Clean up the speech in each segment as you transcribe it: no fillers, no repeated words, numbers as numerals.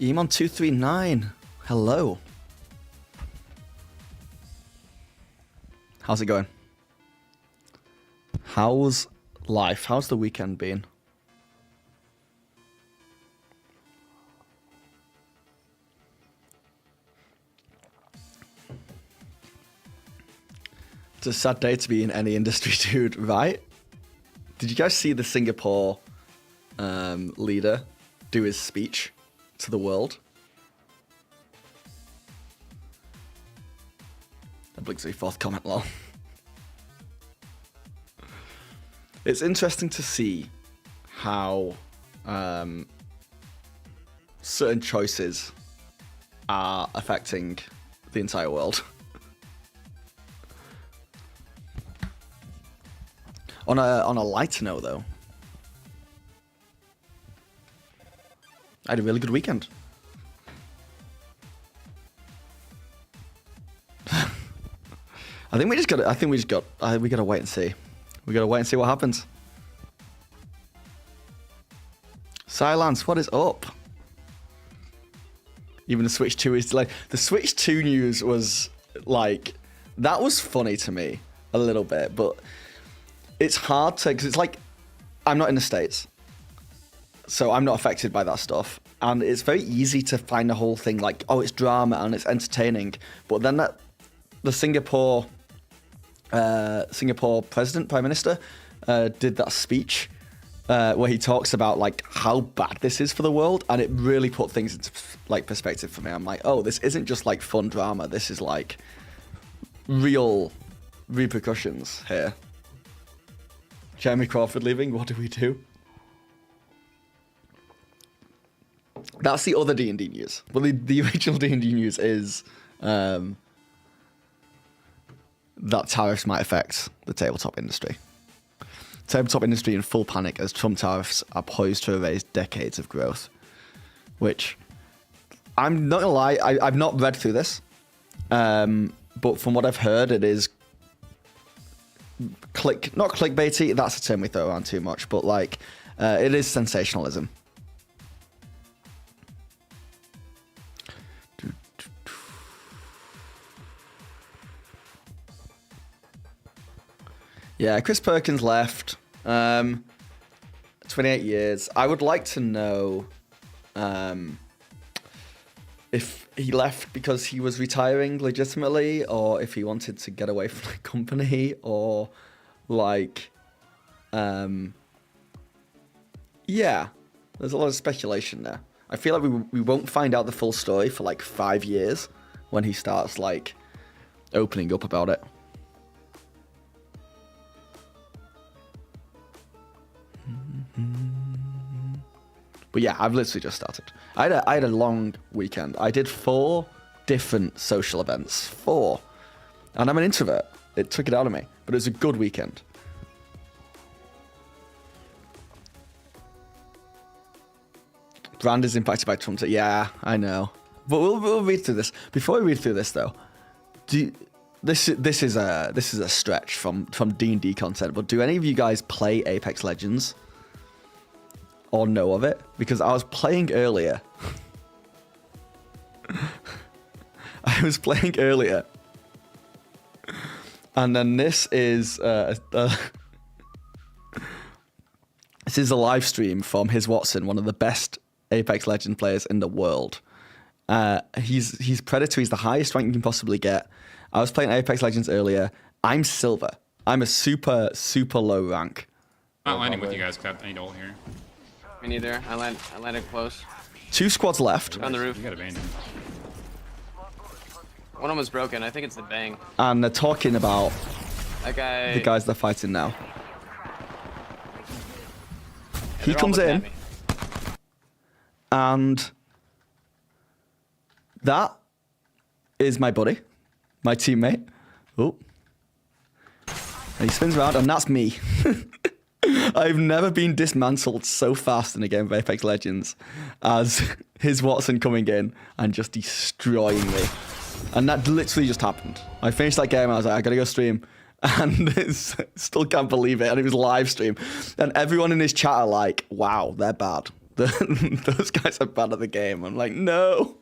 Emon239, hello. How's it going? How's life? How's the weekend been? It's a sad day to be in any industry, dude, right? Did you guys see the Singapore leader do his speech to the world? A Blixie fourth comment, lol. It's interesting to see how certain choices are affecting the entire world. On a lighter note, though, I had a really good weekend. We gotta wait and see. We gotta wait and see what happens. Silence, what is up? Even the Switch 2 is like the Switch 2 news was like that was funny to me a little bit, but it's hard to because it's like I'm not in the States, so I'm not affected by that stuff, and it's very easy to find the whole thing like, oh, it's drama and it's entertaining, but then the Singapore Prime Minister did that speech where he talks about like how bad this is for the world, and it really put things into like perspective for me. I'm like, oh, this isn't just like fun drama. This is like real repercussions here. Jeremy Crawford leaving. What do we do? That's the other D&D news. Well, the original D&D news is that tariffs might affect the tabletop industry. Tabletop industry in full panic as Trump tariffs are poised to erase decades of growth. Which, I'm not gonna lie, I've not read through this, but from what I've heard, it is not clickbaity. That's a term we throw around too much, but like it is sensationalism. Yeah, Chris Perkins left. 28 years. I would like to know if he left because he was retiring legitimately, or if he wanted to get away from the company, or like, yeah, there's a lot of speculation there. I feel like we won't find out the full story for like 5 years when he starts like opening up about it. But yeah, I've literally just started. I had a long weekend. I did 4 different social events. 4. And I'm an introvert. It took it out of me. But it was a good weekend. Brand is impacted by Trump. Yeah, I know. But we'll read through this. Before we read through this, though, this is a stretch from D&D content. But do any of you guys play Apex Legends? Or know of it? Because I was playing earlier. And then this is this is a live stream from his Watson, one of the best Apex Legends players in the world. He's Predator. He's the highest rank you can possibly get. I was playing Apex Legends earlier. I'm silver. I'm a super low rank. I'm not landing with you guys, Cap. I need ult here. Me neither. I landed close. 2 squads left. On the roof. You got a bang. One of them was broken. I think it's the bang. And they're talking about that guy. The guys they're fighting now. Yeah, he comes in. And that is my buddy. My teammate. Oh. And he spins around, and that's me. I've never been dismantled so fast in a game of Apex Legends as his Watson coming in and just destroying me. And that literally just happened. I finished that game, I was like, I gotta go stream. And still can't believe it. And it was live stream. And everyone in his chat are like, wow, they're bad. Those guys are bad at the game. I'm like, no.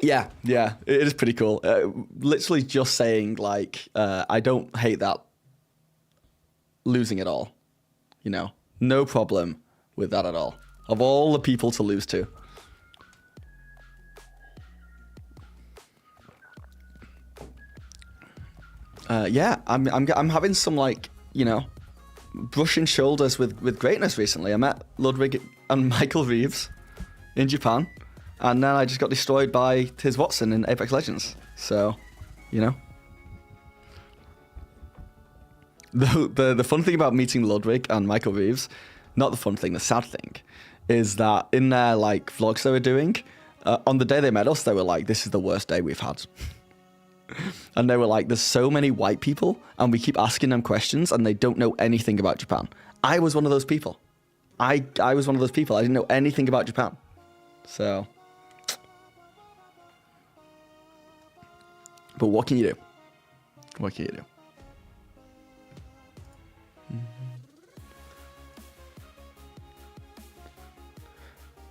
Yeah, it is pretty cool. Literally just saying, like, I don't hate that losing at all. You know, no problem with that at all. Of all the people to lose to. Yeah, I'm having some, like, you know, brushing shoulders with greatness recently. I met Ludwig and Michael Reeves in Japan, and then I just got destroyed by Tiz Watson in Apex Legends. So, you know. The fun thing about meeting Ludwig and Michael Reeves, not the fun thing, the sad thing, is that in their, like, vlogs they were doing, on the day they met us, they were like, this is the worst day we've had. And they were like, there's so many white people, and we keep asking them questions, and they don't know anything about Japan. I was one of those people. I was one of those people. I didn't know anything about Japan. So. But what can you do? What can you do?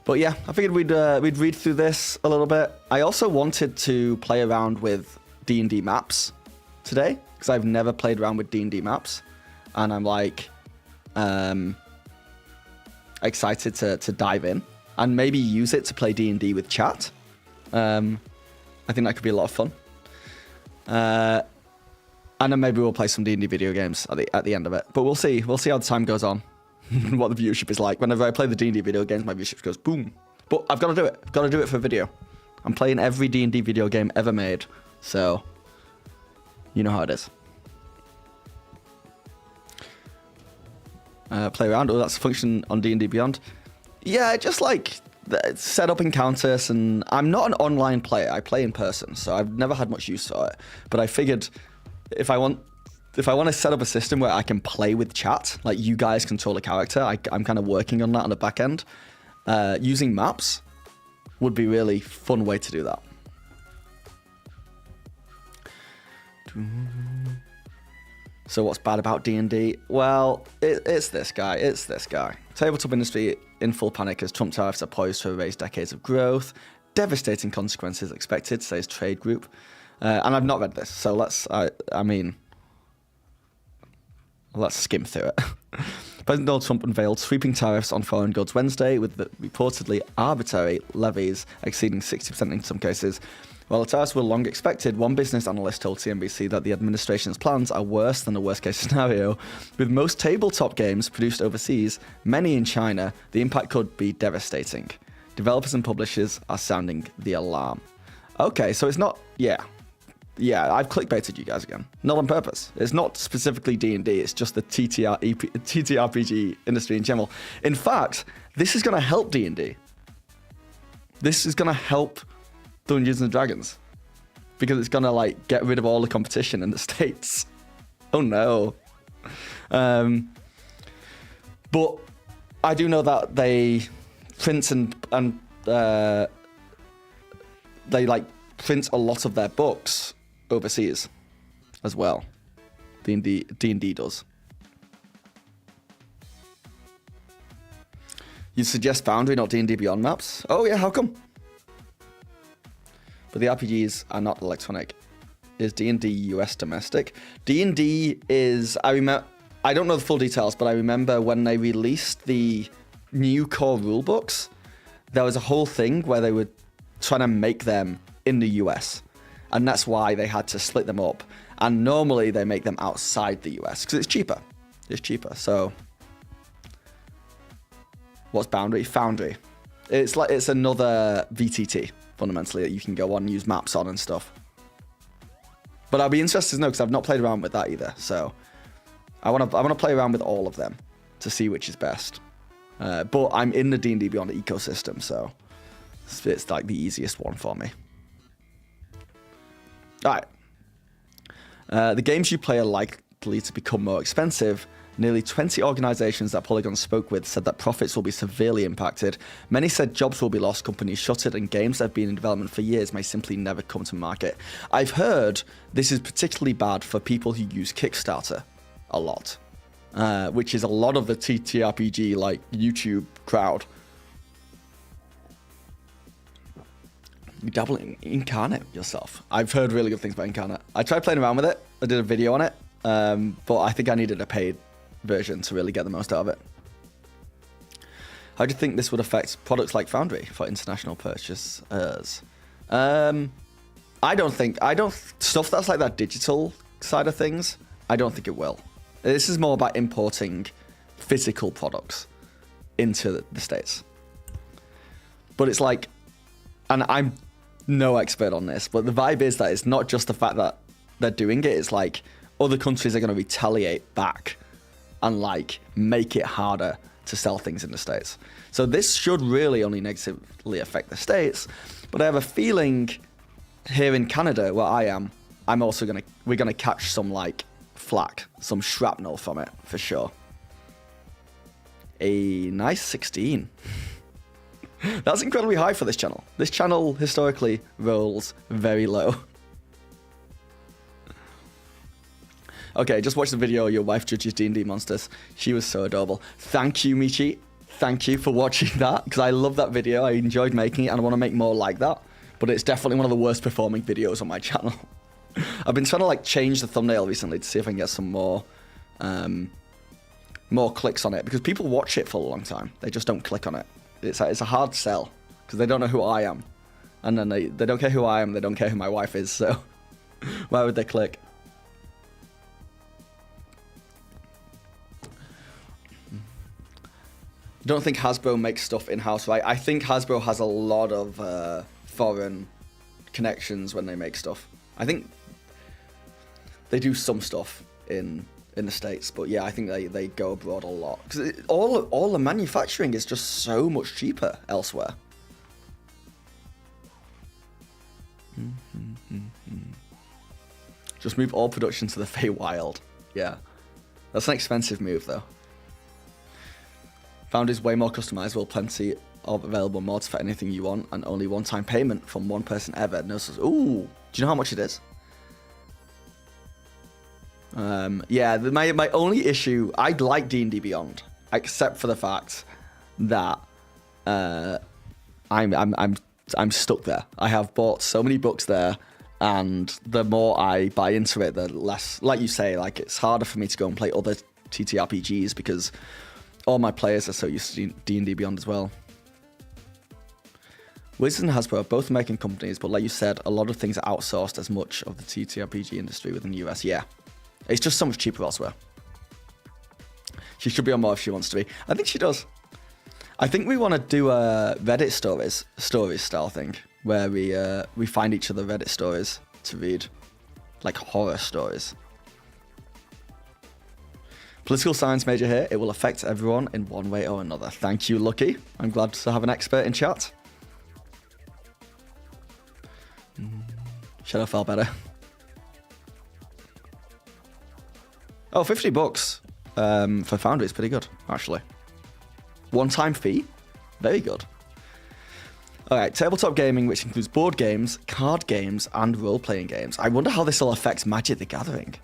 But yeah, I figured we'd read through this a little bit. I also wanted to play around with D&D maps today, because I've never played around with D&D maps, and I'm like excited to dive in and maybe use it to play D&D with chat. I think that could be a lot of fun. And then maybe we'll play some D&D video games at the end of it. But we'll see. We'll see how the time goes on, what the viewership is like. Whenever I play the D&D video games, my viewership goes boom. But I've got to do it. I've got to do it for video. I'm playing every D&D video game ever made. So, you know how it is. Play around. Oh, that's a function on D&D Beyond. Yeah, just like set up encounters, and I'm not an online player. I play in person, so I've never had much use for it. But I figured if I want to set up a system where I can play with chat, like you guys control a character, I'm kind of working on that on the back end. Using maps would be a really fun way to do that. So what's bad about D&D? Well, it's this guy. It's this guy. Tabletop industry in full panic as Trump tariffs are poised to erase decades of growth. Devastating consequences expected, says trade group. And I've not read this, so let's skim through it. President Donald Trump unveiled sweeping tariffs on foreign goods Wednesday, with the reportedly arbitrary levies exceeding 60% in some cases. While the tariffs were long expected, one business analyst told CNBC that the administration's plans are worse than the worst-case scenario. With most tabletop games produced overseas, many in China, the impact could be devastating. Developers and publishers are sounding the alarm. Okay, so it's not... Yeah, I've clickbaited you guys again. Not on purpose. It's not specifically D&D, it's just the TTRPG industry in general. In fact, this is going to help D&D. This is going to help Dungeons and Dragons, because it's going to, like, get rid of all the competition in the States. Oh no. But I do know that they print and they, like, print a lot of their books overseas as well. D&D does. You suggest Foundry, not D&D Beyond maps? Oh yeah, how come? But the RPGs are not electronic. Is D&D US domestic? D&D is... I don't know the full details, but I remember when they released the new core rulebooks, there was a whole thing where they were trying to make them in the US. And that's why they had to split them up. And normally they make them outside the US because it's cheaper. It's cheaper. So what's Boundary? Foundry. It's another VTT fundamentally that you can go on and use maps on and stuff. But I'll be interested to know because I've not played around with that either. So I want to play around with all of them to see which is best. But I'm in the D&D Beyond ecosystem, so it's like the easiest one for me. All right. The games you play are likely to become more expensive. Nearly 20 organizations that Polygon spoke with said that profits will be severely impacted. Many said jobs will be lost, companies shuttered, and games that have been in development for years may simply never come to market. I've heard this is particularly bad for people who use Kickstarter a lot, which is a lot of the TTRPG like YouTube crowd. You dabble in Incarnate yourself. I've heard really good things about Incarnate. I tried playing around with it. I did a video on it, but I think I needed a paid version to really get the most out of it. How do you think this would affect products like Foundry for international purchasers? I don't stuff that's like that digital side of things, I don't think it will. This is more about importing physical products into the States. But it's like, and I'm no expert on this, but the vibe is that it's not just the fact that they're doing it, it's like other countries are going to retaliate back and like make it harder to sell things in the States. So this should really only negatively affect the States, but I have a feeling here in Canada, where I am, we're gonna catch some like flack, some shrapnel from it for sure. A nice 16. That's incredibly high for this channel. This channel historically rolls very low. Okay, just watch the video. Your wife judges D&D monsters. She was so adorable. Thank you, Michi. Thank you for watching that, because I love that video. I enjoyed making it, and I want to make more like that. But it's definitely one of the worst performing videos on my channel. I've been trying to like change the thumbnail recently to see if I can get some more clicks on it, because people watch it for a long time. They just don't click on it. It's a hard sell because they don't know who I am, and then they don't care who I am. They don't care who my wife is. So why would they click? Don't think Hasbro makes stuff in-house, right? I think Hasbro has a lot of foreign connections when they make stuff. I think they do some stuff in the States, but yeah, I think they go abroad a lot. Because all the manufacturing is just so much cheaper elsewhere. Just move all production to the Feywild. Yeah. That's an expensive move, though. Foundry's way more customizable, plenty of available mods for anything you want, and only one-time payment from one person ever. No, ooh, do you know how much it is? Yeah, my only issue, I like D&D Beyond, except for the fact that I'm stuck there. I have bought so many books there, and the more I buy into it, the less, like you say, like it's harder for me to go and play other TTRPGs because all my players are so used to D&D Beyond as well. Wizards and Hasbro are both American companies, but like you said, a lot of things are outsourced as much of the TTRPG industry within the US. Yeah, it's just so much cheaper elsewhere. She should be on more if she wants to be. I think she does. I think we want to do a Reddit stories style thing, where we find each other Reddit stories to read, like horror stories. Political science major here. It will affect everyone in one way or another. Thank you, Lucky. I'm glad to have an expert in chat. Should have felt better. Oh, 50 bucks for Foundry is pretty good, actually. One-time fee? Very good. Alright, tabletop gaming, which includes board games, card games, and role-playing games. I wonder how this will affect Magic the Gathering.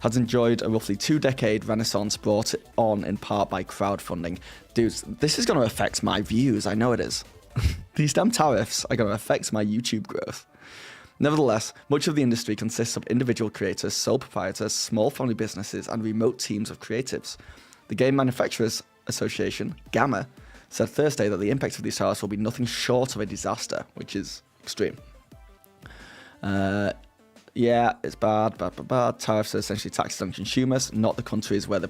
Has enjoyed a roughly 2-decade renaissance brought on in part by crowdfunding. Dudes, this is going to affect my views. I know it is. These damn tariffs are going to affect my YouTube growth. Nevertheless, much of the industry consists of individual creators, sole proprietors, small family businesses, and remote teams of creatives. The Game Manufacturers Association, GAMA, said Thursday that the impact of these tariffs will be nothing short of a disaster, which is extreme. Yeah, it's bad. Tariffs are essentially taxes on consumers, not the countries where the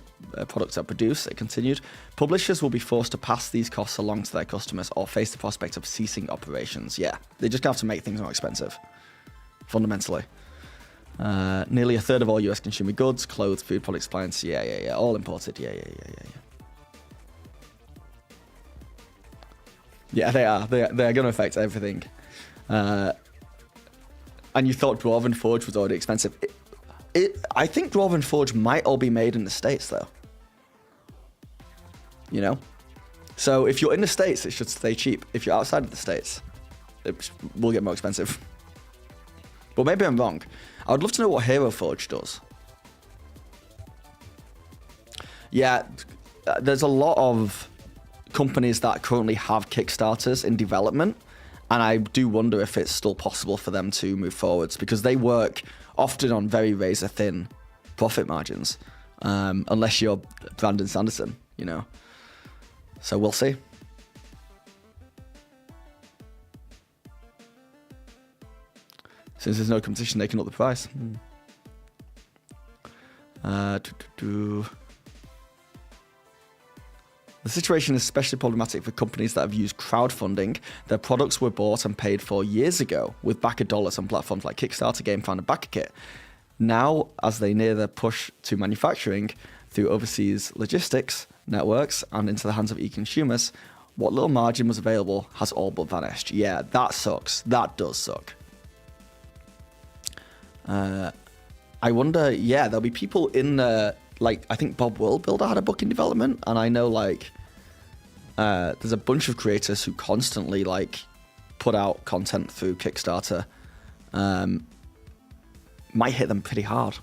products are produced, it continued. Publishers will be forced to pass these costs along to their customers or face the prospect of ceasing operations. Yeah, they just have to make things more expensive, fundamentally. Nearly a third of all US consumer goods, clothes, food products, appliances, yeah, all imported, yeah. Yeah, they are. They're going to affect everything. And you thought Dwarven Forge was already expensive. I think Dwarven Forge might all be made in the States, though. You know? So if you're in the States, it should stay cheap. If you're outside of the States, it will get more expensive. But maybe I'm wrong. I would love to know what Hero Forge does. Yeah, there's a lot of companies that currently have Kickstarters in development, and I do wonder if it's still possible for them to move forwards, because they work often on very razor-thin profit margins, unless you're Brandon Sanderson, you know. So we'll see. Since there's no competition, they can up the price. The situation is especially problematic for companies that have used crowdfunding. Their products were bought and paid for years ago with backer dollars on platforms like Kickstarter, GameFound, and BackerKit. Now, as they near their push to manufacturing through overseas logistics networks and into the hands of e-consumers, what little margin was available has all but vanished. Yeah, that sucks. That does suck. I wonder, yeah, there'll be people in the, like, I think Bob Worldbuilder had a book in development, and I know, like, there's a bunch of creators who constantly, like, put out content through Kickstarter. Might hit them pretty hard.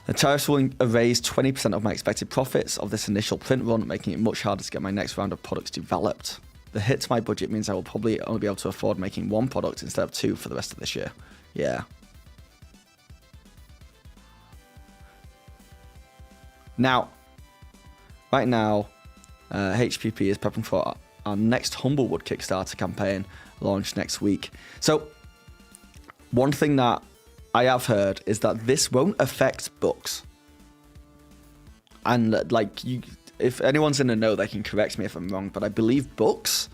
The tariffs will erase 20% of my expected profits of this initial print run, making it much harder to get my next round of products developed. The hit to my budget means I will probably only be able to afford making one product instead of two for the rest of this year. Yeah. Now, right now, HPP is prepping for our next Humblewood Kickstarter campaign, launched next week. So, one thing that I have heard is that this won't affect books. And, like, if anyone's in the know, they can correct me if I'm wrong, but I believe books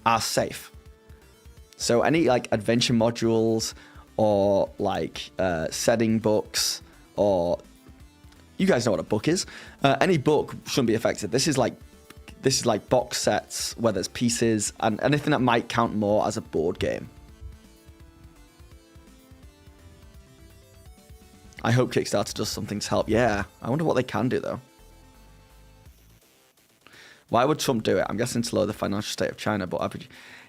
are safe. So any, like, adventure modules or, like, setting books, or you guys know what a book is. Any book shouldn't be affected. This is like box sets where there's pieces and anything that might count more as a board game. I hope Kickstarter does something to help. Yeah, I wonder what they can do though. Why would Trump do it? I'm guessing to lower the financial state of China, but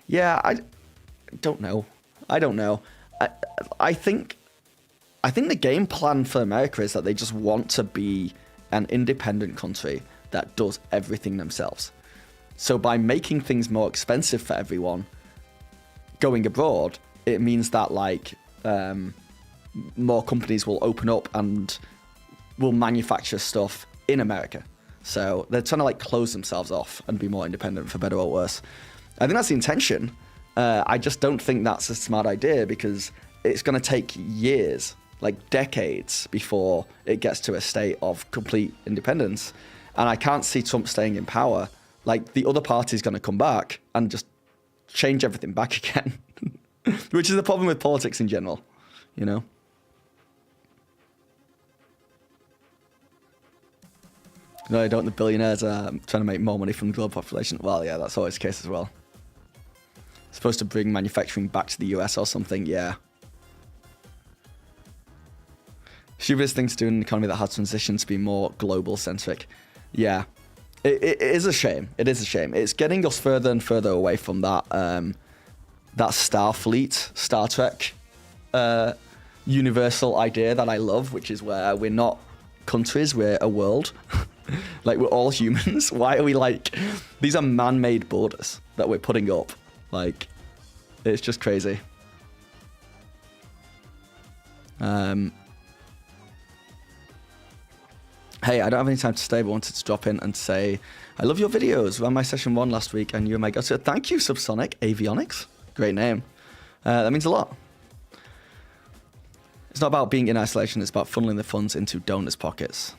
yeah, I don't know. I don't know. I think the game plan for America is that they just want to be an independent country that does everything themselves. So by making things more expensive for everyone going abroad, it means that, like, more companies will open up and will manufacture stuff in America. So they're trying to, like, close themselves off and be more independent, for better or worse. I think that's the intention. I just don't think that's a smart idea, because it's going to take years, like decades, before it gets to a state of complete independence. And I can't see Trump staying in power. Like, the other party's going to come back and just change everything back again, which is the problem with politics in general, you know? No, don't the billionaires are trying to make more money from the global population? Well, yeah, that's always the case as well. Supposed to bring manufacturing back to the US or something, yeah. Stupidest thing to do in an economy that has transitioned to be more global-centric. Yeah, it is a shame. It is a shame. It's getting us further and further away from that that Starfleet, Star Trek universal idea that I love, which is where we're not countries, we're a world. Like, we're all humans. Why are we, like, these are man-made borders that we're putting up. Like, it's just crazy. Hey, I don't have any time to stay, but wanted to drop in and say, I love your videos. Ran my session 1 last week, and you're my go-to. Thank you, Subsonic Avionics. Great name. That means a lot. It's not about being in isolation. It's about funneling the funds into donors' pockets.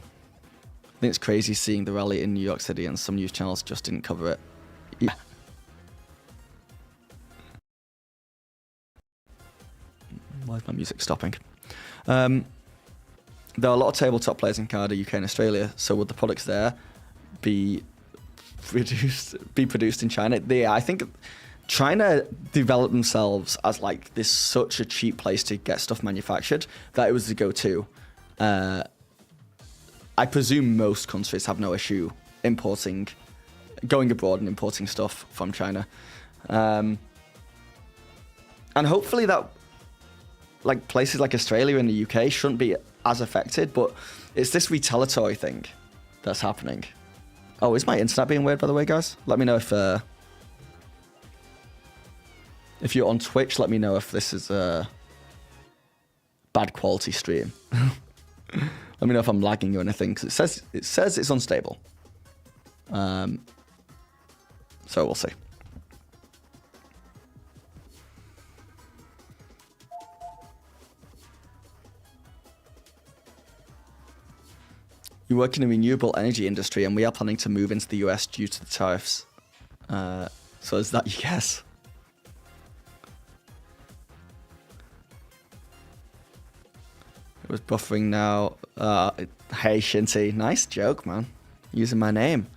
I think it's crazy seeing the rally in New York City, and some news channels just didn't cover it. Yeah. Why is my music stopping? There are a lot of tabletop players in Canada, UK, and Australia. So would the products there be produced in China? Yeah, I think China developed themselves as like this such a cheap place to get stuff manufactured that it was the go-to. I presume most countries have no issue going abroad and importing stuff from China. And hopefully that, like, places like Australia and the UK shouldn't be as affected, but it's this retaliatory thing that's happening. Oh, is my internet being weird, by the way, guys? Let me know if you're on Twitch, let me know if this is a bad quality stream. Let me know if I'm lagging or anything, because it says it's unstable. So we'll see. You work in the renewable energy industry, and we are planning to move into the US due to the tariffs. So is that your guess? It was buffering now. Hey, Shinty. Nice joke, man. Using my name.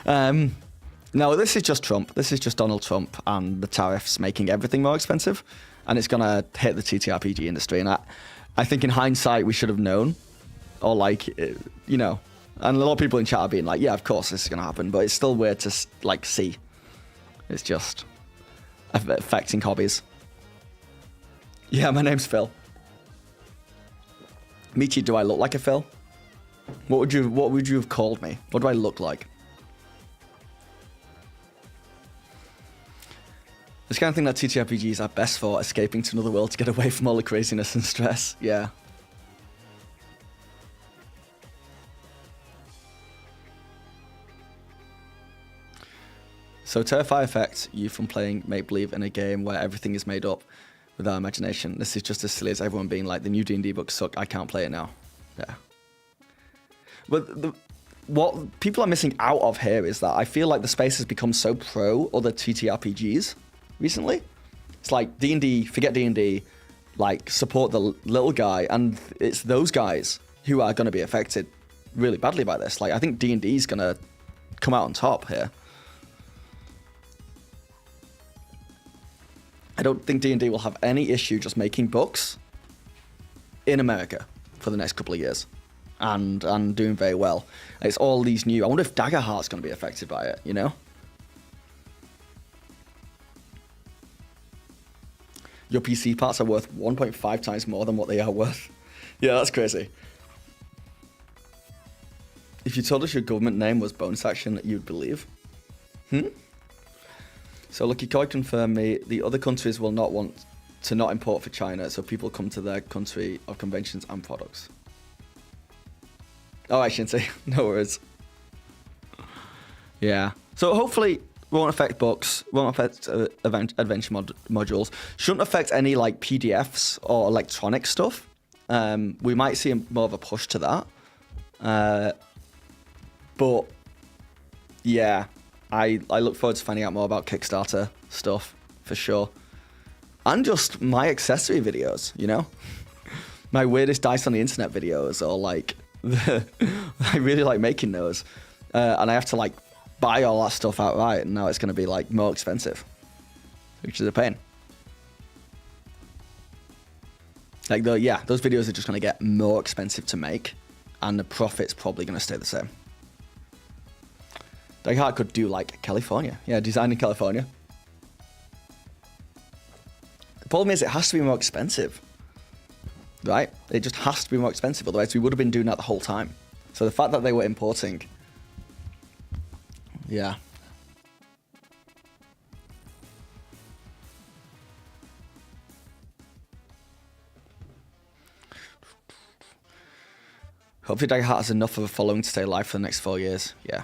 No, this is just Trump. This is just Donald Trump and the tariffs making everything more expensive. And it's going to hit the TTRPG industry. And I think in hindsight, we should have known. Or like, you know. And a lot of people in chat are being like, yeah, of course this is going to happen. But it's still weird to, like, see. It's just affecting hobbies. Yeah, my name's Phil. Michi, do I look like a Phil? What would you have called me? What do I look like? This kind of thing that TTRPGs are best for, escaping to another world to get away from all the craziness and stress. Yeah. So Terrify affects you from playing make-believe in a game where everything is made up with our imagination. This is just as silly as everyone being like, the new D&D books suck, I can't play it now. Yeah. But what people are missing out of here is that I feel like the space has become so pro other TTRPGs recently. It's like D&D, forget D&D, like support the little guy, and it's those guys who are going to be affected really badly by this. Like, I think D&D is going to come out on top here. I don't think D&D will have any issue just making books in America for the next couple of years and doing very well. It's all these new... I wonder if Daggerheart's going to be affected by it, you know? Your PC parts are worth 1.5 times more than what they are worth. Yeah, that's crazy. If you told us your government name was Bonus Action, you'd believe. So Lucky Koi confirmed me, the other countries will not want to not import for China, so people come to their country of conventions and products. Oh, I shouldn't say. No worries. Yeah. So hopefully won't affect books, won't affect adventure modules, shouldn't affect any like PDFs or electronic stuff. We might see more of a push to that. But yeah. I look forward to finding out more about Kickstarter stuff, for sure. And just my accessory videos, you know? My weirdest dice on the internet videos, or like, I really like making those. And I have to like buy all that stuff outright, and now it's going to be like more expensive, which is a pain. Like, those videos are just going to get more expensive to make, and the profit's probably going to stay the same. Daggerheart could do like California. Yeah, designed in California. The problem is it has to be more expensive. Right? It just has to be more expensive, otherwise we would have been doing that the whole time. So the fact that they were importing... Yeah. Hopefully Daggerheart has enough of a following to stay alive for the next 4 years. Yeah.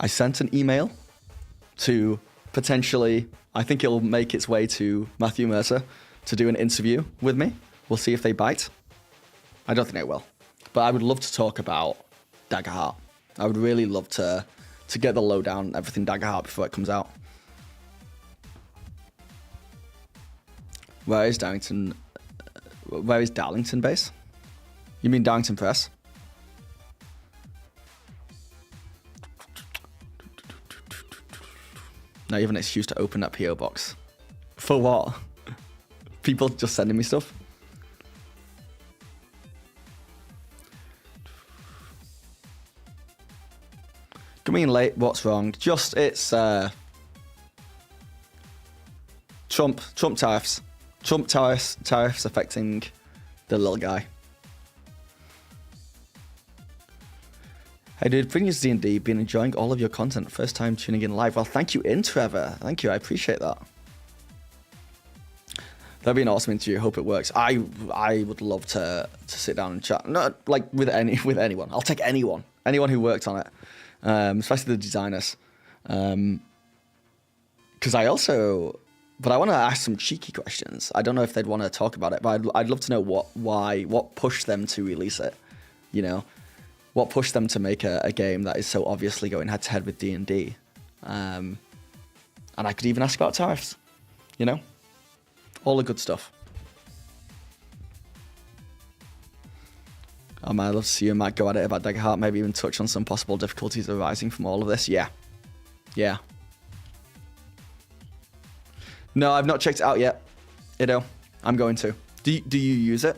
I sent an email to potentially, I think it'll make its way to Matthew Mercer to do an interview with me. We'll see if they bite. I don't think they will. But I would love to talk about Daggerheart. I would really love to get the lowdown on everything Daggerheart before it comes out. Where is Darlington base? You mean Darlington Press? Now you have an excuse to open that PO box. For what? People just sending me stuff. Coming in late, what's wrong? Just, it's Trump tariffs. Trump tariffs affecting the little guy. Hey dude, Bringers D&D, been enjoying all of your content. First time tuning in live. Well, thank you in, Trevor. Thank you, I appreciate that. That'd be an awesome interview. Hope it works. I would love to sit down and chat. Not like with anyone. I'll take anyone who worked on it, especially the designers. Because I want to ask some cheeky questions. I don't know if they'd want to talk about it, but I'd love to know what pushed them to release it. You know, what pushed them to make a game that is so obviously going head to head with D&D. And I could even ask about tariffs. You know. All the good stuff. Oh man, I'd love to see you and Matt go at it about Daggerheart, maybe even touch on some possible difficulties arising from all of this. Yeah. Yeah. No, I've not checked it out yet. I'm going to. Do you use it?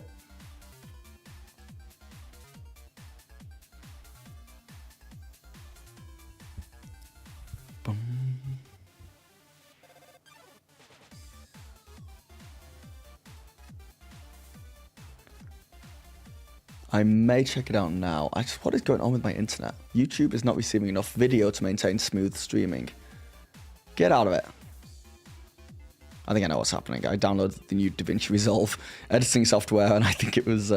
I may check it out now. What is going on with my internet? YouTube is not receiving enough video to maintain smooth streaming. Get out of it. I think I know what's happening. I downloaded the new DaVinci Resolve editing software, and I think it was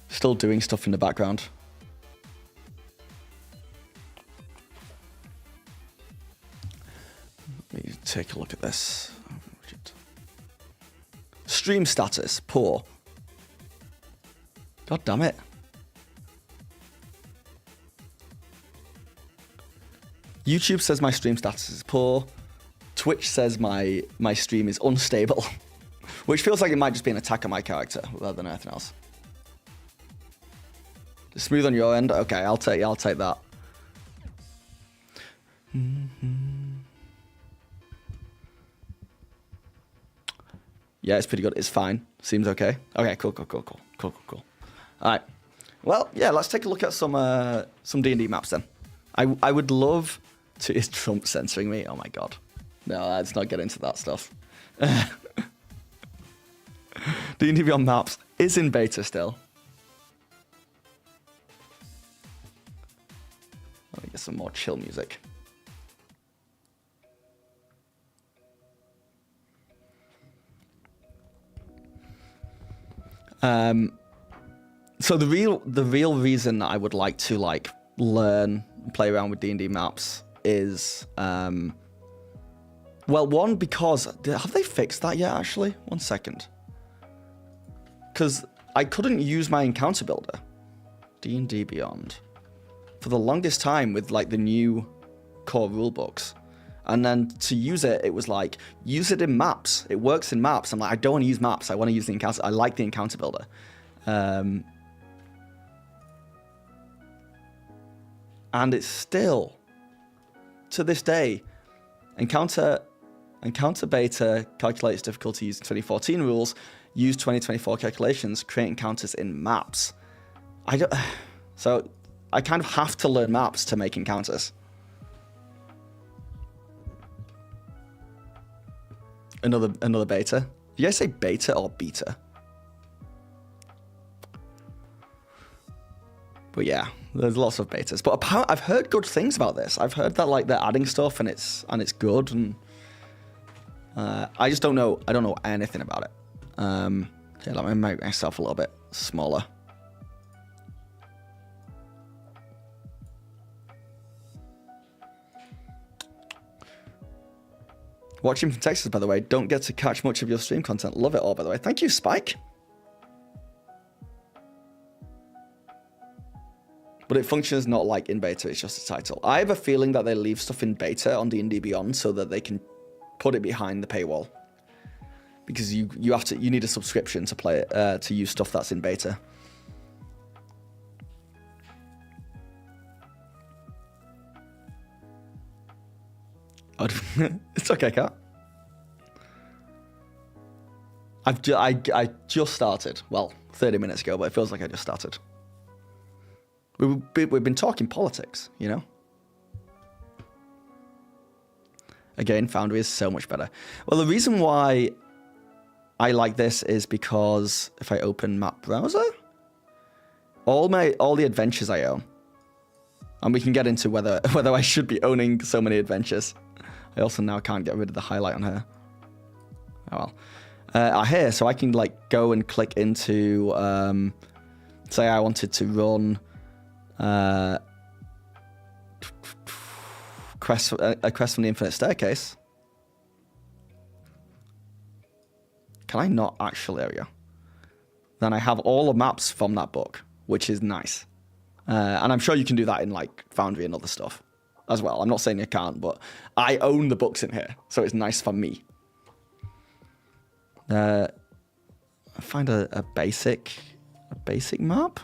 still doing stuff in the background. Let me take a look at this. Stream status, poor. God damn it. YouTube says my stream status is poor. Twitch says my stream is unstable. Which feels like it might just be an attack on my character rather than anything else. Smooth on your end? Okay, I'll take that. Yeah, it's pretty good. It's fine. Seems okay. Okay, cool. All right. Well, yeah, let's take a look at some D&D maps then. I would love to... Is Trump censoring me? Oh my god. No, let's not get into that stuff. D&D Beyond Maps is in beta still. Let me get some more chill music. So the real reason I would like to learn and play around with D&D maps is well, one, because have they fixed that yet actually? 1 second. Because I couldn't use my encounter builder, D&D Beyond, for the longest time with the new core rulebooks. And then to use it, it was like, use it in maps. It works in maps. I'm like, I don't want to use maps. I want to use the encounter. I like the encounter builder. And it's still, to this day, encounter beta calculates difficulty using 2014 rules, use 2024 calculations, create encounters in maps. So I kind of have to learn maps to make encounters. Another beta. Did you guys say beta or beta? But yeah, there's lots of betas. But apparently, I've heard good things about this. I've heard that they're adding stuff and it's good, and I just don't know. I don't know anything about it. Okay, let me make myself a little bit smaller. Watching from Texas, by the way. Don't get to catch much of your stream content. Love it all, by the way. Thank you, Spike. But it functions not like in beta, it's just a title. I have a feeling that they leave stuff in beta on D&D Beyond so that they can put it behind the paywall. Because you need a subscription to play it, to use stuff that's in beta. It's okay, Kat. I just started. Well, 30 minutes ago, but it feels like I just started. We've been talking politics, you know? Again, Foundry is so much better. Well, the reason why I like this is because if I open map browser, all the adventures I own, and we can get into whether I should be owning so many adventures. I also now can't get rid of the highlight on her. Oh well. Are here, so I can like go and click into, say I wanted to run a Quest from the Infinite Staircase. Can I not actually? There we go. Then I have all the maps from that book, which is nice. And I'm sure you can do that in like Foundry and other stuff as well. I'm not saying you can't, but I own the books in here, so it's nice for me. Find a basic map.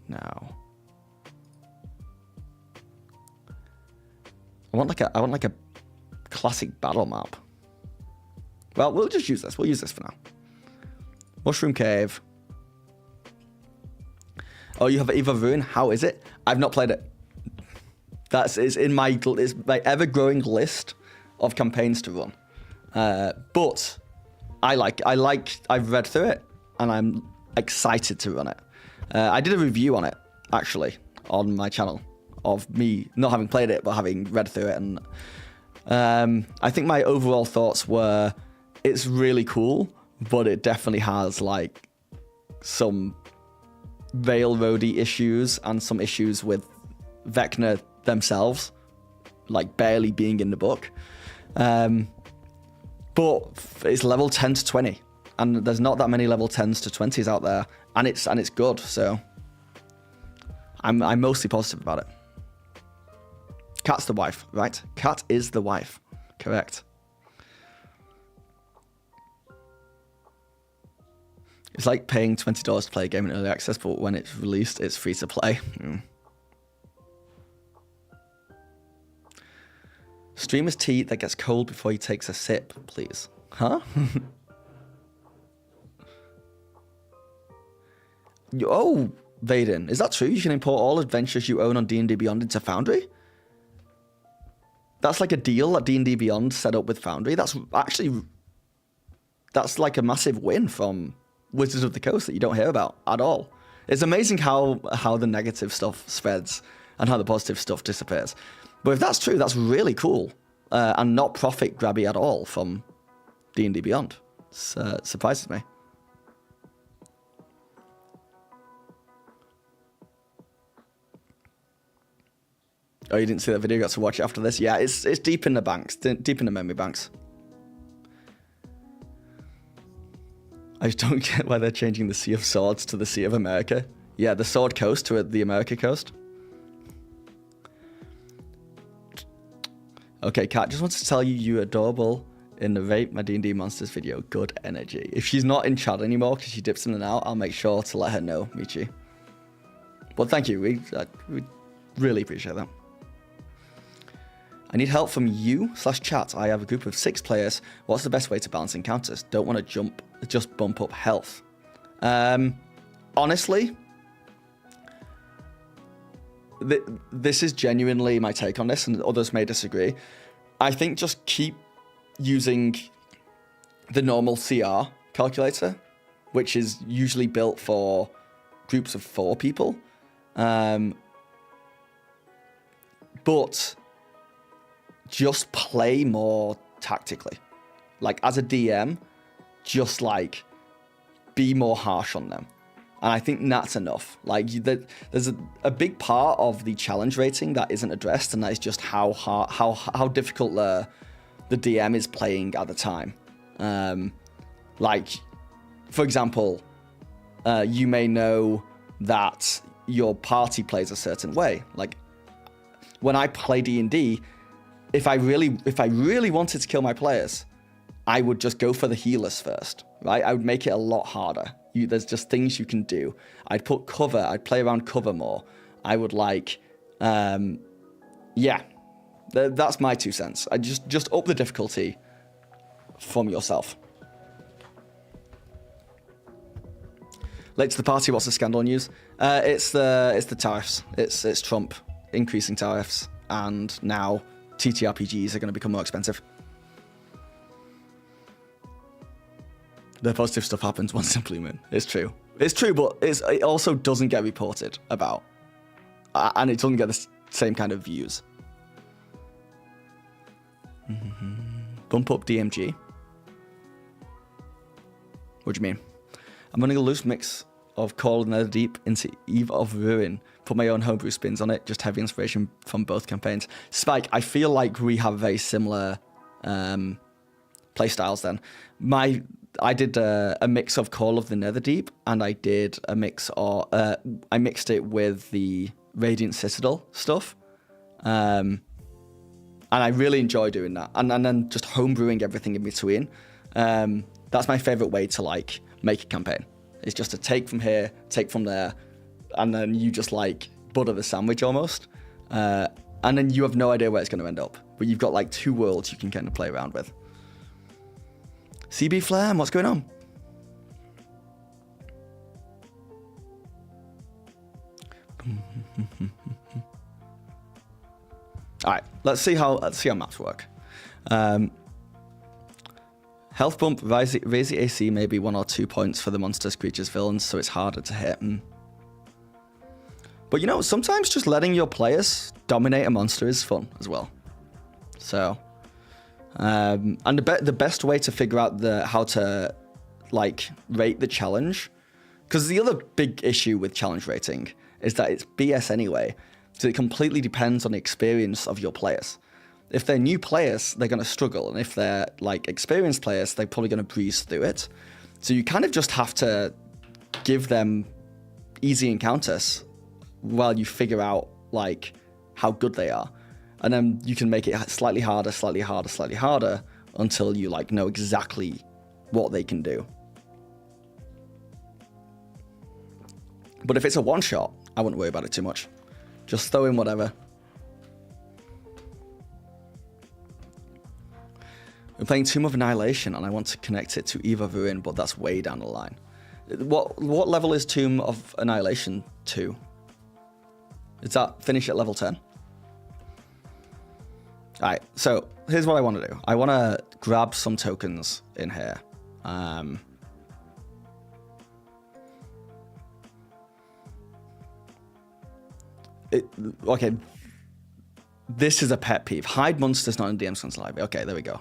No. I want like a classic battle map. Well, we'll just use this. We'll use this for now. Mushroom Cave. Oh, you have Eva Ruin? How is it? I've not played it. It's in my ever-growing list of campaigns to run. But I've read through it, and I'm excited to run it. I did a review on it, actually, on my channel, of me not having played it, but having read through it. And I think my overall thoughts were, it's really cool, but it definitely has, like, some railroady issues and some issues with Vecna themselves, like barely being in the book. But it's level 10 to 20, and there's not that many level 10s to 20s out there, and it's good. So I'm mostly positive about it. Kat's the wife, right? Kat is the wife, correct. It's like paying $20 to play a game in early access, but when it's released, it's free to play. Streamer's tea that gets cold before he takes a sip, please. Huh? Oh, Vaden, is that true? You can import all adventures you own on D&D Beyond into Foundry? That's like a deal that D&D Beyond set up with Foundry. That's like a massive win from Wizards of the Coast that you don't hear about at all. It's amazing how the negative stuff spreads and how the positive stuff disappears. But if that's true, that's really cool, and not profit grabby at all from D&D Beyond. It surprises me. Oh, you didn't see that video? Got to watch it after this? Yeah, it's deep in the banks, deep in the memory banks. I just don't get why they're changing the Sea of Swords to the Sea of America. Yeah, the Sword Coast to the America Coast. Okay, Kat just wants to tell you you're adorable in the Rape My D&D Monsters video. Good energy. If she's not in chat anymore because she dips in and out, I'll make sure to let her know, Michi. Well, thank you. We really appreciate that. I need help from you/chat. I have a group of 6 players. What's the best way to balance encounters? Don't want to just bump up health. Honestly, this is genuinely my take on this, and others may disagree. I think just keep using the normal CR calculator, which is usually built for groups of 4 people. But just play more tactically. Like, as a DM, just, like, be more harsh on them. And I think that's enough. Like, there's a big part of the challenge rating that isn't addressed, and that is just how difficult the DM is playing at the time. Like, for example, you may know that your party plays a certain way. Like, when I play D&D, if I really wanted to kill my players, I would just go for the healers first, right? I would make it a lot harder. There's just things you can do. I'd put cover. I'd play around cover more. I would yeah, that's my 2 cents. I just up the difficulty from yourself. Late to the party, what's the scandal news? It's the tariffs. It's Trump increasing tariffs, and now TTRPGs are going to become more expensive. The positive stuff happens once in Blue Moon. It's true. It's true, but it also doesn't get reported about, and it doesn't get the same kind of views. Bump up DMG. What do you mean? I'm running a loose mix of Call and Netherdeep into Eve of Ruin. Put my own homebrew spins on it. Just heavy inspiration from both campaigns. Spike, I feel like we have very similar play styles then. I did a mix of Call of the Netherdeep, and I did a mix of I mixed it with the Radiant Citadel stuff, and I really enjoy doing that. And then just homebrewing everything in between. That's my favorite way to like make a campaign. It's just to take from here, take from there, and then you just like butter the sandwich almost, and then you have no idea where it's going to end up. But you've got like 2 worlds you can kind of play around with. CB Flam, what's going on? All right, let's see how maps work. Health bump, raise the AC maybe 1 or 2 points for the monsters, creatures, villains, so it's harder to hit. But you know, sometimes just letting your players dominate a monster is fun as well. So, and the best way to figure out how to like rate the challenge, because the other big issue with challenge rating is that it's BS anyway. So it completely depends on the experience of your players. If they're new players, they're going to struggle. And if they're like experienced players, they're probably going to breeze through it. So you kind of just have to give them easy encounters while you figure out like how good they are. And then you can make it slightly harder, slightly harder, slightly harder until you like know exactly what they can do. But if it's a one shot, I wouldn't worry about it too much. Just throw in whatever. We're playing Tomb of Annihilation, and I want to connect it to Eve of Ruin, but that's way down the line. What level is Tomb of Annihilation to? Is that finish at level 10? Alright, so here's what I want to do. I want to grab some tokens in here. Okay, this is a pet peeve. Hide monsters not in DM's console library. Okay, there we go.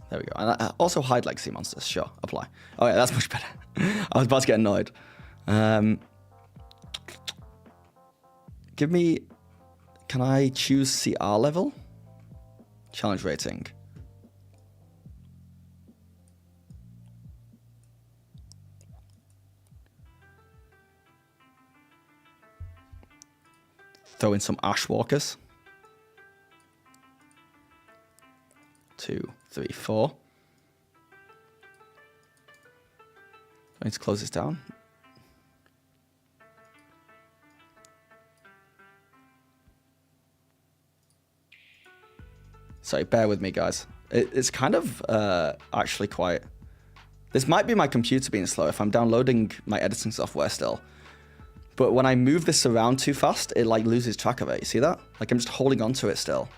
There we go. And also hide legacy monsters. Sure, apply. Oh yeah, that's much better. I was about to get annoyed. Give me... Can I choose CR level? Challenge rating. Throw in some Ashwalkers. 2, 3, 4. I need to close this down. Sorry, bear with me, guys. It's kind of actually quite... This might be my computer being slow if I'm downloading my editing software still. But when I move this around too fast, it like loses track of it. You see that? Like I'm just holding on to it still.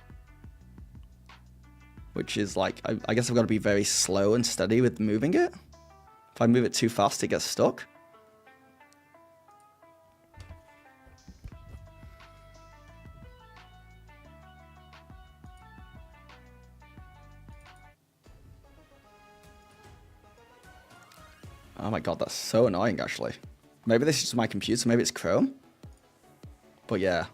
Which is like, I guess I've got to be very slow and steady with moving it. If I move it too fast, it gets stuck. Oh my god, that's so annoying actually. Maybe this is just my computer, maybe it's Chrome. But yeah.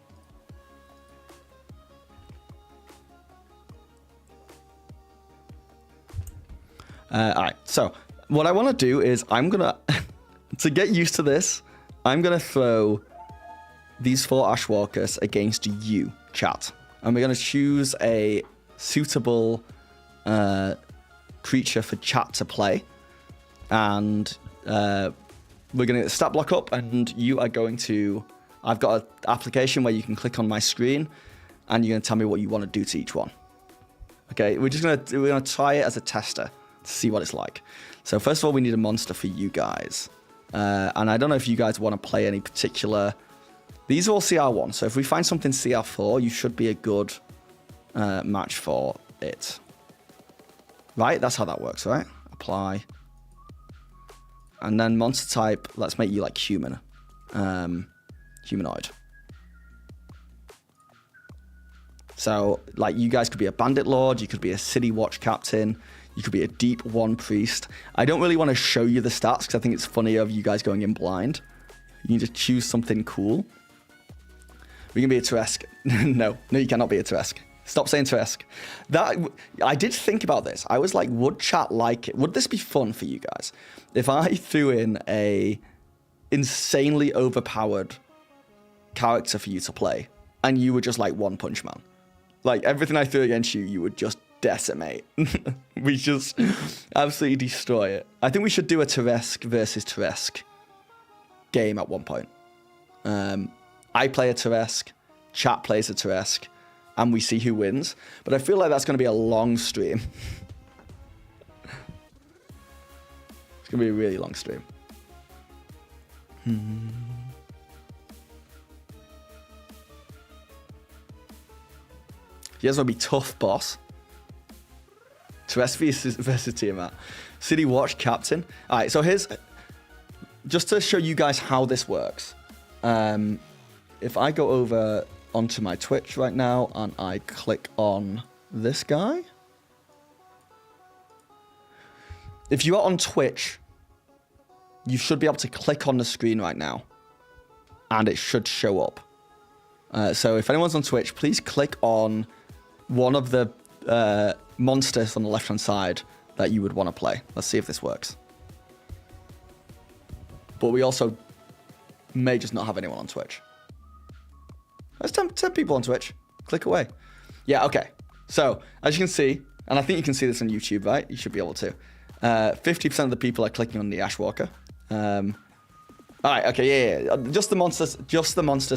Alright, so what I want to do is I'm going to, to get used to this, I'm going to throw these 4 Ashwalkers against you, chat. And we're going to choose a suitable creature for chat to play. And we're going to get the stat block up, and you are going to... I've got an application where you can click on my screen, and you're gonna tell me what you want to do to each one. Okay, we're gonna try it as a tester to see what it's like. So first of all, we need a monster for you guys, and I don't know if you guys want to play any particular. These are all CR1, so if we find something CR4, you should be a good match for it. Right, that's how that works, right? Apply. And then monster type, let's make you like human. Humanoid. So, like, you guys could be a bandit lord, you could be a city watch captain, you could be a deep one priest. I don't really want to show you the stats because I think it's funny of you guys going in blind. You need to choose something cool. We can be a Turesk. No, you cannot be a Turesk. Stop saying Turesk. I did think about this. I was like, would chat like it? Would this be fun for you guys? If I threw in a insanely overpowered character for you to play, and you were just like One Punch Man. Like, everything I threw against you, you would just decimate. We just absolutely destroy it. I think we should do a Turesk versus Turesk game at one point. I play a Turesk, chat plays a Turesk, and we see who wins. But I feel like that's going to be a long stream. It's going to be a really long stream. You guys want to be tough, boss. Turesk versus Tiamat. City Watch Captain. All right, so here's... Just to show you guys how this works. If I go over onto my Twitch right now and I click on this guy. If you are on Twitch, you should be able to click on the screen right now. And it should show up. So if anyone's on Twitch, please click on one of the monsters on the left-hand side that you would want to play. Let's see if this works. But we also may just not have anyone on Twitch. There's 10 people on Twitch. Click away. Yeah, okay. So, as you can see, and I think you can see this on YouTube, right? You should be able to. 50% of the people are clicking on the Ashwalker. All right, okay, yeah. Just the monsters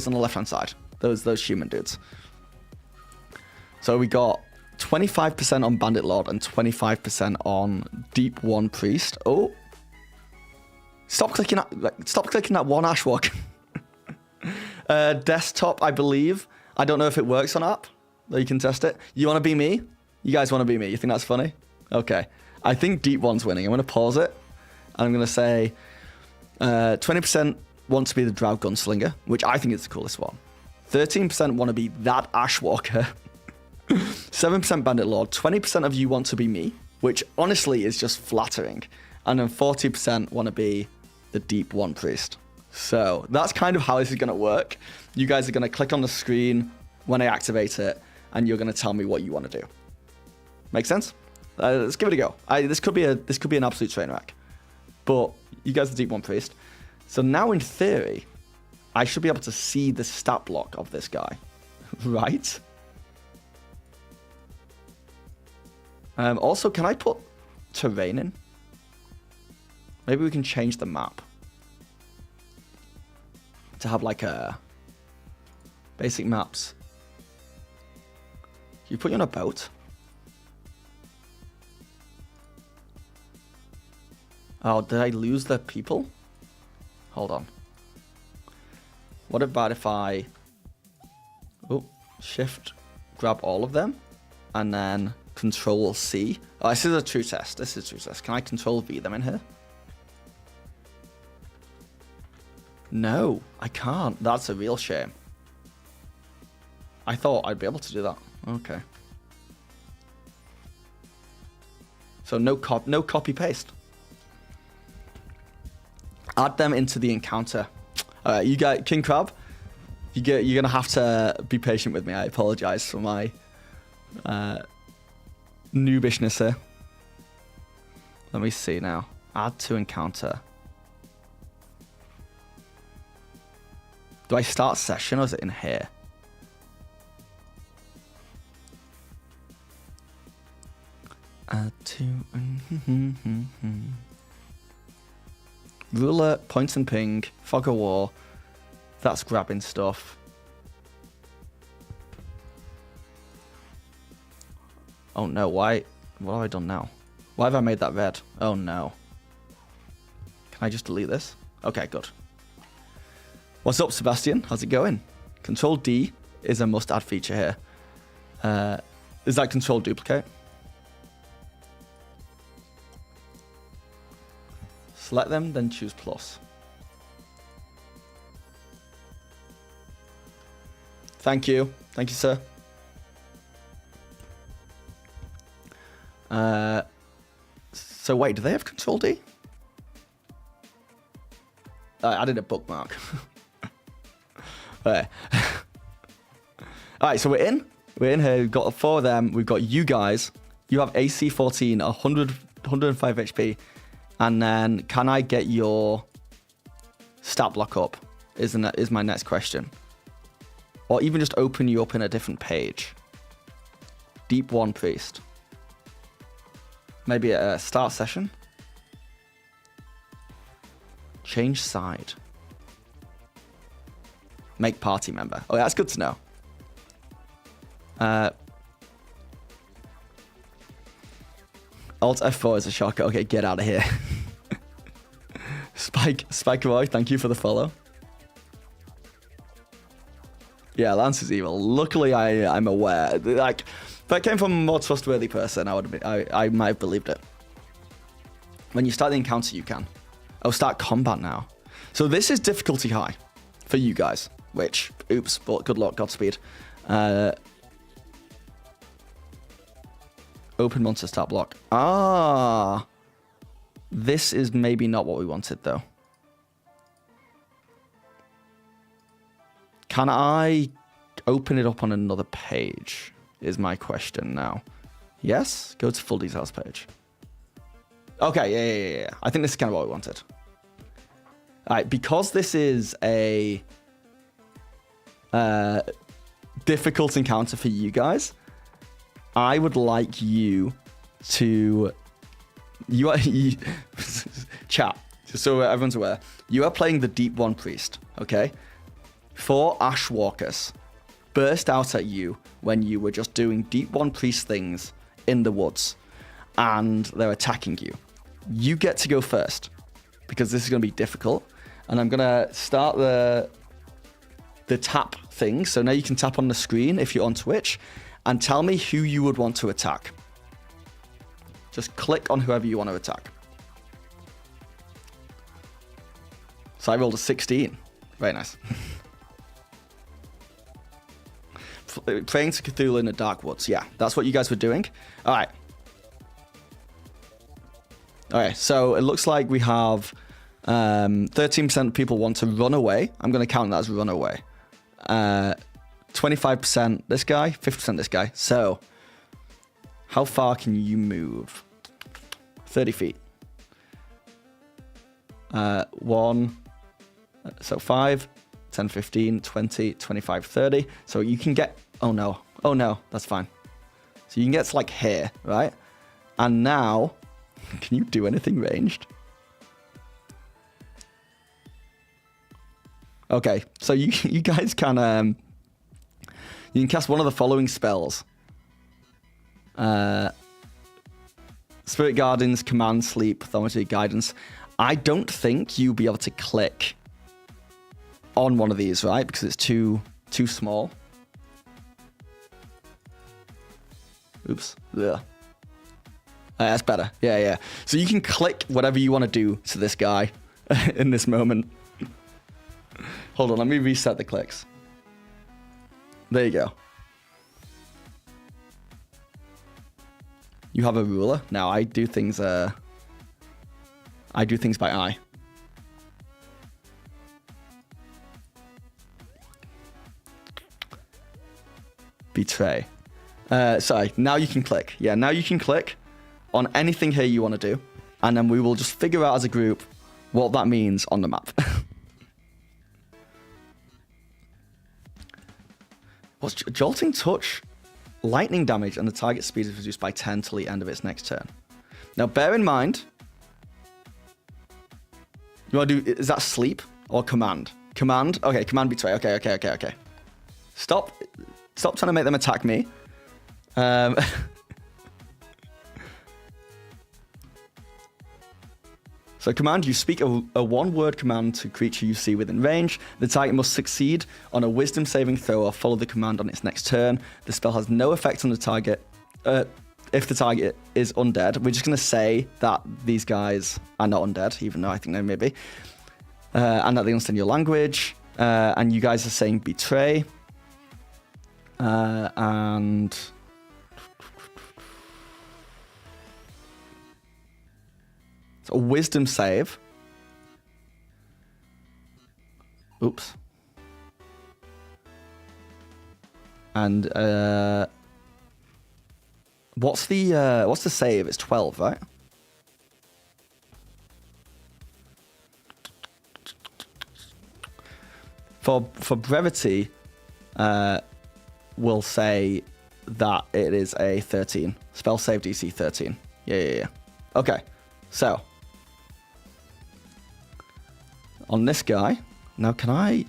on the left-hand side. Those human dudes. So we got 25% on Bandit Lord and 25% on Deep One Priest. Oh. Stop clicking that one Ashwalker. Desktop, I believe. I don't know if it works on app. Though you can test it. You want to be me? You guys want to be me? You think that's funny? Okay. I think Deep One's winning. I'm going to pause it. And I'm going to say 20% want to be the Drow Gunslinger, which I think is the coolest one. 13% want to be that Ashwalker. 7% Bandit Lord. 20% of you want to be me, which honestly is just flattering. And then 40% want to be the Deep One Priest. So that's kind of how this is going to work. You guys are going to click on the screen when I activate it, and you're going to tell me what you want to do. Make sense? Let's give it a go. This could be an absolute train wreck, but you guys are Deep One Priest. So now in theory, I should be able to see the stat block of this guy, right? Also, can I put terrain in? Maybe we can change the map to have like a basic maps. Can you put you on a boat? Oh, did I lose the people? Hold on. What about if I shift grab all of them and then Control C? Oh, this is a true test. Can I Control V them in here? No, I can't. That's a real shame. I thought I'd be able to do that. Okay. So no copy paste. Add them into the encounter. All right, you got King Crab. You're gonna have to be patient with me. I apologize for my noobishness here. Let me see now. Add to encounter. Do I start session or is it in here? Add to... Ruler, point and ping, fog of war. That's grabbing stuff. Oh no, why? What have I done now? Why have I made that red? Oh no. Can I just delete this? Okay, good. What's up, Sebastian? How's it going? Control D is a must-add feature here. Is that control duplicate? Select them, then choose plus. Thank you. Thank you, sir. So wait, do they have control D? I added a bookmark. Alright. Alright, so we're in. We're in here. We've got 4 of them. We've got you guys. You have AC 14, 105 HP. And then, can I get your stat block up? Is my next question. Or even just open you up in a different page. Deep 1 Priest. Maybe a start session. Change side. Make party member. Oh, that's good to know. Alt F4 is a shocker. Okay, get out of here. Spike Roy, thank you for the follow. Yeah, Lance is evil. Luckily, I'm aware. Like, if that came from a more trustworthy person, I might have believed it. When you start the encounter, you can. Oh, start combat now. So this is difficulty high for you guys. Which, oops, but good luck, Godspeed. Open monster stat block. Ah, this is maybe not what we wanted though. Can I open it up on another page? Is my question now. Yes? Go to full details page. Okay, yeah. I think this is kind of what we wanted. All right, because this is a difficult encounter for you guys, I would like you to... Chat, just so everyone's aware. You are playing the Deep 1 Priest, okay? 4 Ashwalkers burst out at you when you were just doing Deep 1 Priest things in the woods, and they're attacking you. You get to go first, because this is going to be difficult, and I'm going to start the tap thing, so now you can tap on the screen if you're on Twitch, and tell me who you would want to attack. Just click on whoever you want to attack. So I rolled a 16. Very nice. Praying to Cthulhu in the Dark Woods. Yeah, that's what you guys were doing. All right. Okay, so it looks like we have 13% of people want to run away. I'm going to count that as run away. 25% this guy, 50% this guy. So, how far can you move? 30 feet. 1, so 5, 10, 15, 20, 25, 30. So you can get, oh no, that's fine. So you can get to like here, right? And now, can you do anything ranged? Okay, so you guys can, you can cast one of the following spells. Spirit Guardians, Command, Sleep, Thaumaturgy, Guidance. I don't think you'll be able to click on one of these, right? Because it's too small. Oops. Yeah. That's better. Yeah. So you can click whatever you want to do to this guy in this moment. Hold on, let me reset the clicks. There you go. You have a ruler. Now I do things by eye. Betray. Sorry, now you can click. Yeah, now you can click on anything here you want to do, and then we will just figure out as a group what that means on the map. What's Jolting Touch? Lightning damage and the target speed is reduced by 10 till the end of its next turn. Now, bear in mind, you want to do, is that sleep or command? Command? Okay, command betray. Okay. Stop trying to make them attack me. So command, you speak a one-word command to creature you see within range. The target must succeed on a wisdom saving throw or follow the command on its next turn. The spell has no effect on the target if the target is undead. We're just going to say that these guys are not undead, even though I think they may be. And that they understand your language. And you guys are saying betray. And... a wisdom save. Oops. And what's the save? It's 12, right? For brevity, we'll say that it is a 13. Spell save DC 13. Yeah. Okay, so on this guy, now can I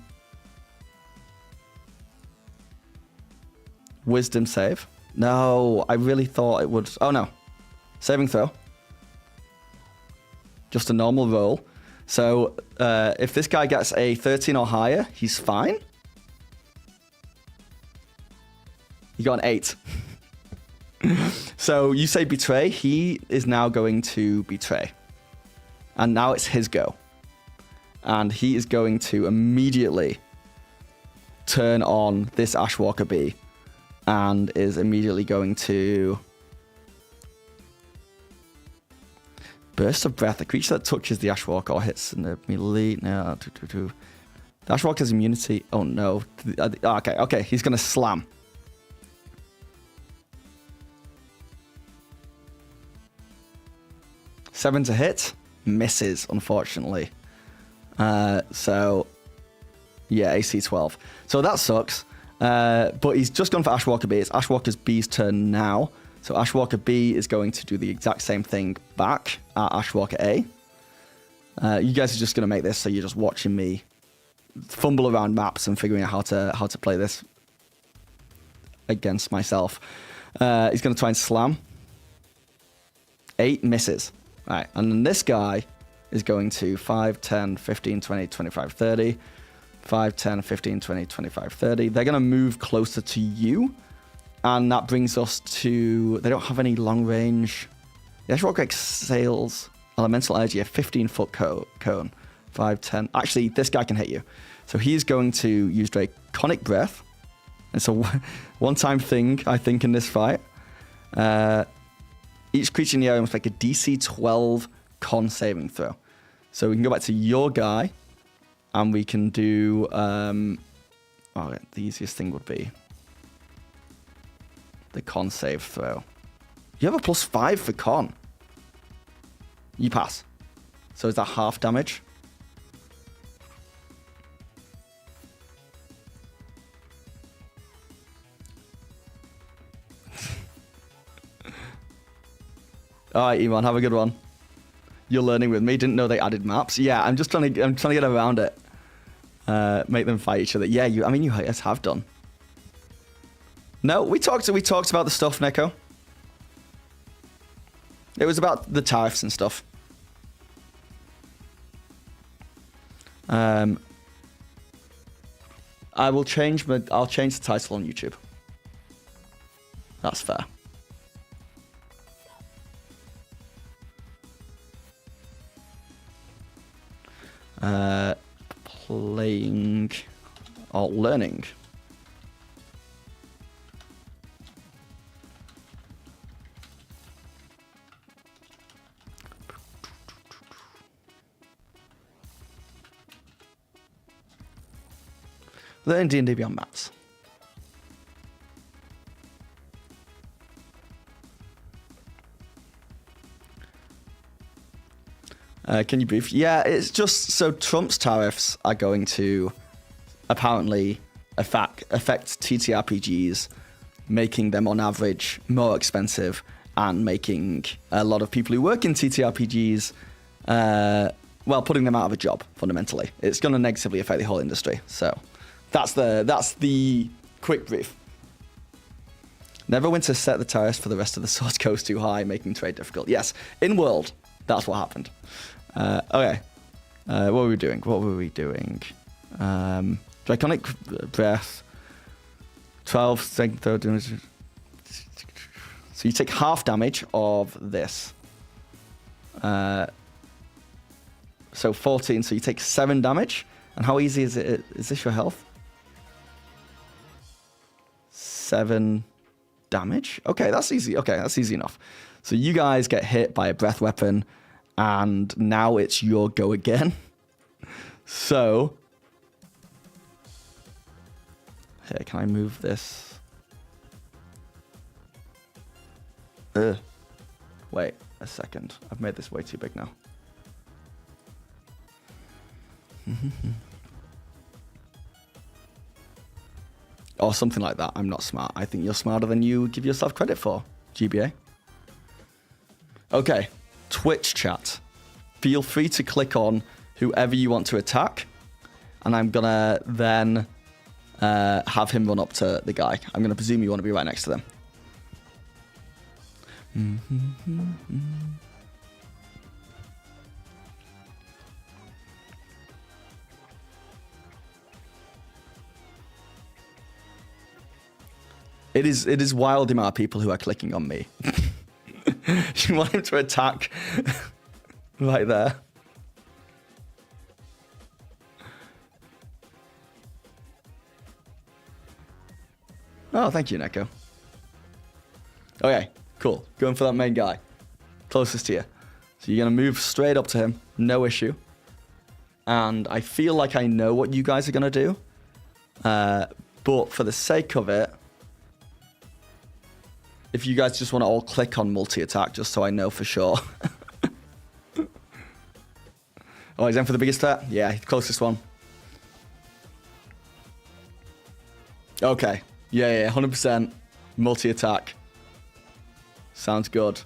wisdom save? No, I really thought it would. Oh no, saving throw. Just a normal roll. So if this guy gets a 13 or higher, he's fine. You got an 8. So you say betray. He is now going to betray. And now it's his go. And he is going to immediately turn on this Ashwalker Bee. And is immediately going to... Burst of Breath. A creature that touches the Ashwalker or hits in the melee. No, The Ashwalker's immunity. Oh no. Okay. He's going to slam. Seven to hit. Misses, unfortunately. So, yeah, AC 12. So that sucks. But he's just gone for Ashwalker B. It's Ashwalker B's turn now. So Ashwalker B is going to do the exact same thing back at Ashwalker A. You guys are just going to make this so you're just watching me fumble around maps and figuring out how to play this against myself. He's going to try and slam. 8 misses. All right, and then this guy is going to 5, 10, 15, 20, 25, 30. 5, 10, 15, 20, 25, 30. They're going to move closer to you. And that brings us to... They don't have any long range. The Ashwalker exhales elemental energy, a 15-foot cone. 5, 10. Actually, this guy can hit you. So he's going to use Draconic Breath. It's a one-time thing, I think, in this fight. Each creature in the area must make a DC 12 con saving throw. So we can go back to your guy. And we can do... the easiest thing would be... the con save throw. You have a +5 for con. You pass. So is that half damage? Alright, Iman, have a good one. You're learning with me. Didn't know they added maps. Yeah, I'm trying to get around it. Make them fight each other. Yeah, you guys have done. No, we talked about the stuff, Neko. It was about the tariffs and stuff. I'll change the title on YouTube. That's fair. Playing or learning. Learn D&D Beyond maps. Can you brief? Yeah, it's just so Trump's tariffs are going to apparently affect TTRPGs, making them on average more expensive and making a lot of people who work in TTRPGs, putting them out of a job, fundamentally. It's going to negatively affect the whole industry. So that's the quick brief. Neverwinter set the tariffs for the rest of the source coast too high, making trade difficult. Yes, in world, that's what happened. Okay. What were we doing? Draconic Breath. 12, second, third damage. So you take half damage of this. So 14, so you take 7 damage. And how easy is it? Is this your health? 7 damage? Okay, that's easy. Okay, that's easy enough. So you guys get hit by a breath weapon, and now it's your go again. So, here, can I move this? Wait a second. I've made this way too big now. Or something like that. I'm not smart. I think you're smarter than you give yourself credit for, GBA. Okay, Twitch chat. Feel free to click on whoever you want to attack. And I'm going to then have him run up to the guy. I'm going to presume you want to be right next to them. It is wild the amount of people who are clicking on me. You want him to attack right there. Oh, thank you, Neko. Okay, cool. Going for that main guy. Closest to you. So you're going to move straight up to him. No issue. And I feel like I know what you guys are going to do. But for the sake of it, if you guys just want to all click on multi-attack, just so I know for sure. Oh, he's in for the biggest threat? Yeah, closest one. Okay. Yeah, 100%. Multi-attack. Sounds good.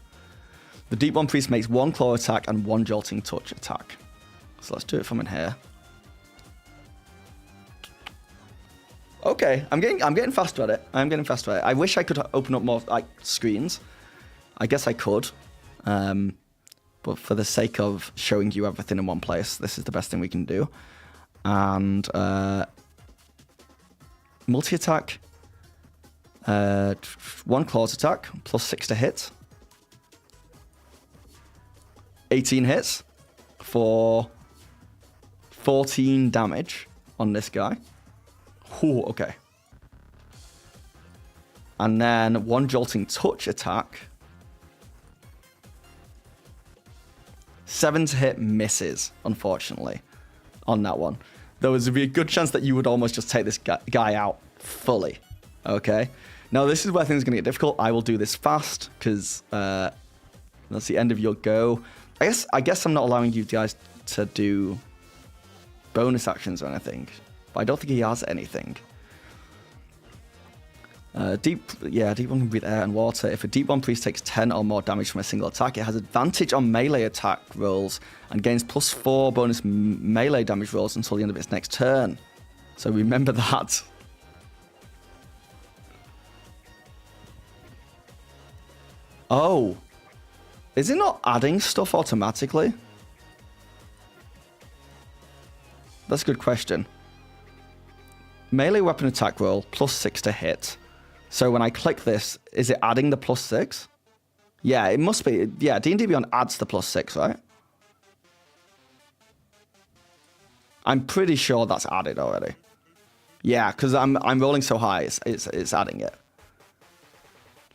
The Deep One Priest makes 1 claw attack and 1 jolting touch attack. So let's do it from in here. Okay, I'm getting faster at it. I wish I could open up more like screens. I guess I could. But for the sake of showing you everything in one place, this is the best thing we can do. And multi-attack. 1 claws attack, plus 6 to hit. 18 hits for 14 damage on this guy. Ooh, okay. And then 1 jolting touch attack. 7 to hit misses, unfortunately, on that one. There would be a good chance that you would almost just take this guy out fully. Okay. Now this is where things are going to get difficult. I will do this fast because that's the end of your go. I guess I'm not allowing you guys to do bonus actions or anything. But I don't think he has anything. Deep One can breathe air and water. If a Deep One Priest takes 10 or more damage from a single attack, it has advantage on melee attack rolls and gains +4 bonus melee damage rolls until the end of its next turn. So remember that. Oh. Is it not adding stuff automatically? That's a good question. Melee weapon attack roll, +6 to hit. So when I click this, is it adding the +6? Yeah, it must be. Yeah, D&D Beyond adds the +6, right? I'm pretty sure that's added already. Yeah, because I'm rolling so high, it's adding it.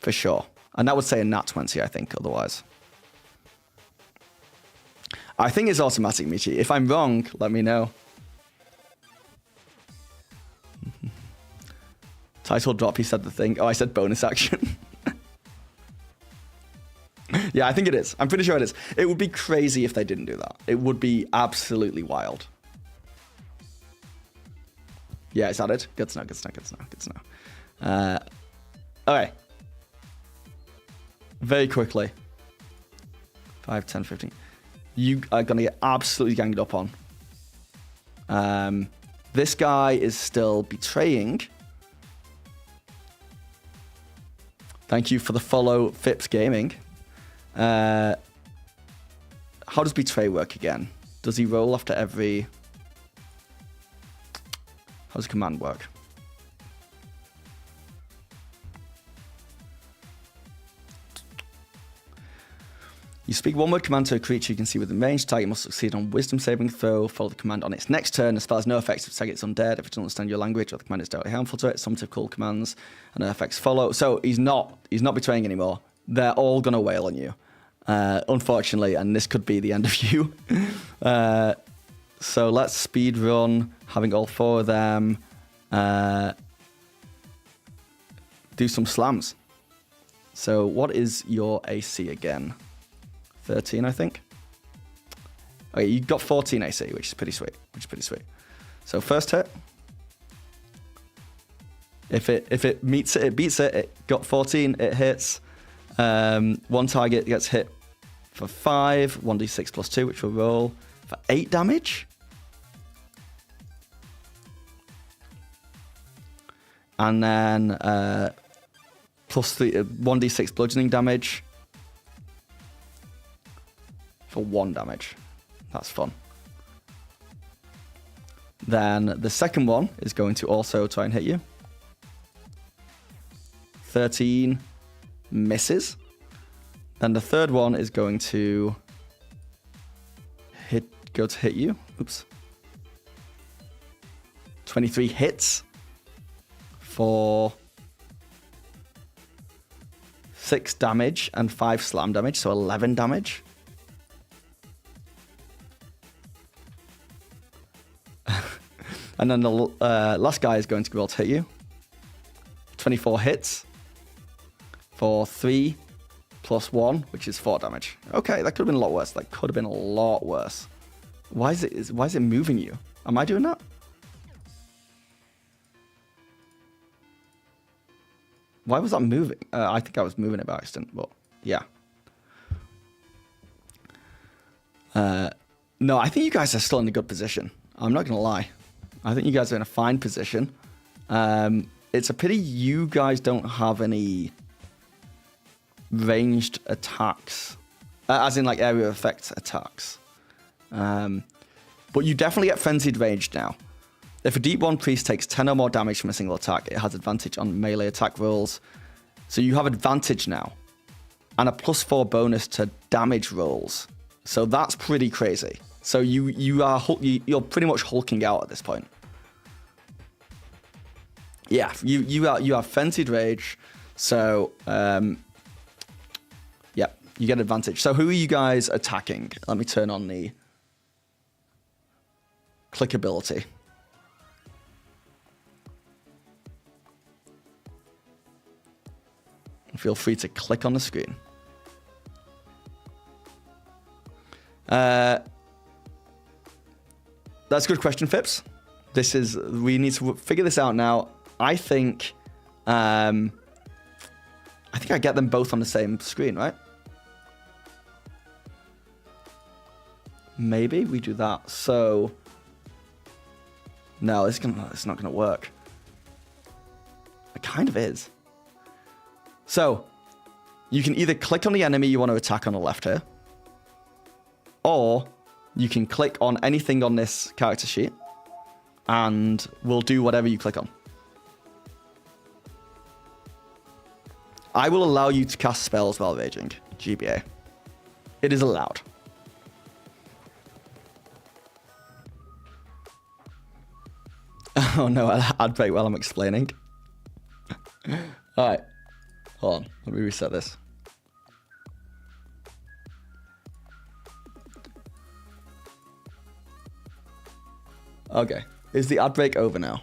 For sure. And that would say a nat 20, I think, otherwise. I think it's automatic, Michi. If I'm wrong, let me know. Title drop, he said the thing. Oh, I said bonus action. Yeah, I think it is. I'm pretty sure it is. It would be crazy if they didn't do that. It would be absolutely wild. Yeah, it's added. Good to know. Okay. Very quickly. 5, 10, 15. You are going to get absolutely ganged up on. This guy is still betraying. Thank you for the follow, Phipps Gaming. How how does Betray work again? Does he roll after every... How does command work? You speak one word command to a creature you can see within range. Target must succeed on wisdom saving throw. Follow the command on its next turn. The spell has no effects if target's undead. If it doesn't understand your language or the command is directly harmful to it, summative cool commands and no effects follow. So he's not betraying anymore. They're all gonna wail on you, unfortunately, and this could be the end of you. So let's speed run, having all 4 of them do some slams. So what is your AC again? 13, I think. Okay, you got 14 AC, which is pretty sweet. So first hit. If it meets it, it beats it. It got 14, it hits. One target gets hit for 5, 1d6 plus 2, which will roll for 8 damage. And then plus 3, 1d6 bludgeoning damage for 1 damage. That's fun. Then the second one is going to also try and hit you. 13 misses. Then the third one is going to hit you. Oops. 23 hits for 6 damage and 5 slam damage, so 11 damage. And then the last guy is going to be able to hit you. 24 hits for 3 plus 1, which is 4 damage. Okay, that could have been a lot worse. Why is it moving you? Am I doing that? Why was that moving? I think I was moving it by accident, but yeah. No, I think you guys are still in a good position. I'm not going to lie. I think you guys are in a fine position. It's a pity you guys don't have any ranged attacks. As in, like, area effect attacks. But you definitely get frenzied ranged now. If a Deep One Priest takes 10 or more damage from a single attack, it has advantage on melee attack rolls. So you have advantage now. And a +4 bonus to damage rolls. So that's pretty crazy. So you're pretty much hulking out at this point. Yeah, you have frenzied rage. So yeah, you get advantage. So who are you guys attacking? Let me turn on the clickability. Feel free to click on the screen. That's a good question, Phipps. We need to figure this out now. I think I get them both on the same screen, right? Maybe we do that. So no, it's not gonna work. It kind of is. So you can either click on the enemy you want to attack on the left here, or you can click on anything on this character sheet, and we'll do whatever you click on. I will allow you to cast spells while raging, GBA. It is allowed. Oh no, I'd break while I'm explaining. Alright, hold on, let me reset this. Okay, is the ad break over now?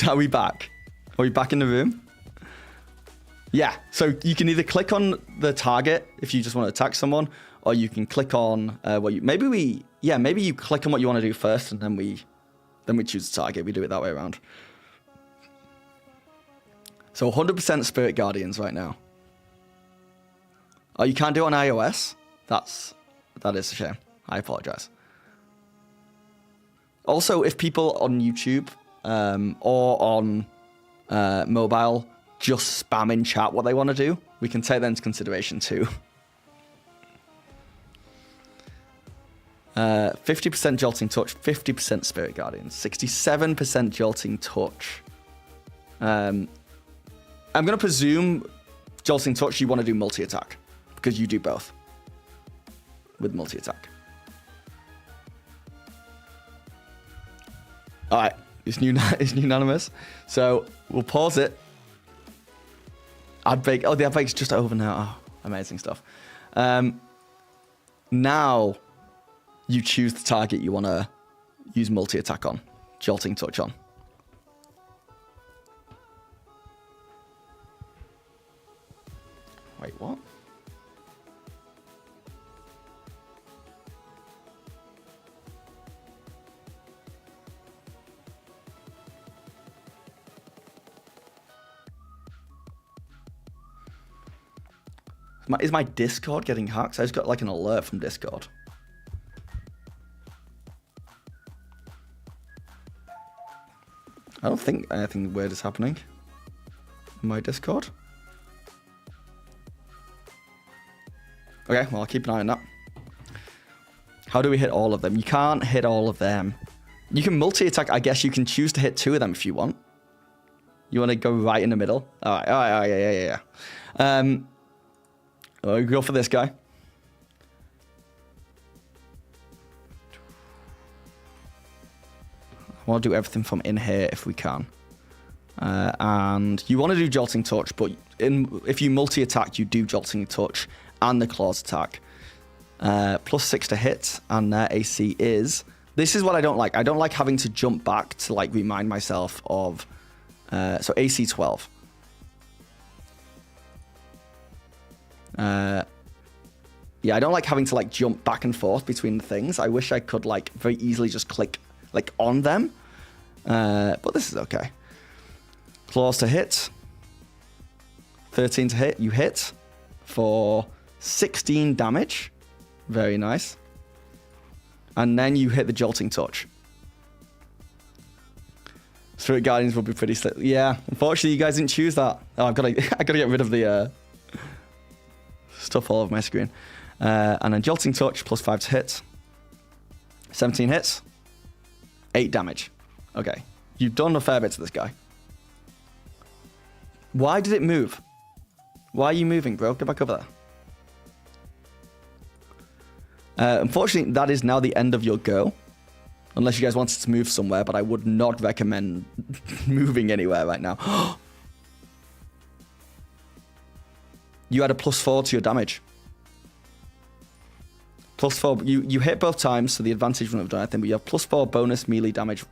Are we back? Are we back in the room? Yeah, so you can either click on the target if you just want to attack someone, or you can click on maybe you click on what you want to do first, and then we choose the target. We do it that way around. So 100% Spirit Guardians right now. Oh, you can't do it on iOS? That is a shame. I apologize. Also, if people on YouTube or on mobile just spam in chat what they want to do, we can take that into consideration too. 50% Jolting Touch, 50% Spirit Guardian, 67% Jolting Touch. I'm going to presume Jolting Touch, you want to do multi-attack, because you do both with multi-attack. All right, it's unanimous. So we'll pause it. Ad break. Oh, the ad break's just over now. Oh, amazing stuff. Now you choose the target you want to use multi-attack on, Jolting Touch on. Wait, what? Is my Discord getting hacked? I just got like an alert from Discord. I don't think anything weird is happening in my Discord. Okay, well, I'll keep an eye on that. How do we hit all of them? You can't hit all of them. You can multi-attack. I guess you can choose to hit 2 of them if you want. You want to go right in the middle? All right, yeah. We'll go for this guy. I want to do everything from in here if we can. And you want to do Jolting Touch, but if you multi-attack, you do Jolting Touch and the Claws attack. +6 to hit, and their AC is... This is what I don't like. I don't like having to jump back to like remind myself of... so AC 12. Yeah, I don't like having to like jump back and forth between the things. I wish I could like very easily just click like on them. But this is okay. Claws to hit. 13 to hit. You hit for 16 damage. Very nice. And then you hit the Jolting Touch. Spirit Guardians will be pretty slick. Yeah, unfortunately you guys didn't choose that. Oh, I gotta get rid of the stuff all over my screen. And then Jolting Touch, +5 to hit. 17 hits. 8 damage. Okay. You've done a fair bit to this guy. Why did it move? Why are you moving, bro? Get back over there. Unfortunately, that is now the end of your go. Unless you guys wanted to move somewhere, but I would not recommend moving anywhere right now. You had a +4 to your damage. +4. You hit both times, so the advantage wouldn't have done anything, but you have +4 bonus melee damage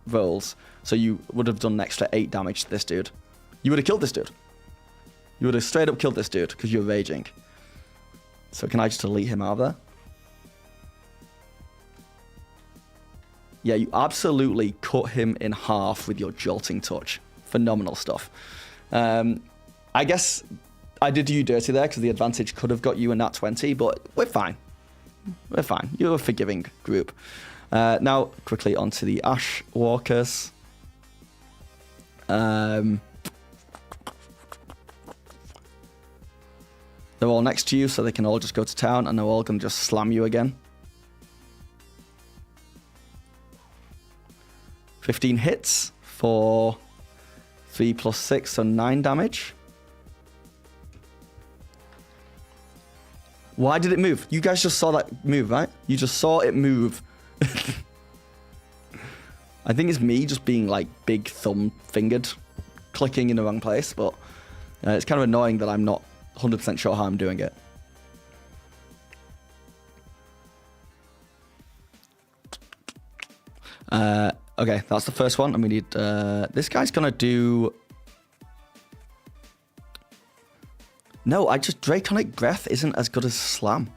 rolls, so you would have done an extra 8 damage to this dude. You would have killed this dude. You would have straight up killed this dude because you're raging. So can I just delete him out of there? Yeah, you absolutely cut him in half with your Jolting Touch. Phenomenal stuff. I guess I did do you dirty there because the advantage could have got you in that 20, but we're fine. We're fine. You're a forgiving group. Now, quickly onto the Ash Walkers. They're all next to you, so they can all just go to town, and they're all going to just slam you again. 15 hits for 3 + 6, so 9 damage. Why did it move? You guys just saw that move, right? You just saw it move. I think it's me just being like big thumb fingered, clicking in the wrong place, but it's kind of annoying that I'm not 100% sure how I'm doing it. Okay, that's the first one, and we need... this guy's gonna do... No, Draconic Breath isn't as good as Slam.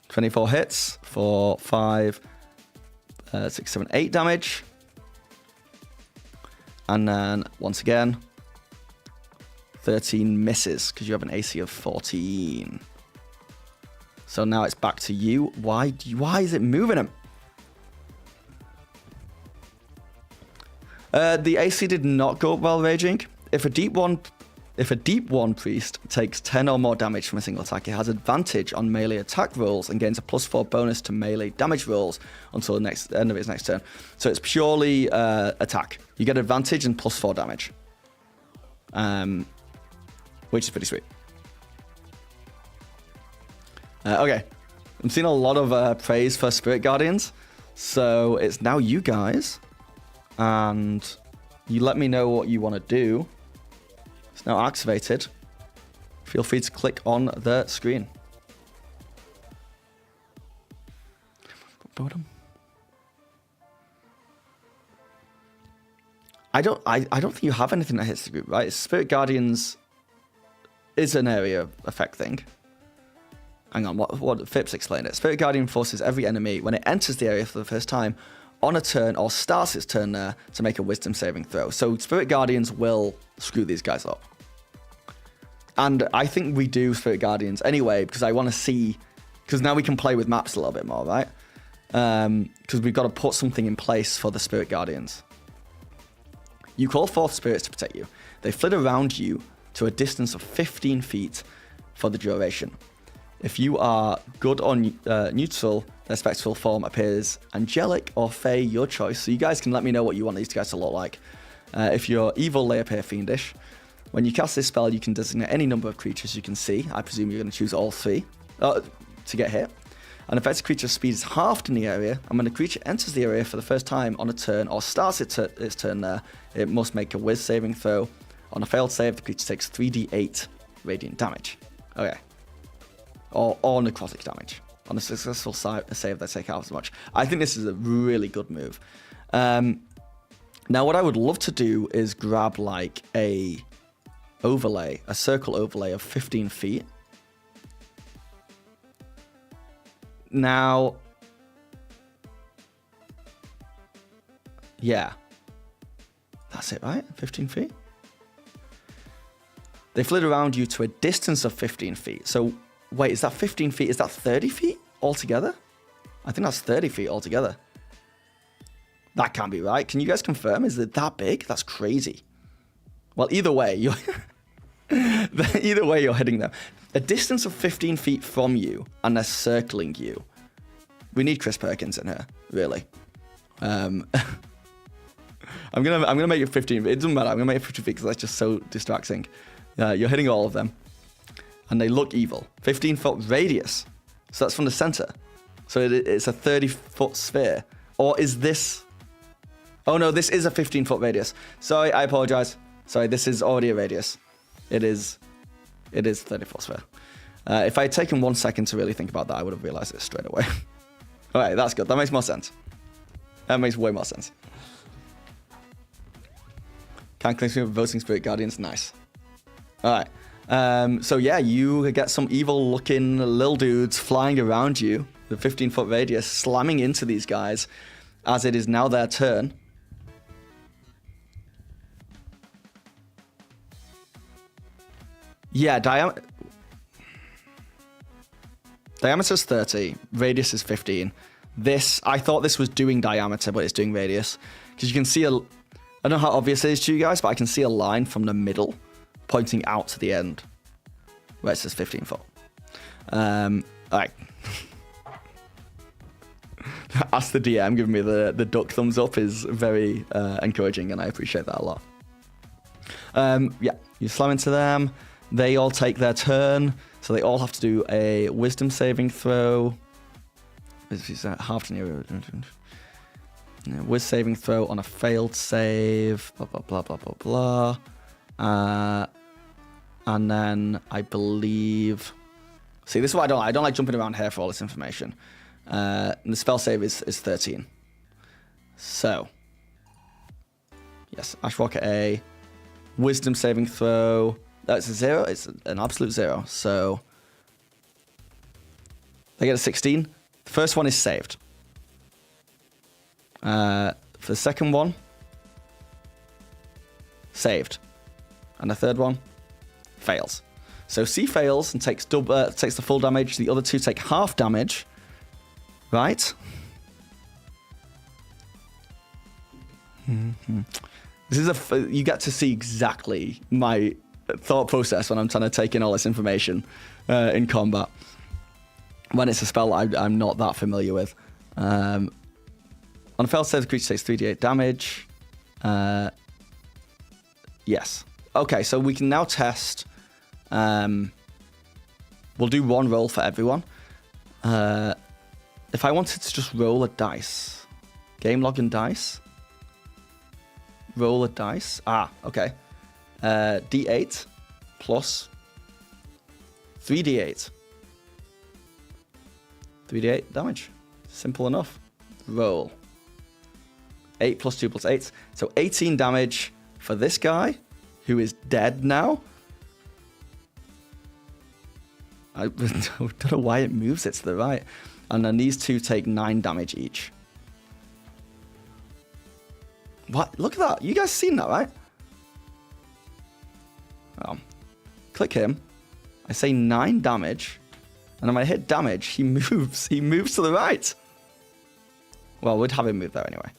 24 hits for 5, 6, 7, 8 damage. And then, once again, 13 misses, because you have an AC of 14. So now it's back to you. Why is it moving him? The AC did not go up while raging. If a deep one If a Deep 1 priest takes 10 or more damage from a single attack, it has advantage on melee attack rolls and gains a +4 bonus to melee damage rolls until the end of its next turn. So it's purely attack. You get advantage and +4 damage, which is pretty sweet. Okay, I'm seeing a lot of praise for Spirit Guardians, so it's now you guys, and you let me know what you want to do. It's now activated. Feel free to click on the screen. I don't think you have anything that hits the group, right? Spirit Guardians is an area effect thing. Hang on, what Phipps explained it. Spirit Guardian forces every enemy when it enters the area for the first time on a turn or starts its turn there to make a wisdom saving throw. So Spirit Guardians will screw these guys up. And I think we do Spirit Guardians anyway, because I want to see, because now we can play with maps a little bit more, right? Because we've got to put something in place for the Spirit Guardians. You call forth spirits to protect you. They flit around you to a distance of 15 feet for the duration. If you are good or neutral, their spectral form appears angelic or fey, your choice. So you guys can let me know what you want these guys to look like. If you're evil, they appear fiendish. When you cast this spell, you can designate any number of creatures you can see. I presume you're going to choose all 3 to get hit. An affected creature's speed is halved in the area, and when a creature enters the area for the first time on a turn or starts its turn there, it must make a Wiz saving throw. On a failed save, the creature takes 3d8 radiant damage. Okay. Or necrotic damage. On a successful save, they take out as much. I think this is a really good move. Now, what I would love to do is grab like a circle overlay of 15 feet. Now, yeah, that's it, right? 15 feet? They flit around you to a distance of 15 feet. So, wait, is that 15 feet? Is that 30 feet altogether? I think that's 30 feet altogether. That can't be right. Can you guys confirm? Is it that big? That's crazy. Well, either way, you're hitting them. A distance of 15 feet from you, and they're circling you. We need Chris Perkins in here, really. I'm gonna make it 15. It doesn't matter. I'm gonna make it 50 feet because that's just so distracting. You're hitting all of them, and they look evil. 15-foot radius. So that's from the center. So it's a 30-foot sphere. Or is this? Oh no, this is a 15-foot radius. Sorry, I apologize. Sorry, this is already a radius. It is 30-foot sphere. If I had taken 1 second to really think about that, I would have realized it straight away. All right, that's good. That makes more sense. That makes way more sense. Can't connect with voting Spirit Guardians. Nice. All right. So yeah, you get some evil-looking little dudes flying around you, the 15-foot radius, slamming into these guys, as it is now their turn. Yeah, diameter's 30, radius is 15. I thought this was doing diameter, but it's doing radius. Because you can see I don't know how obvious it is to you guys, but I can see a line from the middle pointing out to the end where it says 15 foot. All right. Ask the DM giving me the duck thumbs up is very encouraging, and I appreciate that a lot. Yeah, you slam into them. They all take their turn, so they all have to do a wisdom saving throw. Half an Wiz saving throw on a failed save. Blah blah blah blah blah blah. And then I believe. See, this is what I don't like. I don't like jumping around here for all this information. And the spell save is 13. So, yes, Ash Rocket A. Wisdom saving throw. That's a 0. It's an absolute 0. So, they get a 16. The first one is saved. For the second one, saved. And the third one, fails. So C fails and takes the full damage. The other two take half damage. Right? Mm-hmm. This is you get to see exactly my thought process when I'm trying to take in all this information in combat. When it's a spell I'm not that familiar with. On a failed save, the creature takes 3d8 damage. Yes. Okay, so we can now test. We'll do one roll for everyone. If I wanted to just roll a dice, game log and dice. Roll a dice. Okay. D8 plus 3d8. 3d8 damage. Simple enough. Roll. 8 plus 2 plus 8. So 18 damage for this guy, who is dead now. I don't know why it moves it to the right. And then these two take 9 damage each. What? Look at that. You guys seen that, right? Click him. I say 9 damage. And then when I hit damage, he moves. He moves to the right. Well, we'd have him move there anyway.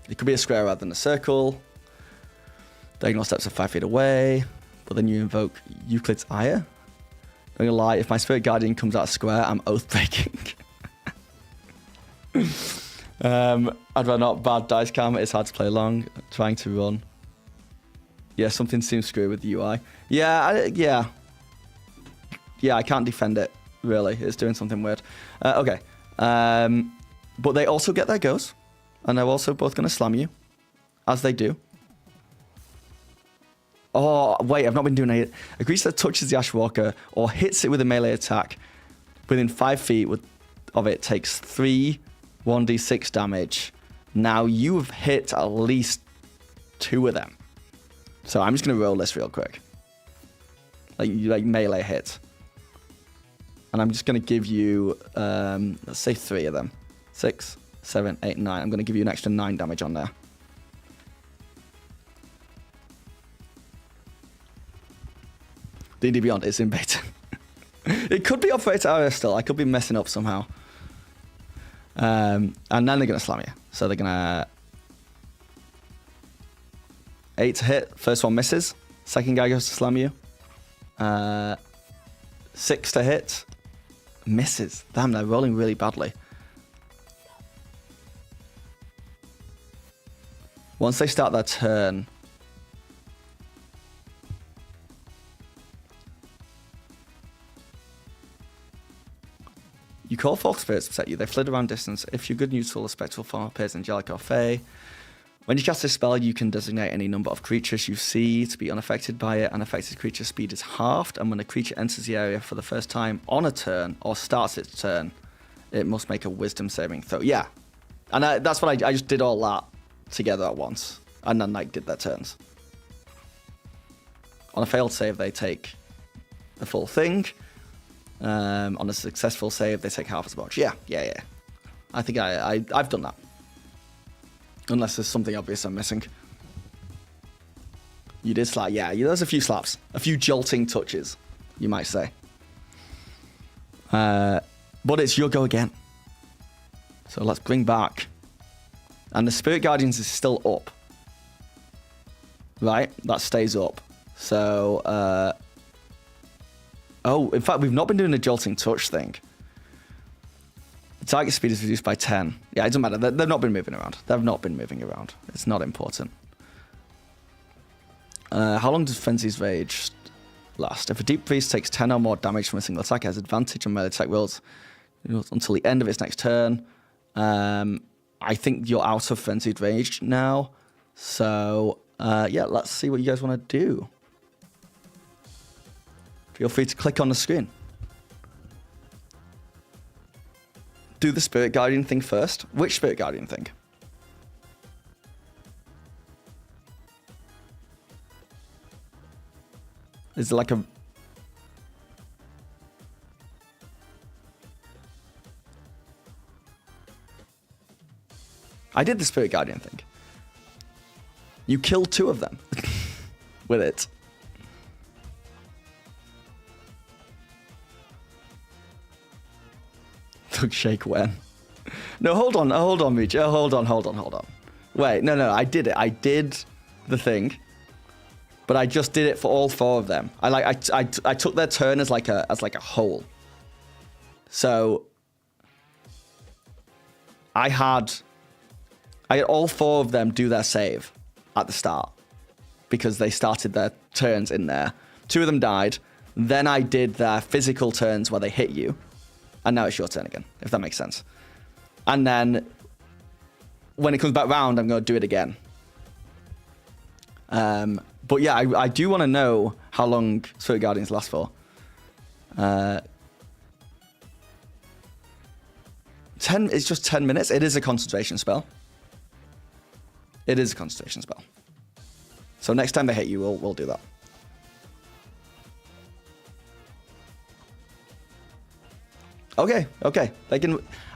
It could be a square rather than a circle. Diagonal steps are 5 feet away. But then you invoke Euclid's Ire. Not gonna lie, if my Spirit Guardian comes out square, I'm oath-breaking. I'd rather not. Bad dice cam. It's hard to play along. Trying to run. Yeah, something seems screwy with the UI. Yeah, I can't defend it, really. It's doing something weird. Okay. But they also get their goes. And they're also both going to slam you. As they do. Oh, wait, I've not been doing it. A creature that touches the Ashwalker or hits it with a melee attack within 5 feet of it takes 3 1d6 damage. Now you've hit at least 2 of them. So I'm just going to roll this real quick. Like melee hit. And I'm just going to give you, let's say 3 of them. 6, 7, 8, 9. I'm going to give you an extra 9 damage on there. D&D Beyond is in beta. It could be operator area still. I could be messing up somehow. And then they're going to slam you. So they're going to... 8 to hit. First one misses. Second guy goes to slam you. 6 to hit. Misses. Damn, they're rolling really badly. Once they start their turn... You call forth spirits to protect you. They flit around distance. If you're good neutral, a spectral form appears angelic or fey. When you cast this spell, you can designate any number of creatures you see to be unaffected by it. An affected creature's speed is halved, and when a creature enters the area for the first time on a turn or starts its turn, it must make a wisdom saving throw. Yeah, and that's what I just did all that together at once, and then did their turns. On a failed save, they take the full thing. On a successful save, they take half as much. Yeah. I think I've done that. Unless there's something obvious I'm missing. You did slap. Yeah, there's a few slaps. A few jolting touches, you might say. But it's your go again. So let's bring back. And the Spirit Guardians is still up. Right? That stays up. So... Oh, in fact, we've not been doing the jolting touch thing. The target speed is reduced by 10. Yeah, it doesn't matter. They've not been moving around. They've not been moving around. It's not important. How long does Frenzy's Rage last? If a Deep Priest takes 10 or more damage from a single attack, it has advantage on melee attack rolls until the end of its next turn. I think you're out of Frenzied Rage now. So, yeah, let's see what you guys want to do. Feel free to click on the screen. Do the Spirit Guardian thing first. Which Spirit Guardian thing? Is it like a... I did the Spirit Guardian thing. You killed 2 of them with it. Doug shake when? No, hold on, Mooch. Hold on. Wait, no, I did it. I did the thing, but I just did it for all 4 of them. I took their turn as like a whole. So I had all 4 of them do their save at the start because they started their turns in there. 2 of them died. Then I did their physical turns where they hit you. And now it's your turn again, if that makes sense. And then when it comes back round, I'm going to do it again. But yeah, I do want to know how long Spirit Guardians last for. 10, it's just 10 minutes. It is a concentration spell. So next time they hit you, we'll do that. Okay.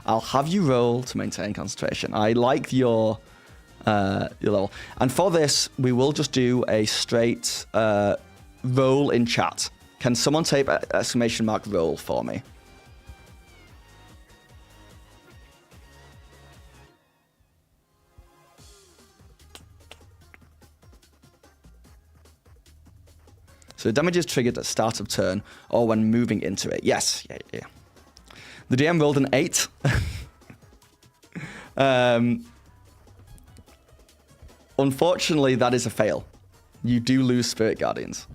I'll have you roll to maintain concentration. I like your level. And for this, we will just do a straight roll in chat. Can someone type ! Roll for me? So damage is triggered at start of turn or when moving into it. Yes, yeah. The DM rolled an 8. Unfortunately, that is a fail. You do lose Spirit Guardians.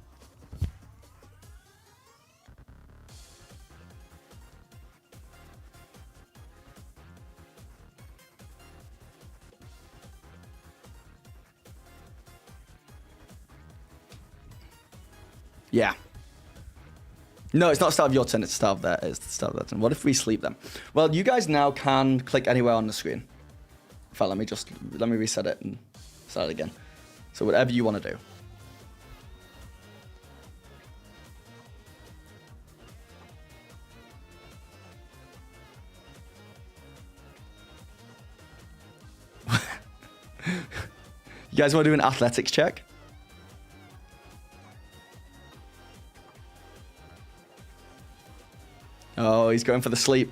Yeah. No, it's not start of your turn, it's start of their, it's the start of their turn. What if we sleep them? Well, you guys now can click anywhere on the screen. In fact, let me reset it and start it again. So whatever you want to do. You guys want to do an athletics check? Oh, he's going for the sleep.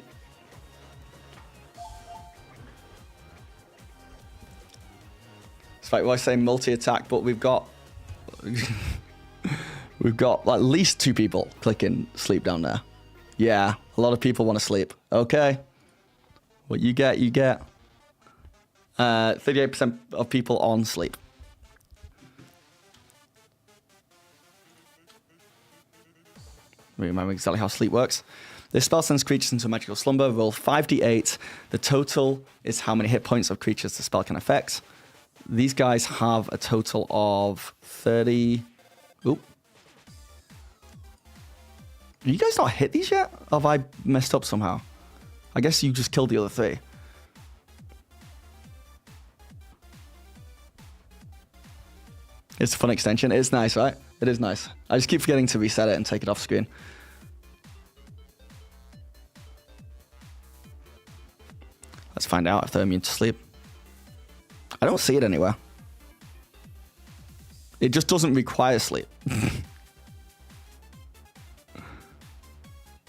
It's like, well, I say multi-attack, but we've got at least 2 people clicking sleep down there. Yeah, a lot of people want to sleep. Okay. What you get, you get. 38% of people on sleep. Remember exactly how sleep works. This spell sends creatures into a magical slumber. Roll 5d8. The total is how many hit points of creatures the spell can affect. These guys have a total of 30. Oop. Have you guys not hit these yet? Or have I messed up somehow? I guess you just killed the other 3. It's a fun extension. It's nice, right? It is nice. I just keep forgetting to reset it and take it off screen. Let's find out if they're immune to sleep. I don't see it anywhere. It just doesn't require sleep.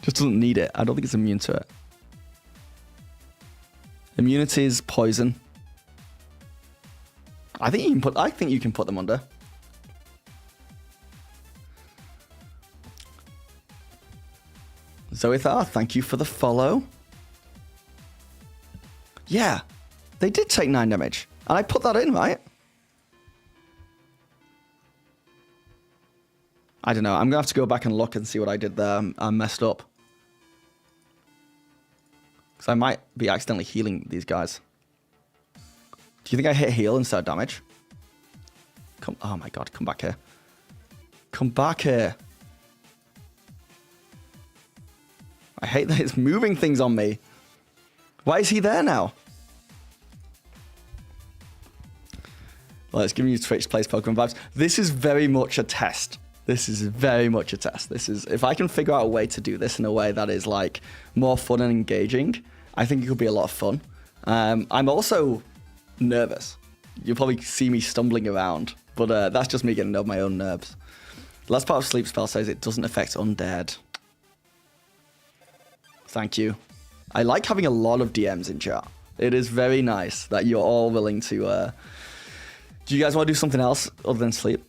Just doesn't need it. I don't think it's immune to it. Immunity is poison. I think you can put them under. Zoethar, thank you for the follow. Yeah, they did take 9 damage. And I put that in, right? I don't know. I'm going to have to go back and look and see what I did there. I messed up. Because I might be accidentally healing these guys. Do you think I hit heal instead of damage? Oh my god, come back here. Come back here. I hate that it's moving things on me. Why is he there now? Well, it's giving you Twitch plays Pokemon vibes. This is very much a test. This is very much a test. This is, if I can figure out a way to do this in a way that is like more fun and engaging, I think it could be a lot of fun. I'm also nervous. You'll probably see me stumbling around, but that's just me getting over my own nerves. The last part of sleep spell says it doesn't affect undead. Thank you. I like having a lot of DMs in chat. It is very nice that you're all willing to... Do you guys want to do something else other than sleep?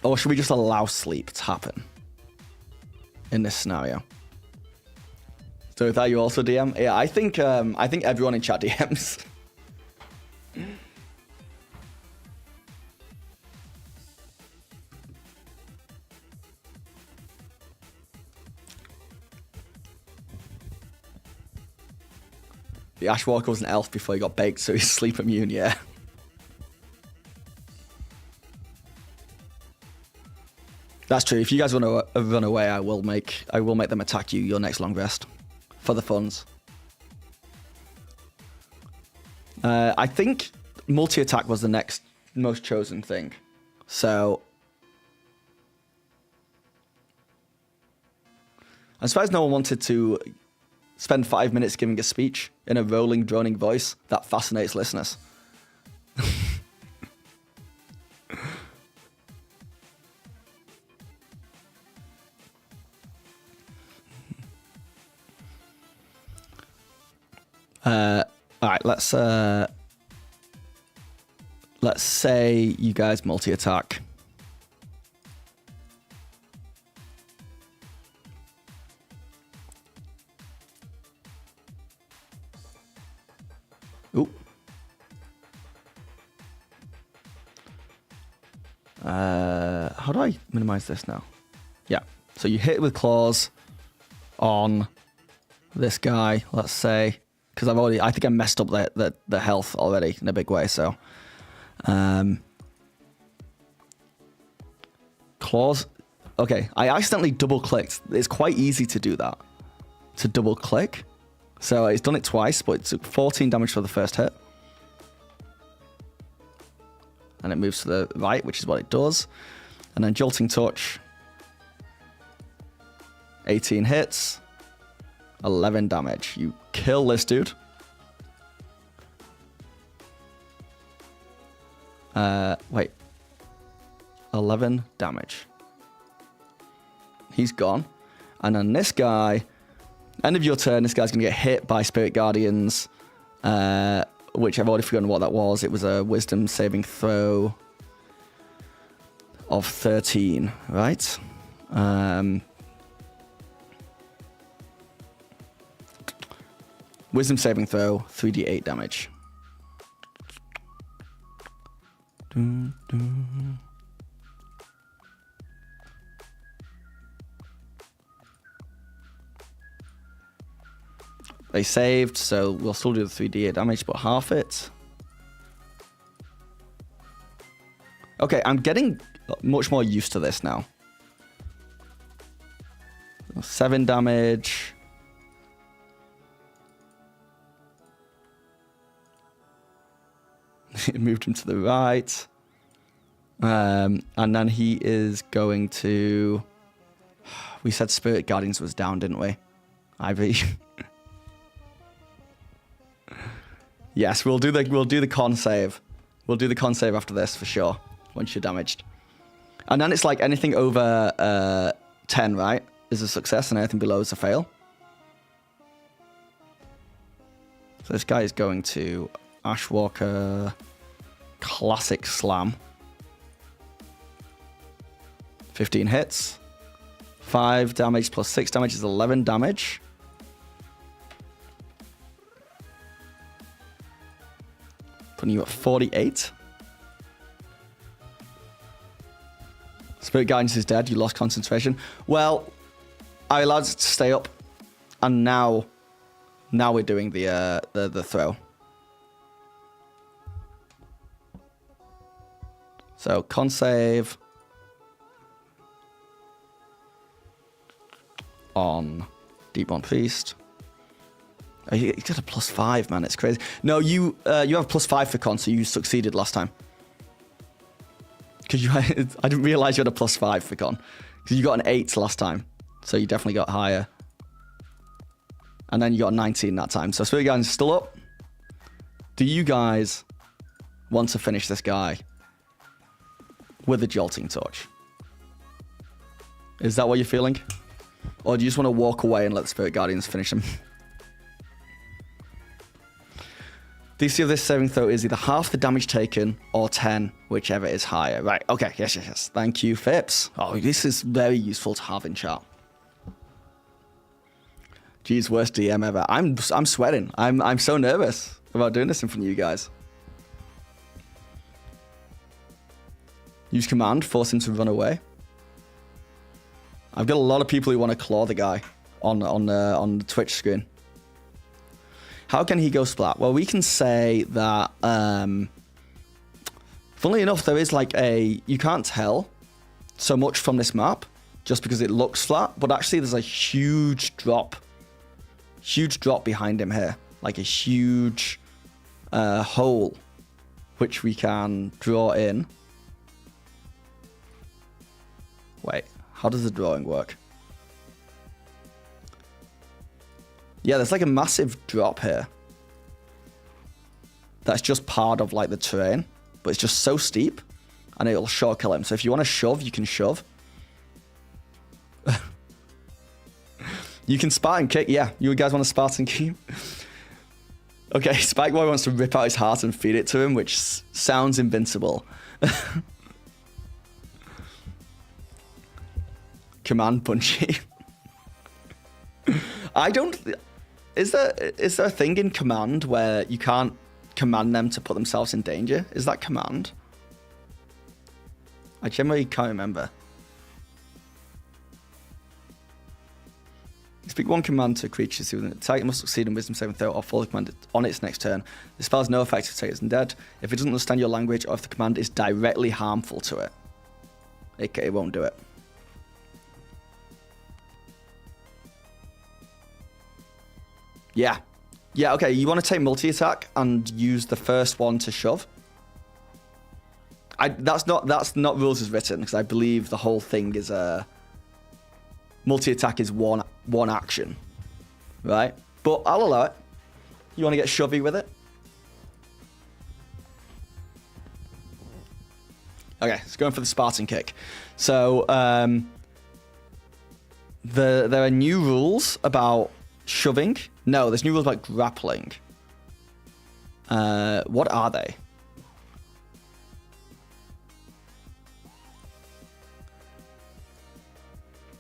Or should we just allow sleep to happen in this scenario? So with that, you also DM? Yeah, I think everyone in chat DMs. The Ashwalker was an elf before he got baked, so he's sleep immune, yeah. That's true. If you guys want to run away, I will make them attack you your next long rest for the funds. I think multi-attack was the next most chosen thing. So I'm surprised no one wanted to spend 5 minutes giving a speech in a rolling, droning voice that fascinates listeners. All right, let's say you guys multi-attack. Ooh. How do I minimize this now? Yeah. So you hit with claws on this guy, let's say. Because I think I messed up the health already in a big way, so. Claws. Okay, I accidentally double-clicked. It's quite easy to do that. To double-click. So it's done it twice, but it took 14 damage for the first hit. And it moves to the right, which is what it does. And then Jolting Touch. 18 hits. 11 damage. You kill this dude. Wait. 11 damage. He's gone. And then this guy, end of your turn, this guy's going to get hit by Spirit Guardians, which I've already forgotten what that was. It was a wisdom saving throw of 13, right? Wisdom saving throw, 3d8 damage. They saved, so we'll still do the 3d8 damage, but half it. Okay, I'm getting much more used to this now. 7 damage. It moved him to the right. And then he is going to... We said Spirit Guardians was down, didn't we? Ivy. Yes, we'll do the con save. We'll do the con save after this for sure. Once you're damaged. And then it's like anything over 10, right? Is a success, and anything below is a fail. So this guy is going to Ashwalker Classic Slam. 15 hits. 5 damage plus 6 damage is 11 damage. Putting you at 48. Spirit Guidance is dead. You lost concentration. Well, I allowed it to stay up, and now we're doing the throw. So con save on Deepborn Priest. Oh, you got a +5, man. It's crazy. No, you have +5 for con, so you succeeded last time. Because I didn't realize you had a +5 for con. Because you got an 8 last time, so you definitely got higher. And then you got a 19 that time. So Spirit Guardians is still up. Do you guys want to finish this guy with a Jolting Touch? Is that what you're feeling? Or do you just want to walk away and let the Spirit Guardians finish him? DC of this saving throw is either half the damage taken or 10, whichever is higher. Right, okay, yes. Thank you, Phipps. Oh, this is very useful to have in chat. Geez, worst DM ever. I'm sweating. I'm so nervous about doing this in front of you guys. Use command, force him to run away. I've got a lot of people who want to claw the guy on the Twitch screen. How can he go splat? Well, we can say that, funnily enough, there is like you can't tell so much from this map just because it looks flat, but actually there's a huge drop behind him here, like a huge hole, which we can draw in. Wait, how does the drawing work? Yeah, there's like a massive drop here. That's just part of like the terrain, but it's just so steep and it'll sure kill him. So if you want to shove, you can shove. You can Spartan kick. Yeah, you guys want a Spartan kick? Okay, Spike Boy wants to rip out his heart and feed it to him, which sounds invincible. Command punchy. I don't... Is there a thing in command where you can't command them to put themselves in danger? Is that command? I generally can't remember. Speak one command to creatures who the target must succeed in wisdom saving throw or follow the command on its next turn. The spell has no effect if it is undead. If it doesn't understand your language or if the command is directly harmful to it, it won't do it. Yeah. Yeah, okay, you want to take multi-attack and use the first one to shove? That's not rules as written, because I believe the whole thing is multi-attack is one action, right? But I'll allow it. You want to get shovey with it? Okay, it's going for the Spartan kick. So there are new rules about shoving. No, there's new rules about grappling. What are they?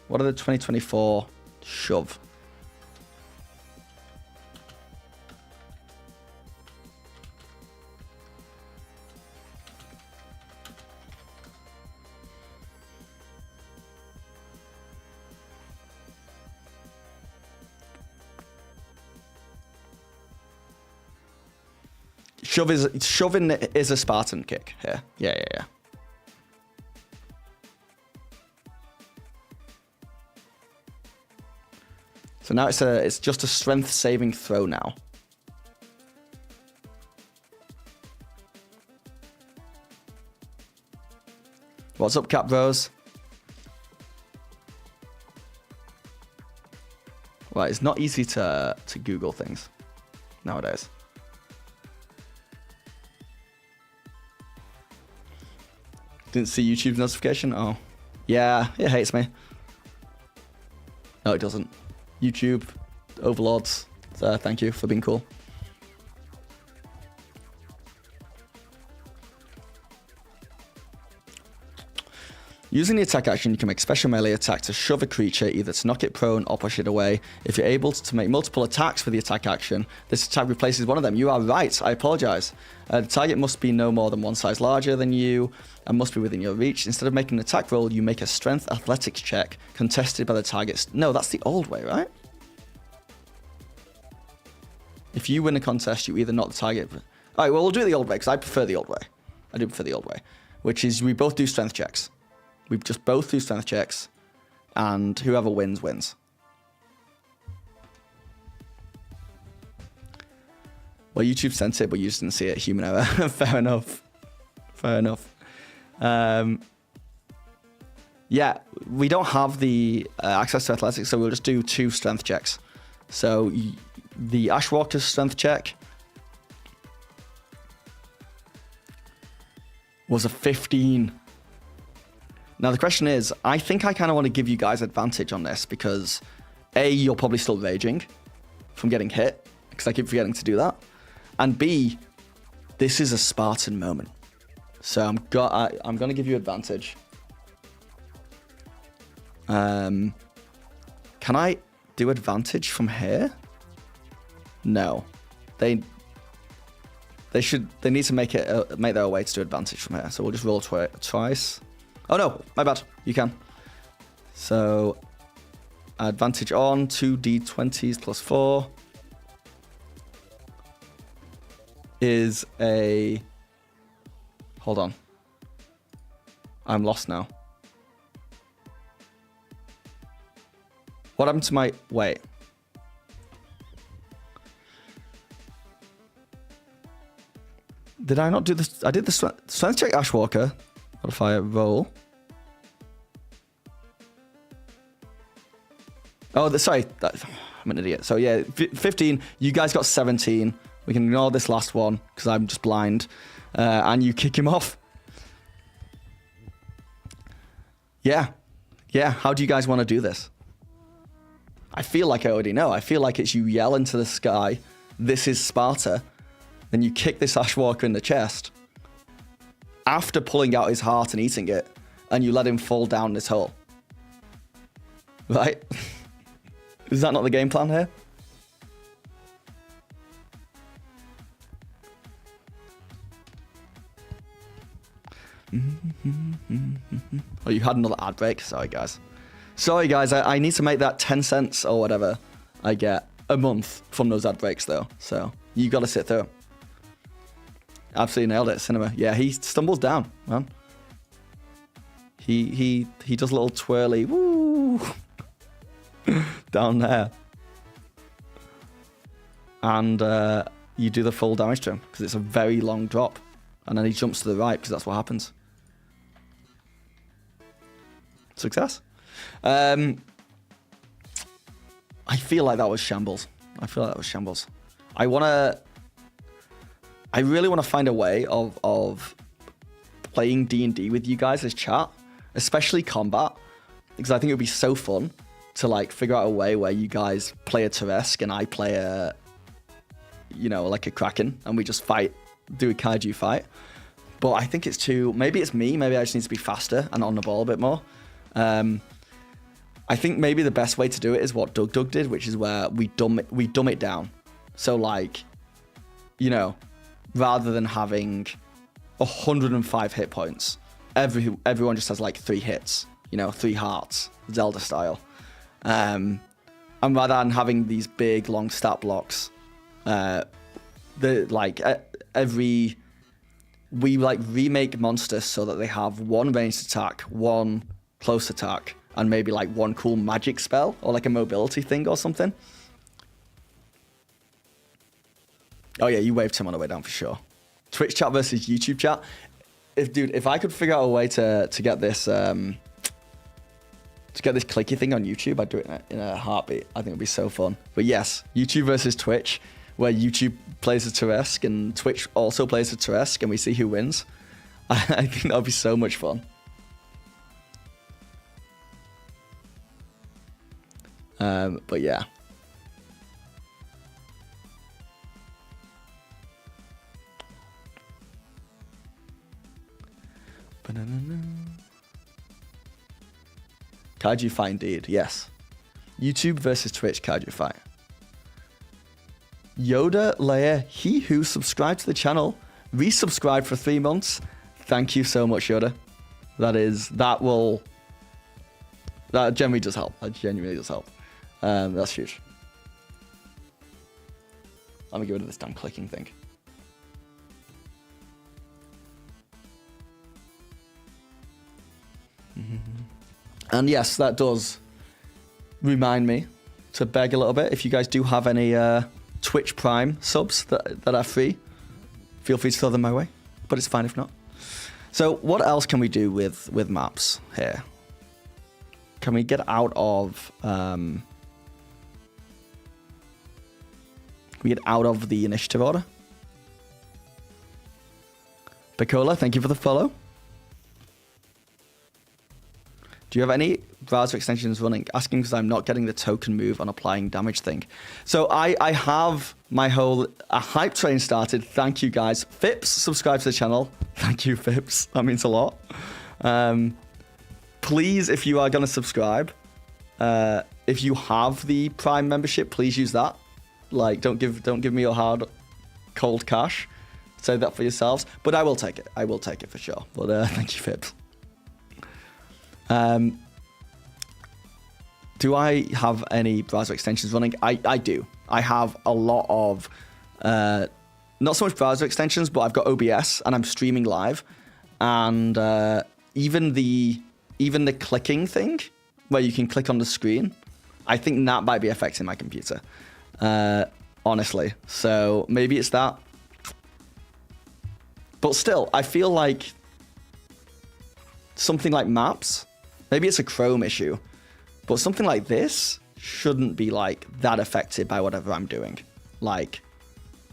What are the 2024 shove? Shoving is a Spartan kick here. Yeah. So now it's just a strength saving throw now. What's up, Cap Bros? Well, it's not easy to Google things nowadays. Didn't see YouTube's notification? Oh. Yeah, it hates me. No, it doesn't. YouTube, overlords, thank you for being cool. Using the attack action, you can make special melee attack to shove a creature, either to knock it prone or push it away. If you're able to make multiple attacks for the attack action, this attack replaces one of them. You are right, I apologize. The target must be no more than one size larger than you and must be within your reach. Instead of making an attack roll, you make a strength athletics check contested by the target. No, that's the old way, right? If you win a contest, you either knock the target... All right, well, we'll do it the old way, because I prefer the old way. I do prefer the old way, which is we both do strength checks. We just both do strength checks, and whoever wins, wins. Well, YouTube sent it, but you just didn't see it. Human error. Fair enough. Fair enough. Yeah, we don't have the access to athletics, so we'll just do 2 strength checks. So the Ashwalker's strength check was a 15. Now the question is, I think I kind of want to give you guys advantage on this because A, you're probably still raging from getting hit because I keep forgetting to do that. And B, this is a Spartan moment. So I'm going to give you advantage. Can I do advantage from here? No. They need to make their way to do advantage from here. So we'll just roll twice. Oh no, my bad. You can. So advantage on 2d20s plus 4 is a. Hold on. I'm lost now. What happened to my... Wait. Did I not do this? I did the strength check, Ashwalker. What if I roll? Oh, sorry. I'm an idiot. So yeah, 15. You guys got 17. We can ignore this last one because I'm just blind. And you kick him off. Yeah. Yeah. How do you guys want to do this? I feel like I already know. I feel like it's you yell into the sky, "This is Sparta." Then you kick this Ashwalker in the chest after pulling out his heart and eating it, and you let him fall down this hole. Right? Is that not the game plan here? Oh, you had another ad break? Sorry, guys. Sorry, guys. I need to make that 10 cents or whatever I get a month from those ad breaks, though. So you got to sit through. Absolutely nailed it, Cinema. Yeah, he stumbles down, man. He does a little twirly woo down there, and you do the full damage to him because it's a very long drop, and then he jumps to the right because that's what happens. Success. I feel like that was shambles. I really want to find a way of playing D&D with you guys as chat, especially combat, because I think it would be so fun to like figure out a way where you guys play a Tariff and I play a, like a Kraken, and we just do a kaiju fight. But I think maybe it's me, maybe I just need to be faster and on the ball a bit more. I think maybe the best way to do it is what Doug did, which is where we dumb it down. So like, rather than having 105 hit points, everyone just has like 3 hits, 3 hearts, Zelda style. And rather than having these big long stat blocks, we remake monsters so that they have 1 ranged attack, 1 close attack, and maybe like 1 cool magic spell or like a mobility thing or something. Oh yeah, you waved him on the way down for sure. Twitch chat versus YouTube chat. If I could figure out a way to get this clicky thing on YouTube, I'd do it in a heartbeat. I think it'd be so fun. But yes, YouTube versus Twitch, where YouTube plays a Tariff and Twitch also plays a Tariff, and we see who wins. I think that'd be so much fun. But yeah. Kaiju fight indeed, yes. YouTube versus Twitch kaiju fight. Yoda Layer, he who subscribed to the channel, resubscribed for 3 months. Thank you so much, Yoda. That genuinely does help. That's huge. Let me get rid of this damn clicking thing. And yes, that does remind me to beg a little bit. If you guys do have any Twitch Prime subs that are free, feel free to throw them my way. But it's fine if not. So what else can we do with maps here? Can we get out of the initiative order? Picola, thank you for the follow. Do you have any browser extensions running? Asking because I'm not getting the token move on applying damage thing. So I have my whole hype train started. Thank you guys. Fips, subscribe to the channel. Thank you, Fips. That means a lot. Please, if you are going to subscribe, if you have the Prime membership, please use that. Like, don't give me your hard, cold cash. Save that for yourselves. But I will take it. I will take it for sure. But thank you, Fips. Do I have any browser extensions running? I do. I have a lot of, not so much browser extensions, but I've got OBS and I'm streaming live. And even the clicking thing, where you can click on the screen, I think that might be affecting my computer, honestly. So maybe it's that. But still, I feel like something like maps, maybe it's a Chrome issue, but something like this shouldn't be like that affected by whatever I'm doing. Like,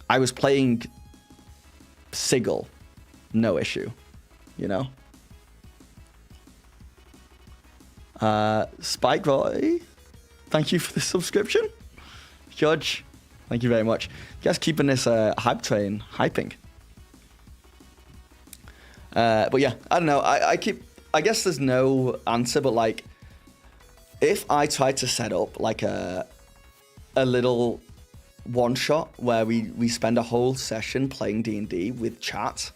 I was playing Sigil, no issue, you know? Spike Roy, thank you for the subscription. Judge, thank you very much. You guys keeping this hype train hyping. But yeah, I don't know. I guess there's no answer, but like, if I tried to set up like a little one shot where we spend a whole session playing D&D with chat,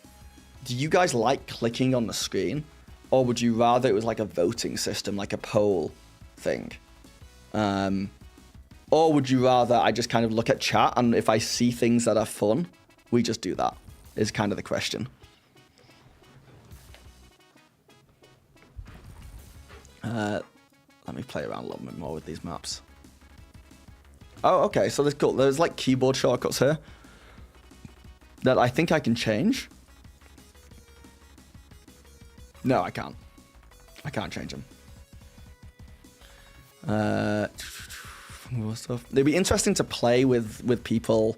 do you guys like clicking on the screen? Or would you rather it was like a voting system, like a poll thing? Or would you rather I just kind of look at chat and if I see things that are fun, we just do that, is kind of the question. Let me play around a little bit more with these maps. Oh, okay, so there's cool. There's like keyboard shortcuts here that I think I can change. No, I can't. I can't change them. More stuff. It'd be interesting to play with people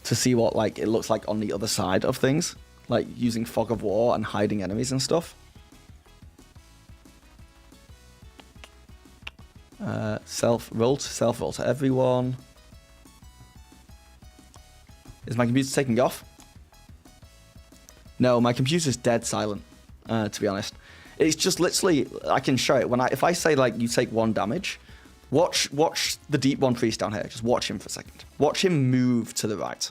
to see what like it looks like on the other side of things, like using fog of war and hiding enemies and stuff. Self-roll to everyone. Is my computer taking off? No, my computer's dead silent, to be honest. It's just literally, I can show it. If I say like you take 1 damage, watch the Deep One priest down here. Just watch him for a second. Watch him move to the right.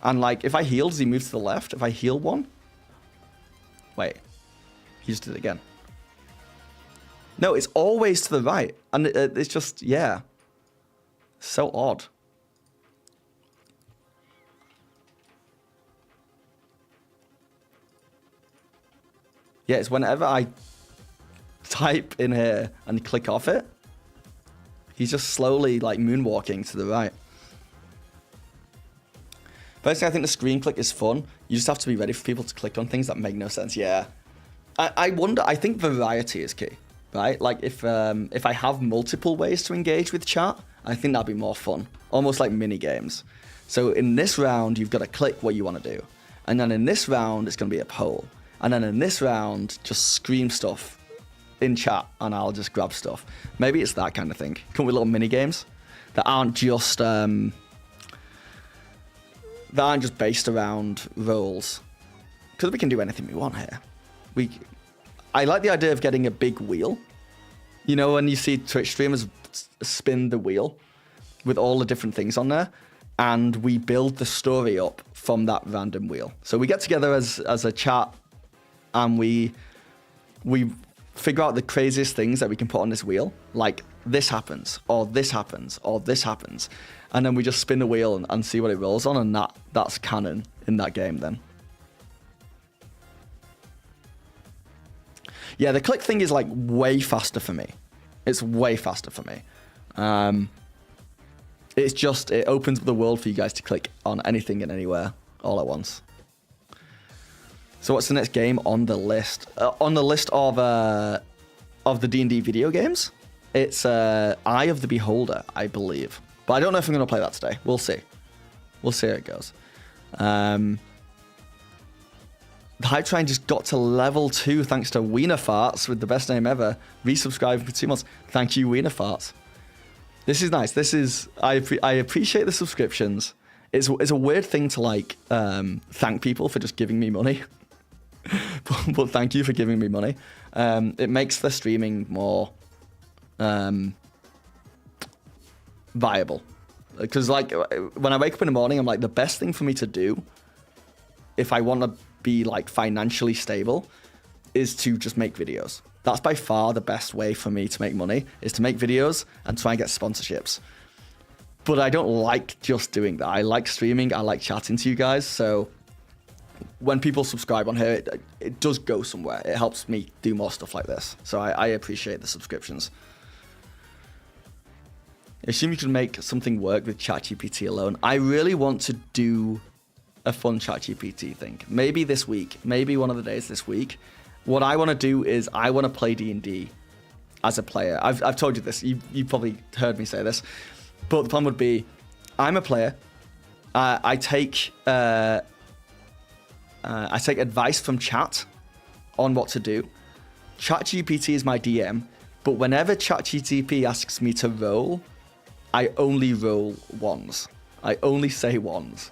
And like, if I heal, does he move to the left? If I heal 1? Wait, he just did it again. No, it's always to the right. And it's just, yeah. So odd. Yeah, it's whenever I type in here and click off it, he's just slowly like moonwalking to the right. Personally, I think the screen click is fun. You just have to be ready for people to click on things that make no sense. Yeah. I wonder, I think variety is key. Right, like if I have multiple ways to engage with chat, I think that'd be more fun, almost like mini games. So in this round, you've got to click what you want to do, and then in this round, it's going to be a poll, and then in this round, just scream stuff in chat, and I'll just grab stuff. Maybe it's that kind of thing. Come with little mini games that aren't just based around roles, because we can do anything we want here. I like the idea of getting a big wheel. You know, when you see Twitch streamers spin the wheel with all the different things on there, and we build the story up from that random wheel. So we get together as a chat, and we figure out the craziest things that we can put on this wheel. Like, this happens, or this happens, or this happens. And then we just spin the wheel and see what it rolls on, and that's canon in that game then. Yeah, the click thing is like way faster for me. It's way faster for me. It's just, it opens up the world for you guys to click on anything and anywhere all at once. So what's the next game on the list? On the list of the D&D video games, it's Eye of the Beholder, I believe. But I don't know if I'm going to play that today. We'll see. We'll see how it goes. The Hype Train just got to level 2 thanks to Wiener Farts with the best name ever. Resubscribing for 2 months. Thank you, Wiener Farts. This is nice. This is I appreciate the subscriptions. It's a weird thing to like thank people for just giving me money. but thank you for giving me money. It makes the streaming more viable. Because like when I wake up in the morning, I'm like, the best thing for me to do if I want to be like financially stable is to just make videos. That's by far the best way for me to make money, is to make videos and try and get sponsorships. But I don't like just doing that. I like streaming. I like chatting to you guys. So when people subscribe on here, it does go somewhere. It helps me do more stuff like this. So I appreciate the subscriptions. I assume you can make something work with ChatGPT alone. I really want to do a fun ChatGPT thing. Maybe this week. Maybe one of the days this week. What I want to do is I want to play D&D as a player. I've told you this. You probably heard me say this. But the plan would be, I'm a player. I take advice from chat on what to do. ChatGPT is my DM. But whenever ChatGPT asks me to roll, I only roll ones. I only say ones.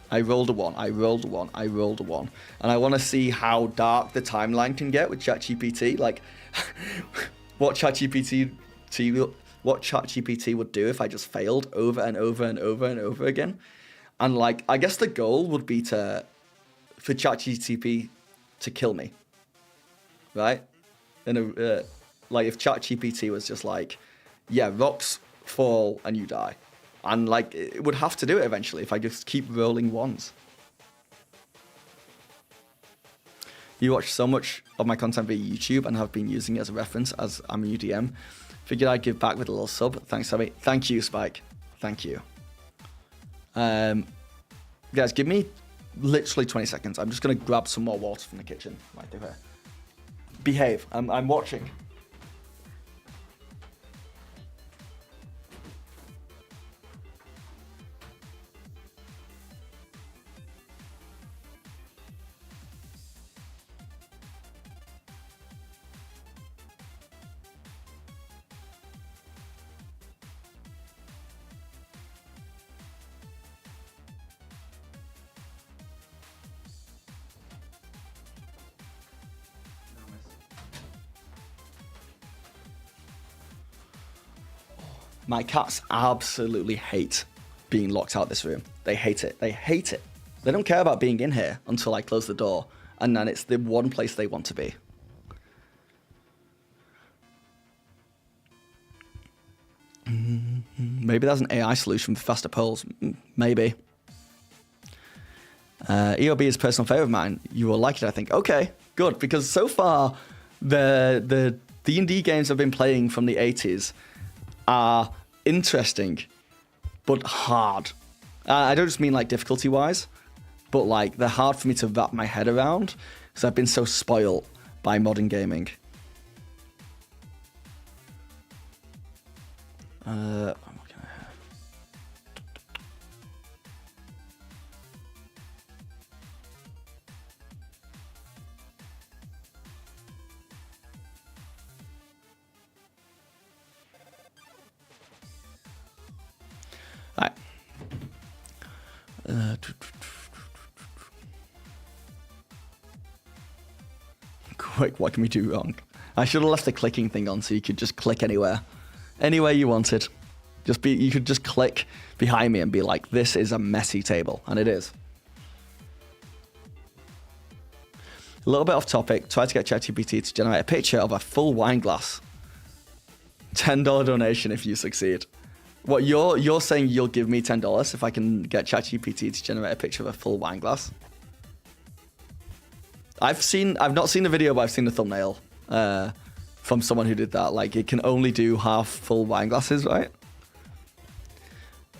I rolled a 1, I rolled a 1, I rolled a 1. And I want to see how dark the timeline can get with ChatGPT. Like, what ChatGPT would do if I just failed over and over and over and over again. And like, I guess the goal would be for ChatGPT to kill me. Right? Like if ChatGPT was just like, yeah, rocks fall and you die. And like, it would have to do it eventually if I just keep rolling ones. You watch so much of my content via YouTube and have been using it as a reference as I'm a UDM. Figured I'd give back with a little sub. Thanks, Sammy. Thank you, Spike. Thank you. Guys, give me literally 20 seconds. I'm just going to grab some more water from the kitchen right through here. Behave. I'm watching. My cats absolutely hate being locked out of this room. They hate it. They hate it. They don't care about being in here until I close the door, and then it's the one place they want to be. Maybe there's an AI solution for faster polls. Maybe. EOB is a personal favorite of mine. You will like it, I think. Okay, good, because so far the D&D games I've been playing from the 80s are interesting, but hard. I don't just mean like difficulty-wise, but like they're hard for me to wrap my head around because I've been so spoiled by modern gaming. Quick, what can we do wrong? I should have left the clicking thing on so you could just click anywhere you wanted. You could just click behind me and be like, this is a messy table, and it is. A little bit off topic. Try to get ChatGPT to generate a picture of a full wine glass. $10 donation if you succeed. What you're saying you'll give me $10 if I can get ChatGPT to generate a picture of a full wine glass? I've not seen the video, but I've seen the thumbnail from someone who did that. Like, it can only do half full wine glasses, right?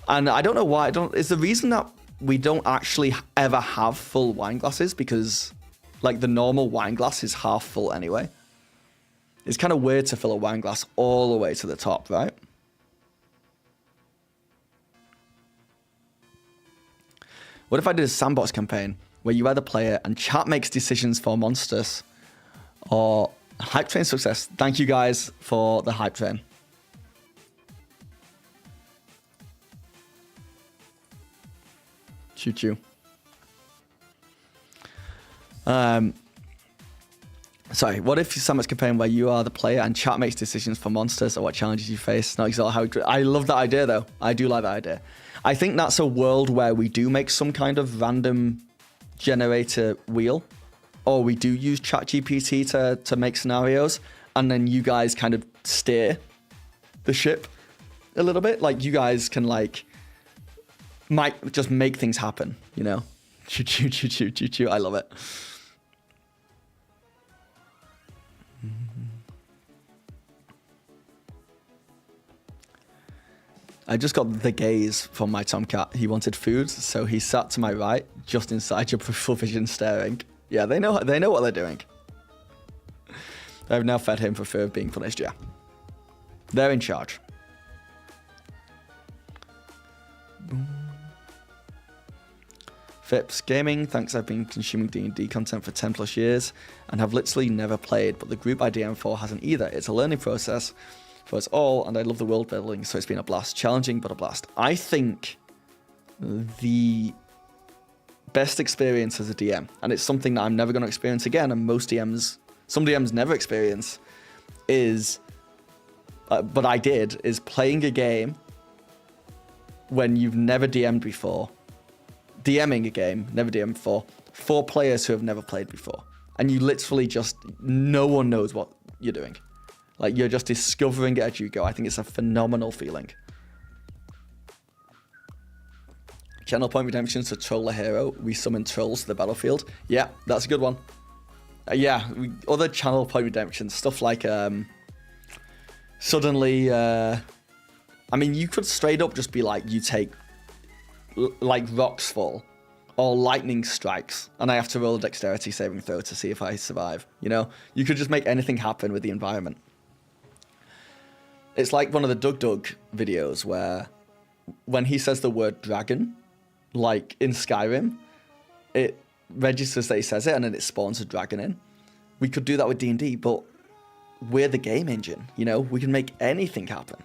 And I don't know why. Is the reason that we don't actually ever have full wine glasses because, like, the normal wine glass is half full anyway? It's kind of weird to fill a wine glass all the way to the top, right? What if I did a sandbox campaign where you are the player and chat makes decisions for monsters, or hype train success. Thank you guys for the hype train. Choo choo. Sorry, what if Samet's campaign where you are the player and chat makes decisions for monsters or what challenges you face? Not exactly how I love that idea though. I do like that idea. I think that's a world where we do make some kind of random generator wheel, or we do use ChatGPT to make scenarios, and then you guys kind of steer the ship a little bit. Like you guys can like might just make things happen, you know? Choo choo choo choo choo choo. I love it. I just got the gaze from my Tomcat. He wanted food, so he sat to my right, just inside your peripheral vision, staring. Yeah, they know what they're doing. I've now fed him for fear of being punished. Yeah, they're in charge. Phipps Gaming, thanks. I've been consuming D&D content for 10 plus years and have literally never played, but the group I DM for hasn't either. It's a learning process for us all, and I love the world building, so it's been a blast. Challenging, but a blast. I think the best experience as a DM, and it's something that I'm never going to experience again, and some DMs never experience, is, but I did, is playing a game when you've never DM'd before. DMing a game, never DM'd before, for players who have never played before. And you literally just, no one knows what you're doing. Like, you're just discovering it as you go. I think it's a phenomenal feeling. Channel point redemptions to troll a hero. We summon trolls to the battlefield. Yeah, that's a good one. Other channel point redemptions. Stuff like, suddenly, I mean, you could straight up just be like, you take, like, rocks fall. Or lightning strikes. And I have to roll a dexterity saving throw to see if I survive. You know? You could just make anything happen with the environment. It's like one of the Doug videos where when he says the word dragon, like in Skyrim, it registers that he says it and then it spawns a dragon in. We could do that with D&D, but we're the game engine, you know? We can make anything happen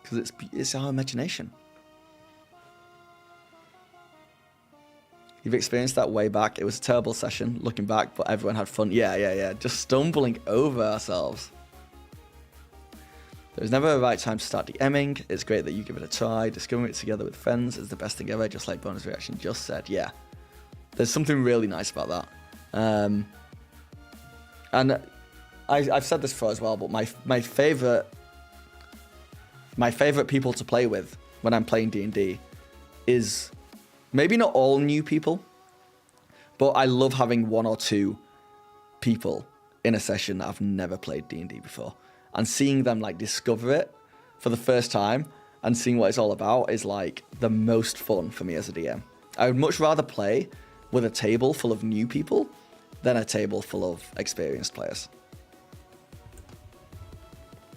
because it's our imagination. You've experienced that way back. It was a terrible session looking back, but everyone had fun. Yeah. Just stumbling over ourselves. There's never a right time to start DMing. It's great that you give it a try. Discovering it together with friends is the best thing ever, just like Bonus Reaction just said. Yeah. There's something really nice about that. And I've said this before as well, but my favorite people to play with when I'm playing D&D is maybe not all new people, but I love having one or two people in a session that have never played D&D before. And seeing them like discover it for the first time and seeing what it's all about is like the most fun for me as a DM. I would much rather play with a table full of new people than a table full of experienced players.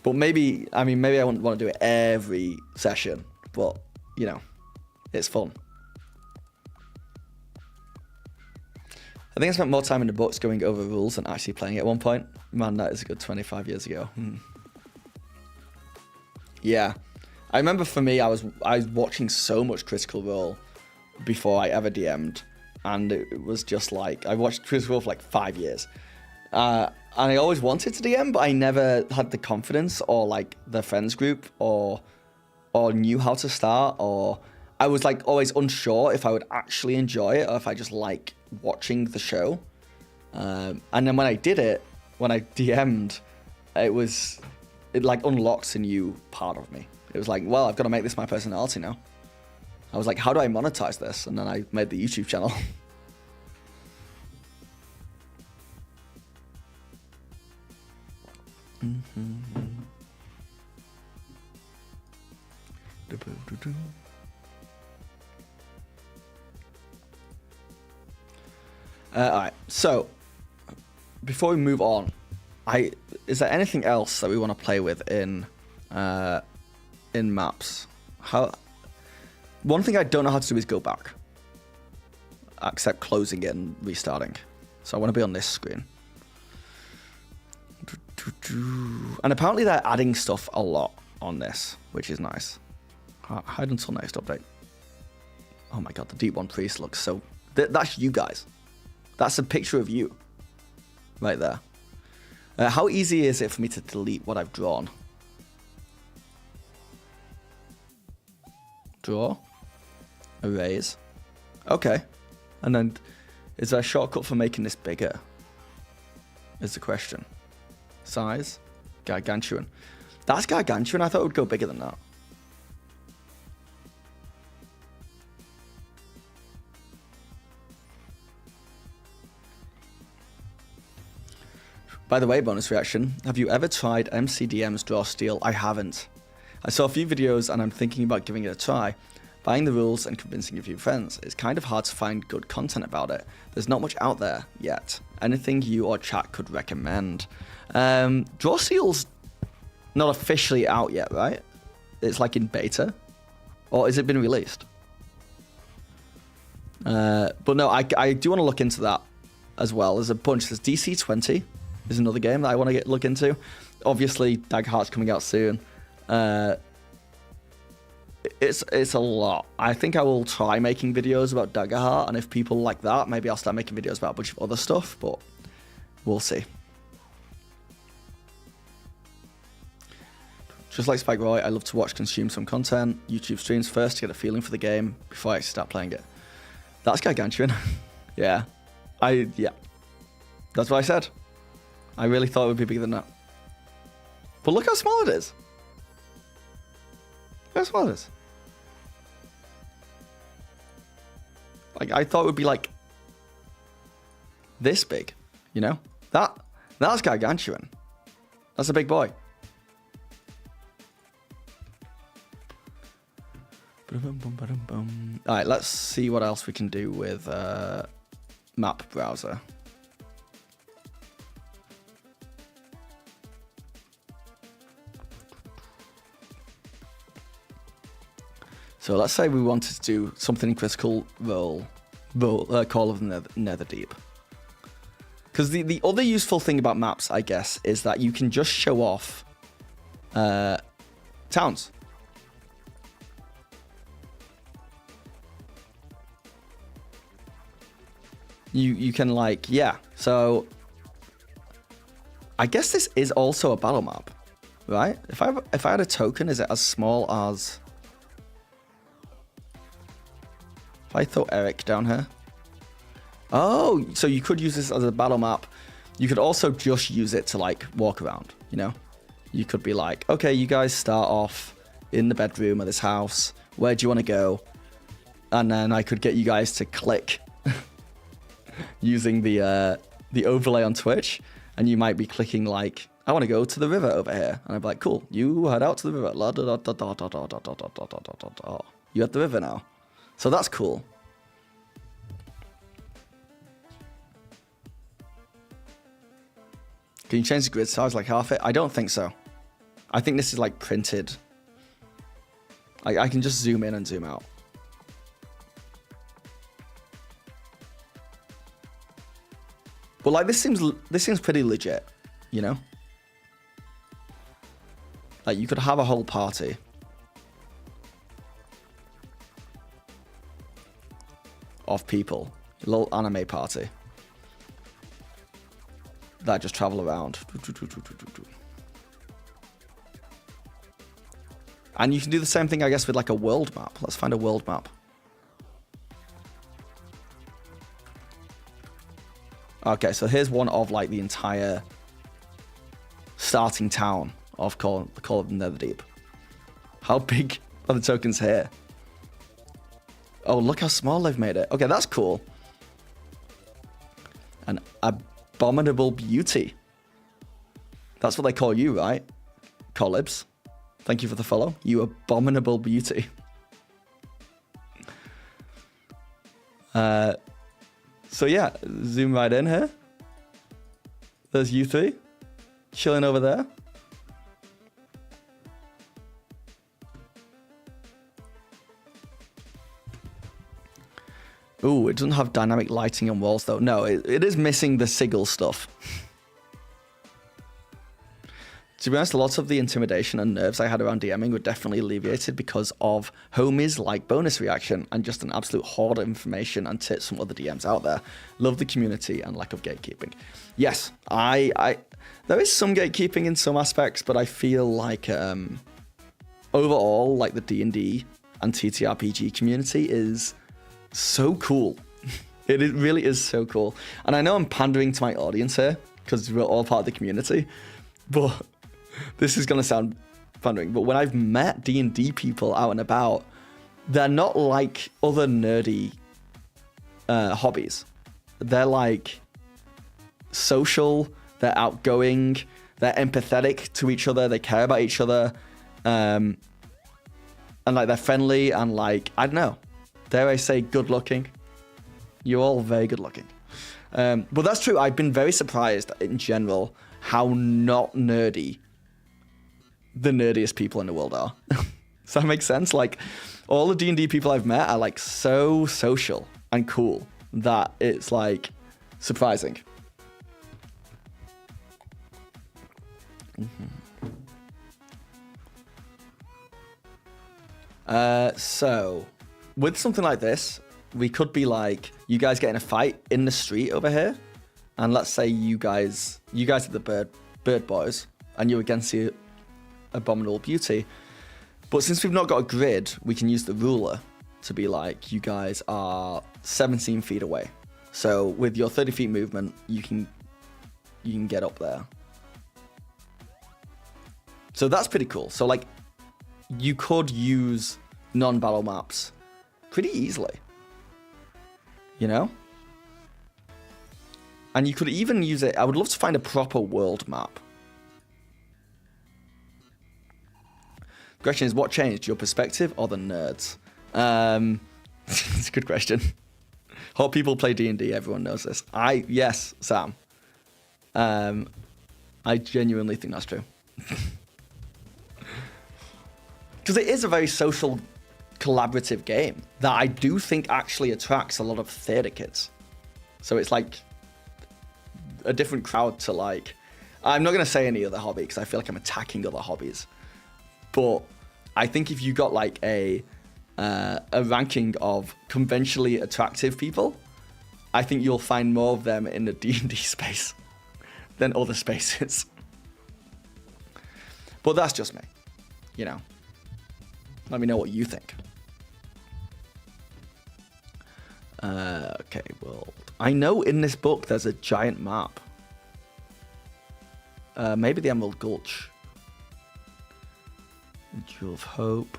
But maybe I wouldn't want to do it every session, but you know, it's fun. I think I spent more time in the books going over rules than actually playing it at one point. Man, that is a good 25 years ago. Yeah. I remember for me, I was watching so much Critical Role before I ever DM'd. And it was just like, I watched Critical Role for like 5 years. And I always wanted to DM, but I never had the confidence or like the friends group or knew how to start, or I was like always unsure if I would actually enjoy it or if I just like watching the show. And then when I did it, when I DM'd, it like unlocks a new part of me. It was like, well, I've got to make this my personality now. I was like, how do I monetize this? And then I made the YouTube channel. All right, so before we move on, is there anything else that we want to play with in maps? One thing I don't know how to do is go back. accept closing it and restarting. So I want to be on this screen. And apparently they're adding stuff a lot on this, which is nice. Hide until next update. Oh my god, the Deep One Priest looks so... That's you guys. That's a picture of you. Right there. How easy is it for me to delete what I've drawn? Draw. Erase. Okay. And then, is there a shortcut for making this bigger? Is the question. Size. Gargantuan. That's gargantuan. I thought it would go bigger than that. By the way, bonus reaction. Have you ever tried MCDM's Draw Steel? I haven't. I saw a few videos and I'm thinking about giving it a try. Buying the rules and convincing a few friends. It's kind of hard to find good content about it. There's not much out there yet. Anything you or chat could recommend? Draw Steel's not officially out yet, right? It's like in beta? Or has it been released? But no, I do want to look into that as well. There's a bunch. There's DC20 is another game that I want to look into. Obviously, Dag Heart's coming out soon. It's a lot. I think I will try making videos about Dagger Heart, and if people like that, maybe I'll start making videos about a bunch of other stuff, but we'll see. Just like Spike Roy, I love to consume some content, YouTube streams first to get a feeling for the game before I start playing it. That's gargantuan. Yeah. That's what I said. I really thought it would be bigger than that. But look how small it is. Look how small it is. Like, I thought it would be like this big, you know? That's gargantuan. That's a big boy. Alright, let's see what else we can do with map browser. So let's say we wanted to do something in Critical Role, Call of the Netherdeep. Because the other useful thing about maps, I guess, is that you can just show off towns. You can, like, yeah. So I guess this is also a battle map, right? If I had a token, is it as small as... If I throw Eric down here. Oh, so you could use this as a battle map. You could also just use it to, like, walk around, you know? You could be like, okay, you guys start off in the bedroom of this house. Where do you want to go? And then I could get you guys to click using the overlay on Twitch. And you might be clicking, like, I want to go to the river over here. And I'd be like, cool, you head out to the river. You're at the river now. So that's cool. Can you change the grid size like half it? I don't think so. I think this is like printed. I can just zoom in and zoom out. But like this seems pretty legit, you know? Like you could have a whole party. Of people, a little anime party that just travel around. And you can do the same thing, I guess, with like a world map. Let's find a world map. Okay, so here's one of like the entire starting town of Call of the Netherdeep. How big are the tokens here? Oh, look how small they've made it. Okay, that's cool. An abominable beauty. That's what they call you, right? Collibs. Thank you for the follow. You abominable beauty. So yeah, zoom right in here. There's you three. Chilling over there. Ooh, it doesn't have dynamic lighting on walls though. No, it is missing the sigil stuff. To be honest, a lot of the intimidation and nerves I had around DMing were definitely alleviated because of homies like bonus reaction and just an absolute hoard of information and tips from other DMs out there. Love the community and lack of gatekeeping. Yes, there is some gatekeeping in some aspects, but I feel like overall, like the D&D and TTRPG community is so cool. It really is so cool. And I know I'm pandering to my audience here because we're all part of the community, but this is going to sound pandering, but when I've met D&D people out and about, they're not like other nerdy hobbies. They're like social, they're outgoing, they're empathetic to each other, they care about each other, and like they're friendly and like, I don't know, dare I say good looking? You're all very good looking. But that's true. I've been very surprised in general how not nerdy the nerdiest people in the world are. Does that make sense? Like, all the D&D people I've met are like so social and cool that it's like surprising. So with something like this, we could be like, you guys get in a fight in the street over here, and let's say you guys are the bird boys, and you're against the abominable beauty. But since we've not got a grid, we can use the ruler to be like, you guys are 17 feet away. So with your 30 feet movement, you can get up there. So that's pretty cool. So like, you could use non-battle maps pretty easily, you know? And you could even use it. I would love to find a proper world map. The question is, what changed, your perspective or the nerds? It's a good question. How people play D&D, everyone knows this. Yes, Sam. I genuinely think that's true. Because it is a very social, collaborative game that I do think actually attracts a lot of theatre kids. So it's like a different crowd to like... I'm not going to say any other hobby because I feel like I'm attacking other hobbies. But I think if you got like a ranking of conventionally attractive people, I think you'll find more of them in the D&D space than other spaces. But that's just me, you know. Let me know what you think. Okay, well, I know in this book there's a giant map. Maybe the Emerald Gulch. Jewel of Hope.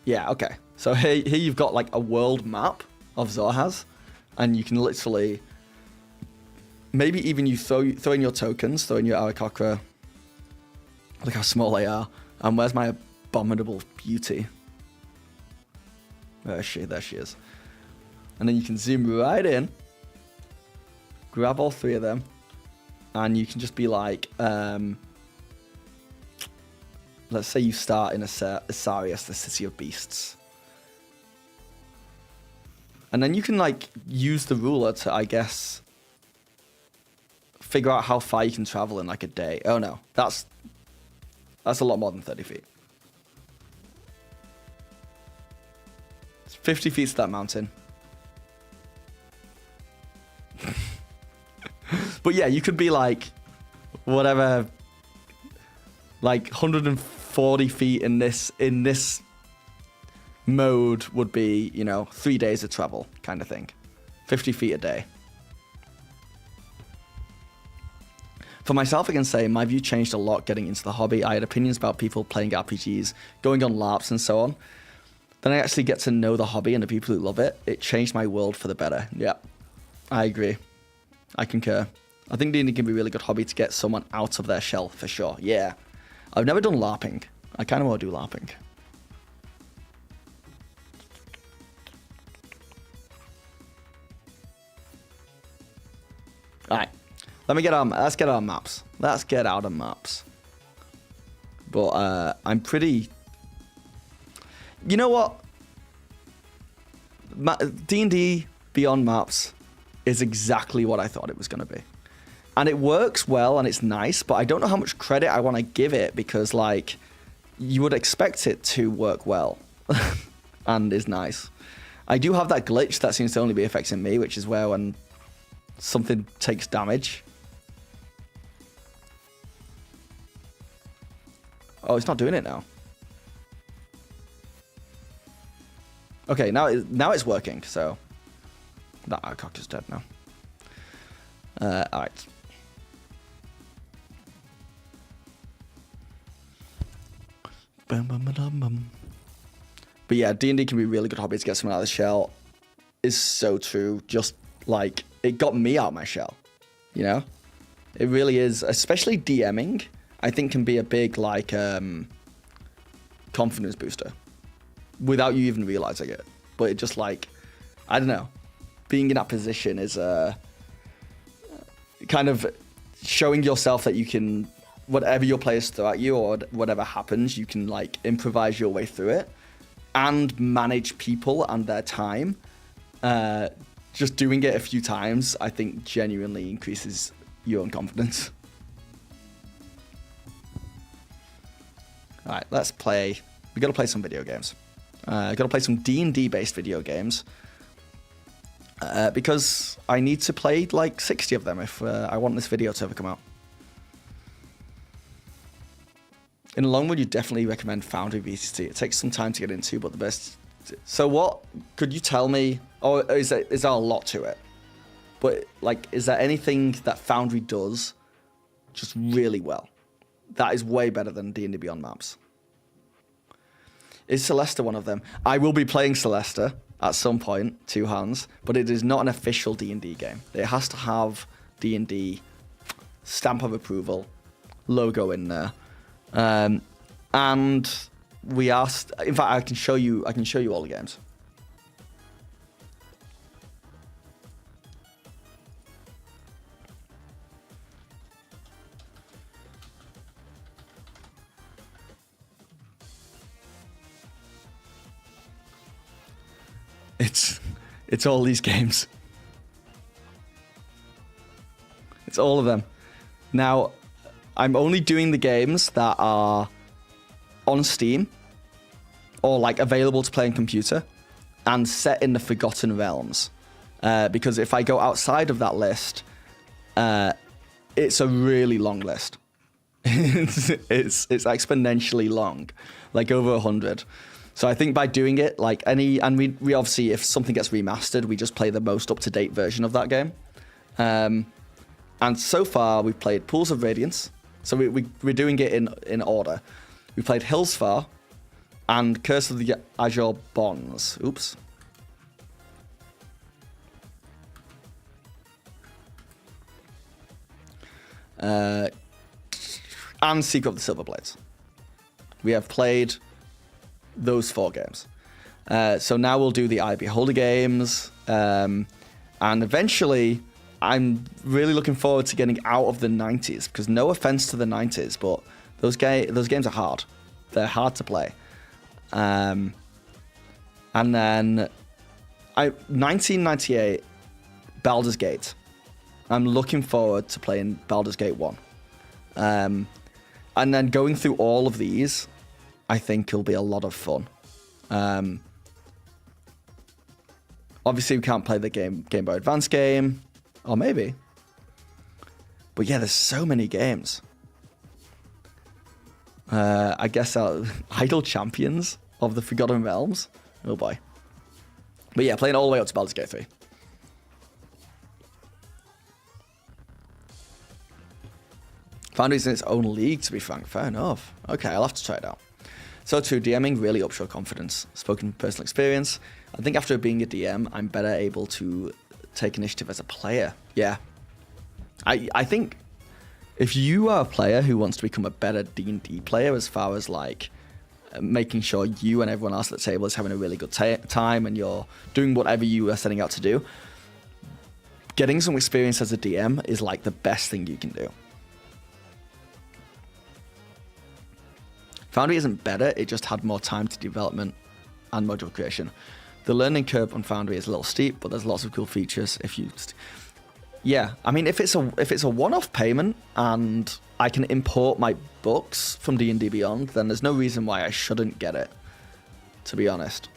Yeah, okay. So here you've got like a world map of Zorhaz, and you can literally, maybe even you throw in your tokens, throw in your Arakocra. Look how small they are. And where's my abominable beauty? Where is she? There she is. And then you can zoom right in, grab all three of them, and you can just be like, let's say you start in Asarius, the City of Beasts. And then you can like use the ruler to, I guess, figure out how far you can travel in like a day. Oh no, that's a lot more than 30 feet. It's 50 feet to that mountain. But yeah, you could be like, whatever, like 140 feet in this mode would be, you know, 3 days of travel kind of thing. 50 feet a day. For myself, I can say my view changed a lot getting into the hobby. I had opinions about people playing RPGs, going on LARPs and so on. Then I actually get to know the hobby and the people who love it. It changed my world for the better. Yeah, I agree. I concur. I think D&D can be a really good hobby to get someone out of their shell, for sure. Yeah. I've never done LARPing. I kind of want to do LARPing. All right. Let's get our maps. Let's get out of maps. But I'm pretty... You know what? D&D Beyond Maps is exactly what I thought it was going to be. And it works well and it's nice, but I don't know how much credit I want to give it because, like, you would expect it to work well and is nice. I do have that glitch that seems to only be affecting me, which is where when something takes damage. Oh, it's not doing it now. Okay, now it's working, so... That cock is dead now. Alright. But yeah, D&D can be a really good hobby to get someone out of the shell. Is so true. Just, like, it got me out of my shell. You know? It really is. Especially DMing, I think can be a big, like, confidence booster. Without you even realizing it. But it just, like, I don't know. Being in that position is kind of showing yourself that you can, whatever your players throw at you or whatever happens, you can, like, improvise your way through it and manage people and their time. Just doing it a few times, I think, genuinely increases your own confidence. All right, let's play. We got to play some video games. Got to play some D&D based video games. Because I need to play like 60 of them if I want this video to ever come out. In the long run, you definitely recommend Foundry VCT. It takes some time to get into, but the best... So what, could you tell me, or is there a lot to it? But like, is there anything that Foundry does just really well? That is way better than D&D Beyond Maps. Is Celesta one of them? I will be playing Celesta at some point, two hands, but it is not an official D&D game. It has to have D&D stamp of approval, logo in there, and we asked. In fact, I can show you all the games. It's all these games. It's all of them. Now, I'm only doing the games that are on Steam or like available to play on computer and set in the Forgotten Realms. Because if I go outside of that list, it's a really long list. it's exponentially long, like over 100. So I think by doing it, like and we obviously, if something gets remastered, we just play the most up-to-date version of that game. And so far, we've played Pools of Radiance. So we're doing it in order. We played Hillsfar and Curse of the Azure Bonds. Oops. And Secret of the Silver Blades. We have played those 4 games. So now we'll do the I Beholder games. And eventually, I'm really looking forward to getting out of the 90s. Because no offense to the 90s, but those games are hard. They're hard to play. And then 1998, Baldur's Gate. I'm looking forward to playing Baldur's Gate 1. And then going through all of these, I think it'll be a lot of fun. Obviously, we can't play the Game Boy Advance game. Or maybe. But yeah, there's so many games. I guess Idle Champions of the Forgotten Realms. Oh boy. But yeah, playing all the way up to Baldur's Gate 3. Foundry's in its own league, to be frank. Fair enough. Okay, I'll have to try it out. So too, DMing really ups your confidence. Spoken personal experience. I think after being a DM, I'm better able to take initiative as a player. Yeah. I think if you are a player who wants to become a better D&D player as far as like making sure you and everyone else at the table is having a really good time and you're doing whatever you are setting out to do, getting some experience as a DM is like the best thing you can do. Foundry isn't better, it just had more time to development and module creation. The learning curve on Foundry is a little steep, but there's lots of cool features if you... Yeah, I mean, if it's a one-off payment and I can import my books from D&D Beyond, then there's no reason why I shouldn't get it, to be honest.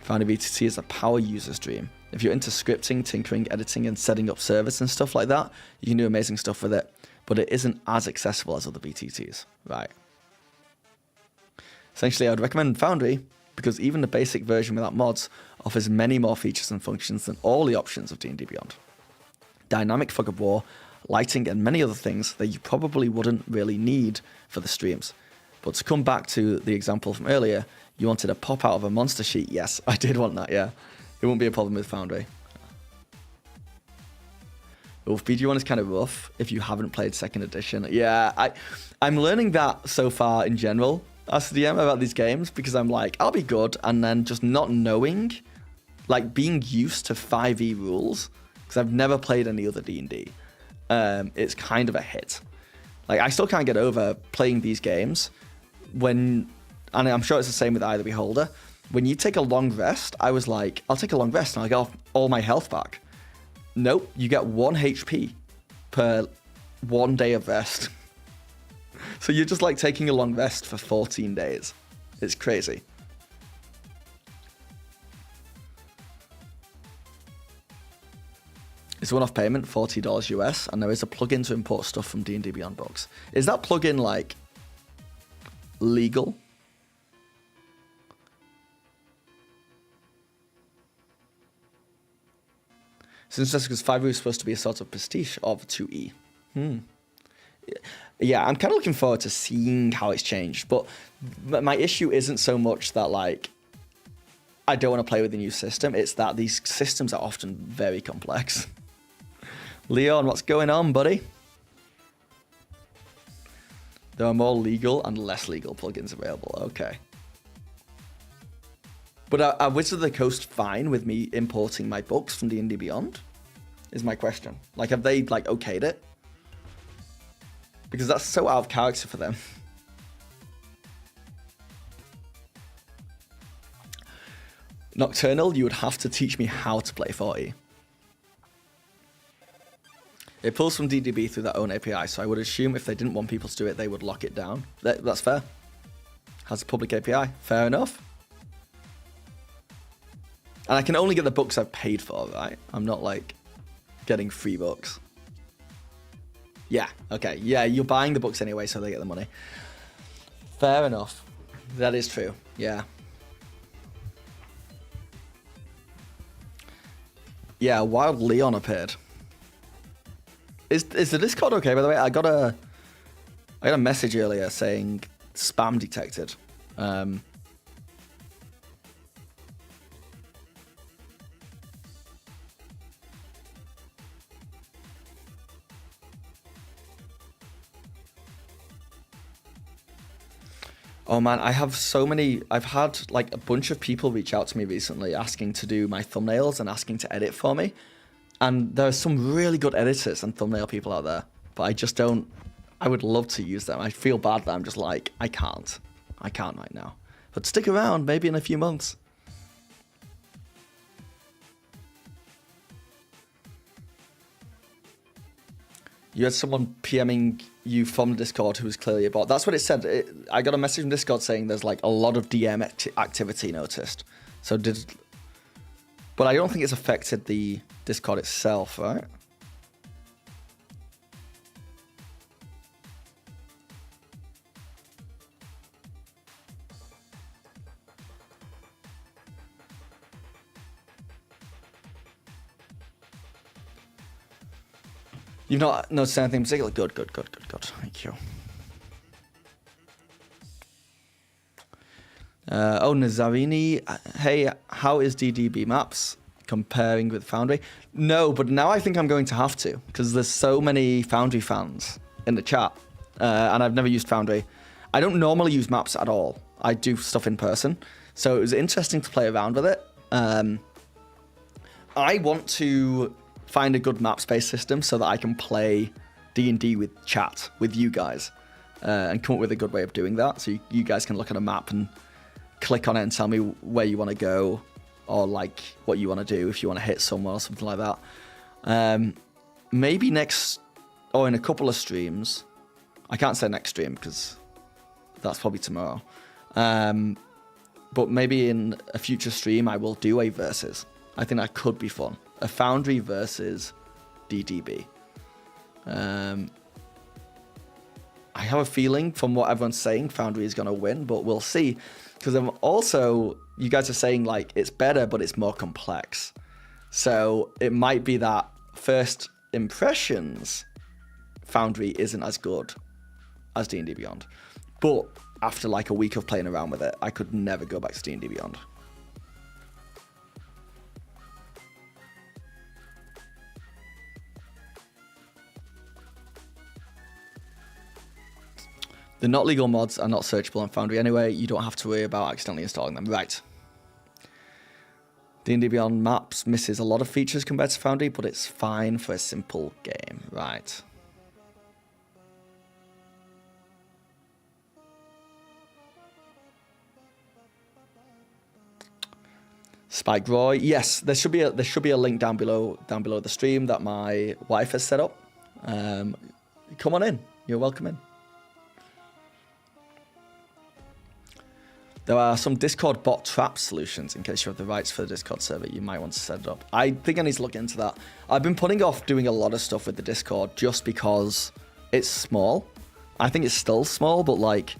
Foundry VTC is a power user stream. If you're into scripting, tinkering, editing, and setting up servers and stuff like that, you can do amazing stuff with it, but it isn't as accessible as other VTTs, right? Essentially, I would recommend Foundry because even the basic version without mods offers many more features and functions than all the options of D&D Beyond. Dynamic fog of war, lighting, and many other things that you probably wouldn't really need for the streams. But to come back to the example from earlier, you wanted a pop out of a monster sheet. Yes, I did want that, yeah. It won't be a problem with Foundry. Wolf BG1 is kind of rough if you haven't played 2nd edition. Yeah, I'm learning that so far in general as the DM about these games because I'm like, I'll be good, and then just not knowing, like being used to 5e rules, because I've never played any other D&D. It's kind of a hit. Like, I still can't get over playing these games when, and I'm sure it's the same with Eye of the Beholder, when you take a long rest, I was like, I'll take a long rest and I'll get all my health back. Nope, you get 1 HP per 1 day of rest. So you're just like taking a long rest for 14 days. It's crazy. It's a one-off payment, $40 US, and there is a plugin to import stuff from D&D Beyond books. Is that plugin like legal? Since that's because 5e is supposed to be a sort of pastiche of 2e. Yeah, I'm kind of looking forward to seeing how it's changed, but my issue isn't so much that, like, I don't want to play with the new system, it's that these systems are often very complex. Leon, what's going on, buddy? There are more legal and less legal plugins available, okay. But are Wizards of the Coast fine with me importing my books from D&D Beyond? Is my question. Like, have they, like, okayed it? Because that's so out of character for them. Nocturnal, you would have to teach me how to play 40. It pulls from DDB through their own API, so I would assume if they didn't want people to do it, they would lock it down. That's fair. Has a public API. Fair enough. And I can only get the books I've paid for, right? I'm not, like, getting free books. Yeah, okay. Yeah, you're buying the books anyway, so they get the money. Fair enough. That is true. Yeah. Yeah, Wild Leon appeared. Is the Discord okay, by the way? I got a message earlier saying spam detected. Oh man, I've had like a bunch of people reach out to me recently asking to do my thumbnails and asking to edit for me. And there are some really good editors and thumbnail people out there, but I just don't, I would love to use them. I feel bad that I'm just like, I can't right now. But stick around, maybe in a few months. You had someone PMing you from Discord who was clearly a bot. That's what it said. I got a message from Discord saying there's like a lot of DM activity noticed. But I don't think it's affected the Discord itself, right? You've not noticed anything particular? Good. Thank you. Nazarini, hey, how is DDB Maps comparing with Foundry? No, but now I think I'm going to have to, because there's so many Foundry fans in the chat, and I've never used Foundry. I don't normally use maps at all. I do stuff in person, so it was interesting to play around with it. I want to find a good map space system so that I can play D&D with chat with you guys. and come up with a good way of doing that. So you guys can look at a map and click on it and tell me where you want to go, or like what you want to do if you want to hit someone or something like that. Maybe next, or in a couple of streams. I can't say next stream because that's probably tomorrow. But maybe in a future stream, I will do a versus. I think that could be fun. A Foundry versus DDB. I have a feeling from what everyone's saying, Foundry is going to win, but we'll see. Because also, you guys are saying like it's better, but it's more complex. So it might be that first impressions, Foundry isn't as good as D&D Beyond. But after like a week of playing around with it, I could never go back to D&D Beyond. The not legal mods are not searchable on Foundry anyway. You don't have to worry about accidentally installing them. Right. D&D Beyond Maps misses a lot of features compared to Foundry, but it's fine for a simple game. Right. Spike Roy. Yes, there should be a link down below the stream that my wife has set up. Come on in. You're welcome in. There are some Discord bot trap solutions in case you have the rights for the Discord server. You might want to set it up. I think I need to look into that. I've been putting off doing a lot of stuff with the Discord just because it's small. I think it's still small, but like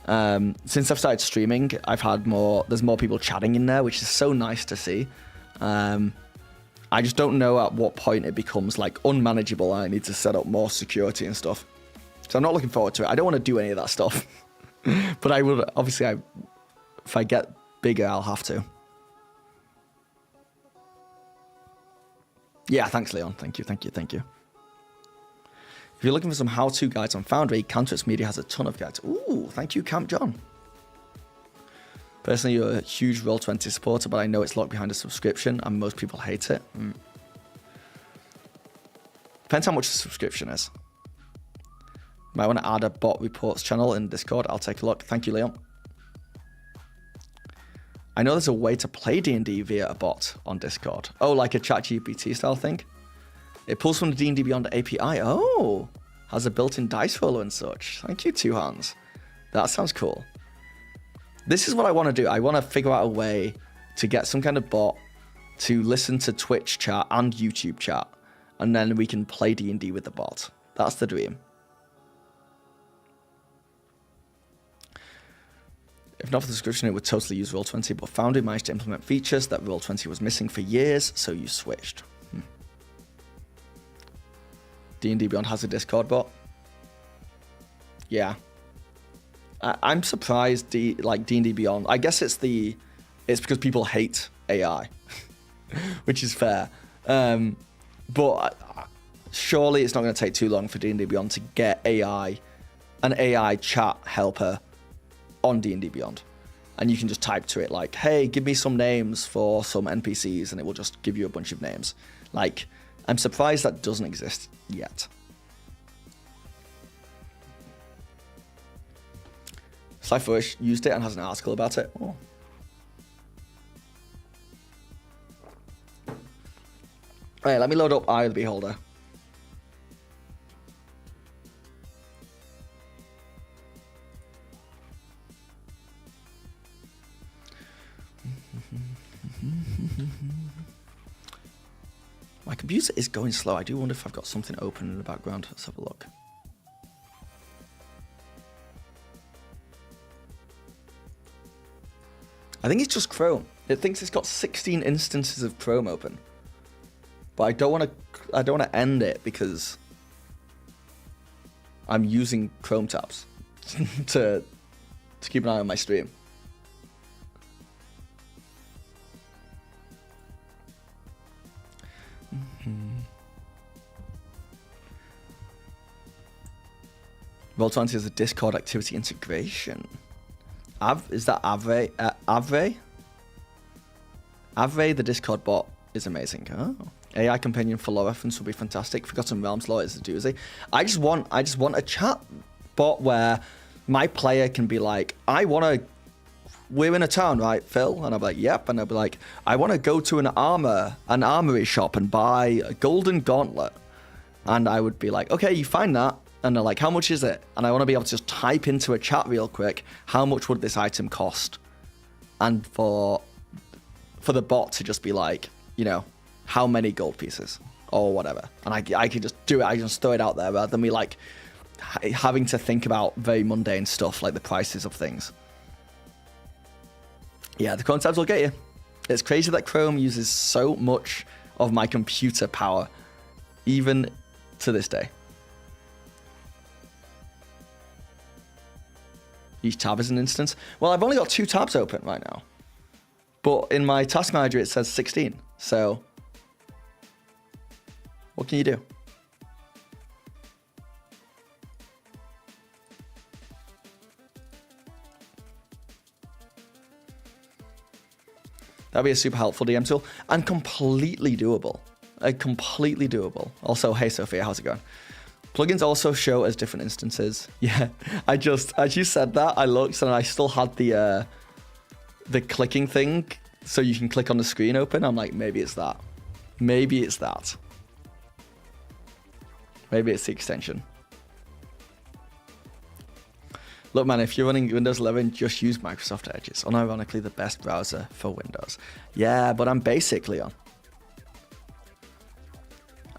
since I've started streaming, there's more people chatting in there, which is so nice to see. I just don't know at what point it becomes like unmanageable and I need to set up more security and stuff. So I'm not looking forward to it. I don't want to do any of that stuff. But I would, obviously, if I get bigger, I'll have to. Yeah, thanks, Leon. Thank you. If you're looking for some how-to guides on Foundry, Cantrix Media has a ton of guides. Ooh, thank you, Camp John. Personally, you're a huge Roll20 supporter, but I know it's locked behind a subscription, and most people hate it. Depends how much the subscription is. Might want to add a bot reports channel in Discord. I'll take a look. Thank you, Leon. I know there's a way to play D&D via a bot on Discord. Oh, like a ChatGPT style thing? It pulls from the D&D Beyond API. Oh, has a built-in dice roller and such. Thank you, Two Hands. That sounds cool. This is what I want to do. I want to figure out a way to get some kind of bot to listen to Twitch chat and YouTube chat, and then we can play D&D with the bot. That's the dream. If not for the subscription, it would totally use Roll20, but Foundry managed to implement features that Roll20 was missing for years, so you switched. D&D Beyond has a Discord bot. Yeah. I'm surprised D&D Beyond. I guess it's because people hate AI, which is fair. But surely it's not going to take too long for D&D Beyond to get an AI chat helper on D&D Beyond. And you can just type to it like, hey, give me some names for some NPCs, and it will just give you a bunch of names. Like, I'm surprised that doesn't exist yet. Cypherwish used it and has an article about it. Oh. Alright, let me load up Eye of the Beholder. My computer is going slow. I do wonder if I've got something open in the background. Let's have a look. I think it's just Chrome. It thinks it's got 16 instances of Chrome open. But I don't want to end it because I'm using Chrome tabs to keep an eye on my stream. Roll20 has a Discord activity integration. Is that Avre? Avre, the Discord bot, is amazing. Oh. AI companion for lore reference would be fantastic. Forgotten Realms lore is a doozy. I just want a chat spot where my player can be like, we're in a town, right, Phil? And I'll be like, yep. And I'll be like, I want to go to an armory shop and buy a golden gauntlet. And I would be like, okay, you find that. And they're like, how much is it? And I want to be able to just type into a chat real quick, how much would this item cost? And for the bot to just be like, how many gold pieces or whatever. And I can just do it. I just throw it out there rather than me like having to think about very mundane stuff like the prices of things. Yeah, the Chrome tabs will get you. It's crazy that Chrome uses so much of my computer power, even to this day. Each tab is an instance. Well, I've only got 2 tabs open right now. But in my task manager, it says 16. So what can you do? That'd be a super helpful DM tool and completely doable. Completely doable. Also, hey Sophia, how's it going? Plugins also show as different instances. Yeah, as you said that, I looked and I still had the clicking thing, so you can click on the screen open. I'm like, maybe it's that. Maybe it's that. Maybe it's the extension. Look, man, if you're running Windows 11, just use Microsoft Edge. It's unironically the best browser for Windows. Yeah, but I'm basically on.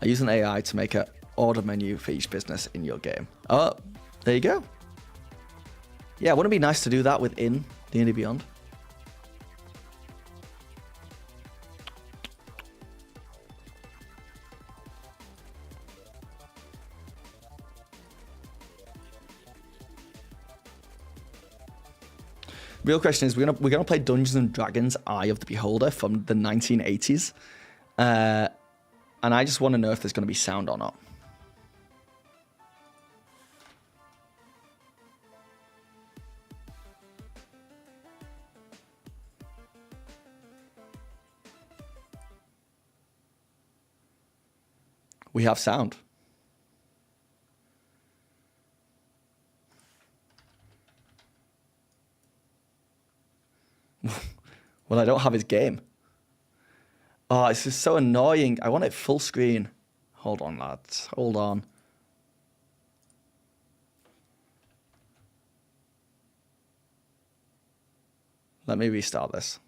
I use an AI to make an order menu for each business in your game. Oh, there you go. Yeah, wouldn't it be nice to do that within D&D Beyond? Real question is, we're gonna play Dungeons and Dragons: Eye of the Beholder from the 1980s, and I just want to know if there's gonna be sound or not. We have sound. Well, I don't have his game. Oh, this is so annoying. I want it full screen. Hold on, lads. Hold on. Let me restart this.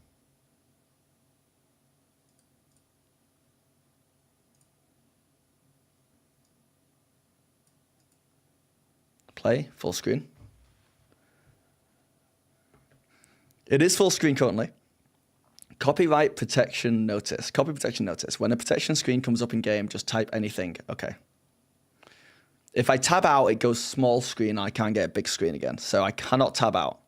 Play, full screen. It is full screen currently. Copyright protection notice. Copy protection notice. When a protection screen comes up in game, just type anything. Okay. If I tab out, it goes small screen. I can't get a big screen again. So I cannot tab out.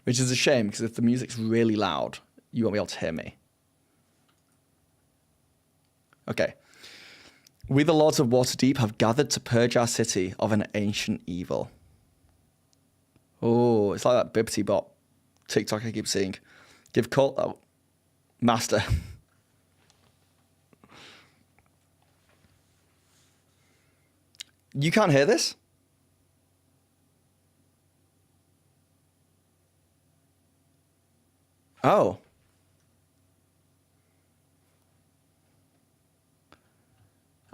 Which is a shame, because if the music's really loud, you won't be able to hear me. Okay. We, the Lords of Waterdeep, have gathered to purge our city of an ancient evil. Oh, it's like that Bibbity Bot TikTok I keep seeing. Give call... Oh, master. You can't hear this? Oh.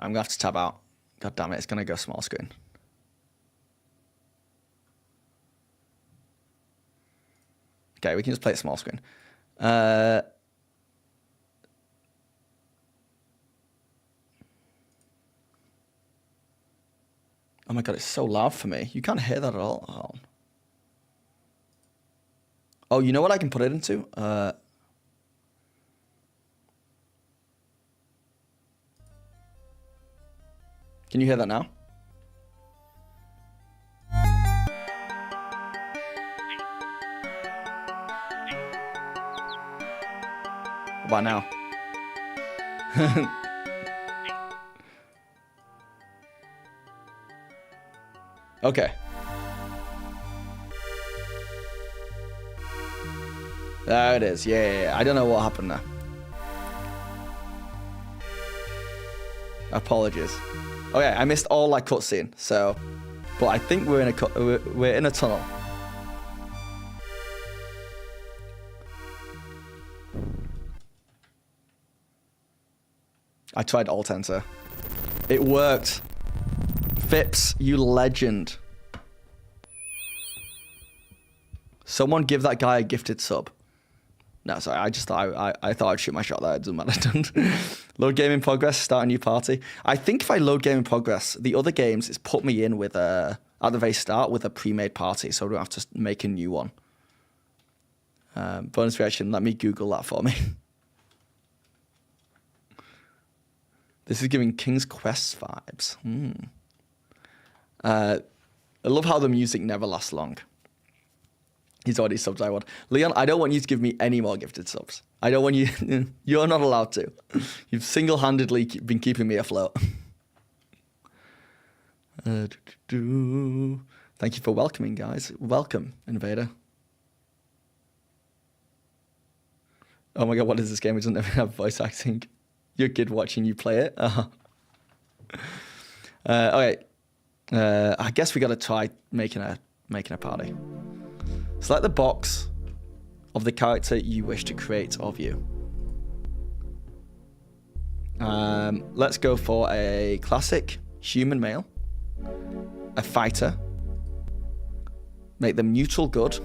I'm going to have to tab out. God damn it, it's going to go small screen. Okay, we can just play it small screen. Oh my god, it's so loud for me. You can't hear that at all. Oh. Oh, you know what I can put it into? Can you hear that now? What about now? Okay. There it is. Yeah. I don't know what happened there. Apologies. Okay, I missed all that cutscene. So, but I think we're in a tunnel. I tried alt enter. It worked. Phipps, you legend. Someone give that guy a gifted sub. No, sorry, I just thought I thought I'd shoot my shot there. It doesn't matter. Load game in progress, start a new party. I think if I load game in progress, the other games is put me in with at the very start with a pre-made party, so I don't have to make a new one. Bonus reaction, let me Google that for me. This is giving King's Quest vibes. I love how the music never lasts long. He's already subbed I want. Leon, I don't want you to give me any more gifted subs. I don't want you... You're not allowed to. You've single-handedly been keeping me afloat. Thank you for welcoming, guys. Welcome, Invader. Oh my god, what is this game? It doesn't even have voice acting. Your kid watching you play it. Okay. I guess we got to try making a party. Select the box of the character you wish to create of you. Let's go for a classic human male, a fighter. Make them neutral good.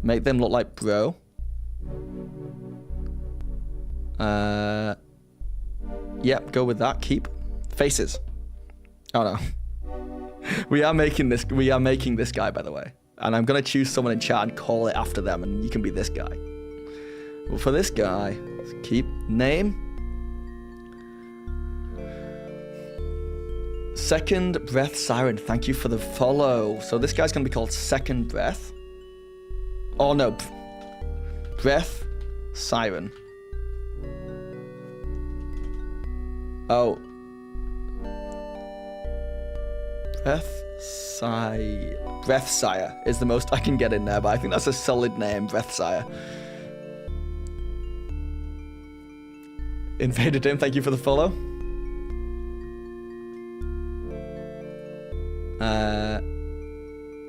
Make them look like bro. Yep, go with that. Keep faces. Oh no. We are making this guy, by the way. And I'm gonna choose someone in chat and call it after them, and you can be this guy. Well, for this guy, keep name. Second Breath Siren, thank you for the follow. So this guy's gonna be called Second Breath. Oh no, Breath Siren. Oh. Breathsire is the most I can get in there, but I think that's a solid name, Breathsire. Invader Dim, thank you for the follow.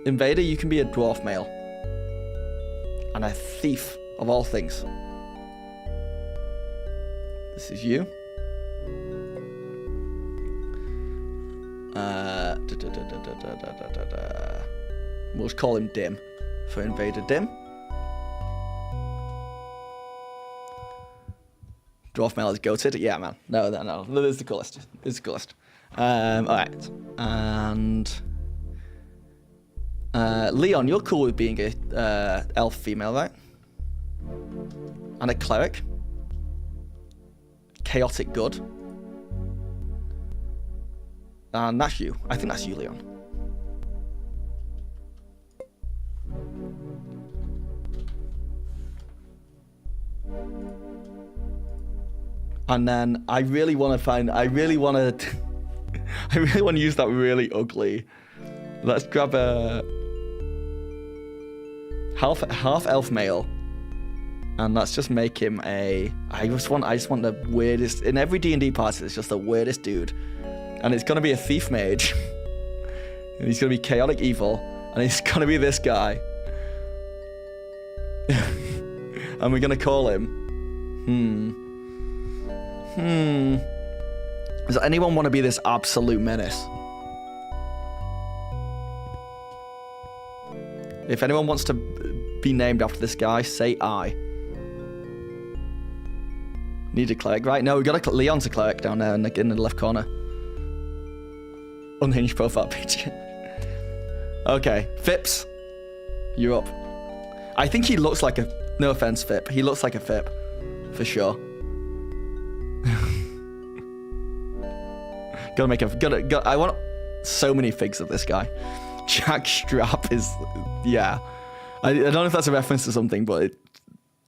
Invader, you can be a dwarf male. And a thief of all things. This is you. We'll just call him Dim for Invader Dim. Dwarf male is goated. Yeah, man. No. This is the coolest. Alright. And Leon, you're cool with being a elf female, right? And a cleric. Chaotic good. And that's you. I think that's you, Leon. And then I really want to use that really ugly. Let's grab a half elf male. And let's just make him I just want the weirdest, in every D&D party, it's just the weirdest dude. And it's gonna be a thief mage. And he's gonna be chaotic evil. And he's gonna be this guy. And we're gonna call him. Does anyone want to be this absolute menace? If anyone wants to be named after this guy, say I. Need a cleric, right? No, we got Leon's a cleric down there in the left corner. Unhinged profile picture. Okay, Phipps, you're up. I think he looks like no offense, Phip. He looks like a Phip, for sure. I want so many figs of this guy. Jack Strap is, yeah. I don't know if that's a reference to something, but it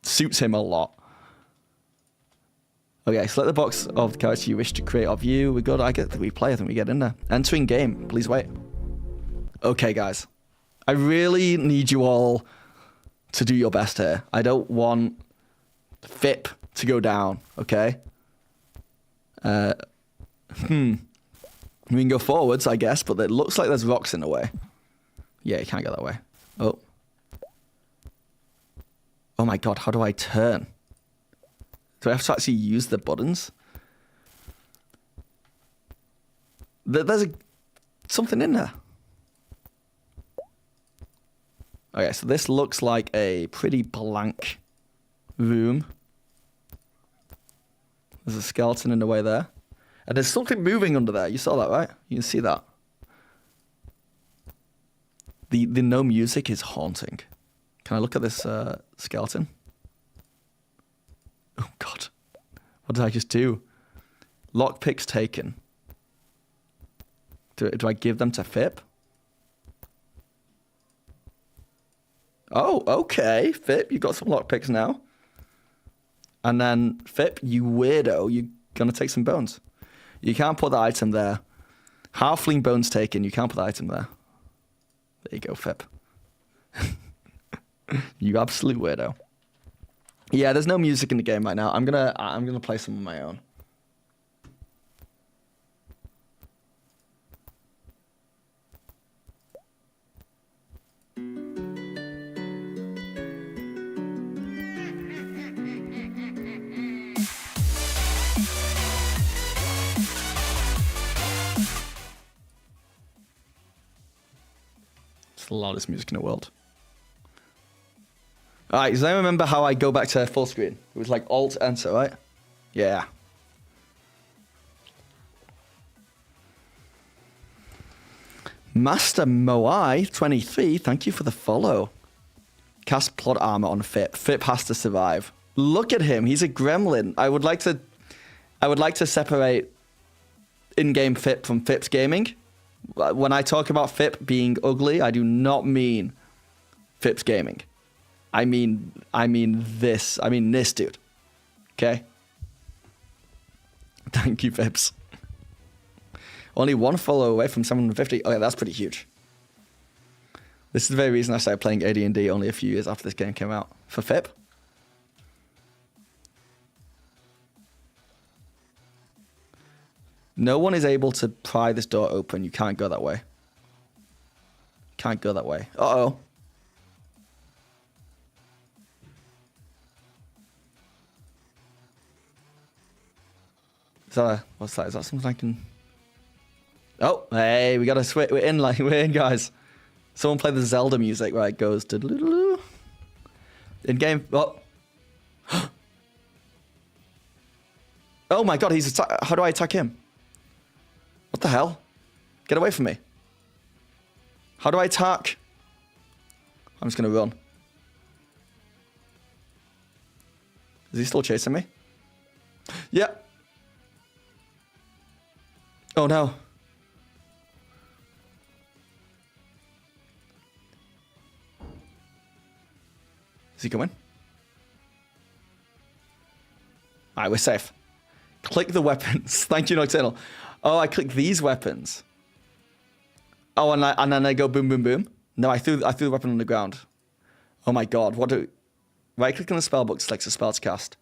suits him a lot. Okay, select the box of the character you wish to create or view. We go to, I get the replay. I think we get in there. Entering game. Please wait. Okay, guys. I really need you all to do your best here. I don't want FIP to go down, okay? We can go forwards, I guess, but it looks like there's rocks in the way. Yeah, you can't go that way. Oh. Oh my god, how do I turn? Do I have to actually use the buttons? There's something in there. Okay, so this looks like a pretty blank room. There's a skeleton in the way there. And there's something moving under there. You saw that, right? You can see that. The no music is haunting. Can I look at this skeleton? Oh, God. What did I just do? Lockpicks taken. Do I give them to FIP? Oh, okay. FIP, you got some lockpicks now. And then, FIP, you weirdo, you're going to take some bones. You can't put the item there. Halfling bones taken, you can't put the item there. There you go, FIP. You absolute weirdo. Yeah, there's no music in the game right now. I'm gonna play some of my own. It's the loudest music in the world. Alright, does anyone remember how I go back to full screen? It was like Alt Enter, right? Yeah. Master Moai 23, thank you for the follow. Cast plot armor on FIP. FIP has to survive. Look at him, he's a gremlin. I would like to separate in-game FIP from FIP's gaming. When I talk about FIP being ugly, I do not mean FIP's gaming. I mean this dude. Okay? Thank you, Fips. Only one follow away from 750. Okay, that's pretty huge. This is the very reason I started playing AD&D only a few years after this game came out. For FIP. No one is able to pry this door open. You can't go that way. Can't go that way. Uh-oh. What's that? Is that something I can... Oh, hey, we got to switch. We're in, guys. Someone play the Zelda music where it goes to... In game... Oh. Oh my god, how do I attack him? What the hell? Get away from me. How do I attack? I'm just going to run. Is he still chasing me? Yeah. Oh no. Is he coming? Alright, we're safe. Click the weapons. Thank you, Nocturnal. Oh, I click these weapons. Oh, and then I go boom, boom, boom. No, I threw the weapon on the ground. Oh my god, what do... Right click on the spell book, select a spell to cast.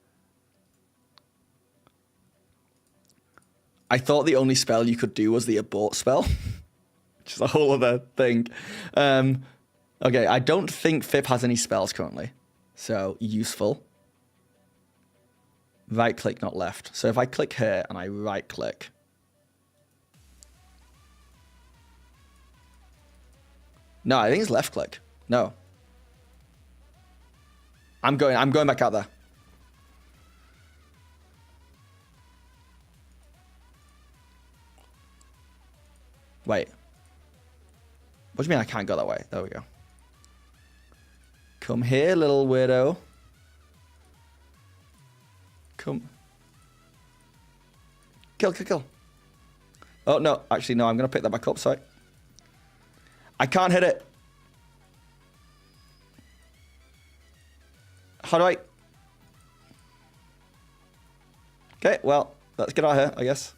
I thought the only spell you could do was the abort spell. Which is a whole other thing. Okay, I don't think FIP has any spells currently. So, useful. Right click, not left. So if I click here and I right click. No, I think it's left click. No. I'm going back out there. Wait. What do you mean I can't go that way? There we go. Come here, little weirdo. Come. Kill, kill, kill. Oh, no. Actually, no. I'm going to pick that back up. Sorry. I can't hit it. How do I... Okay, well, let's get out of here, I guess.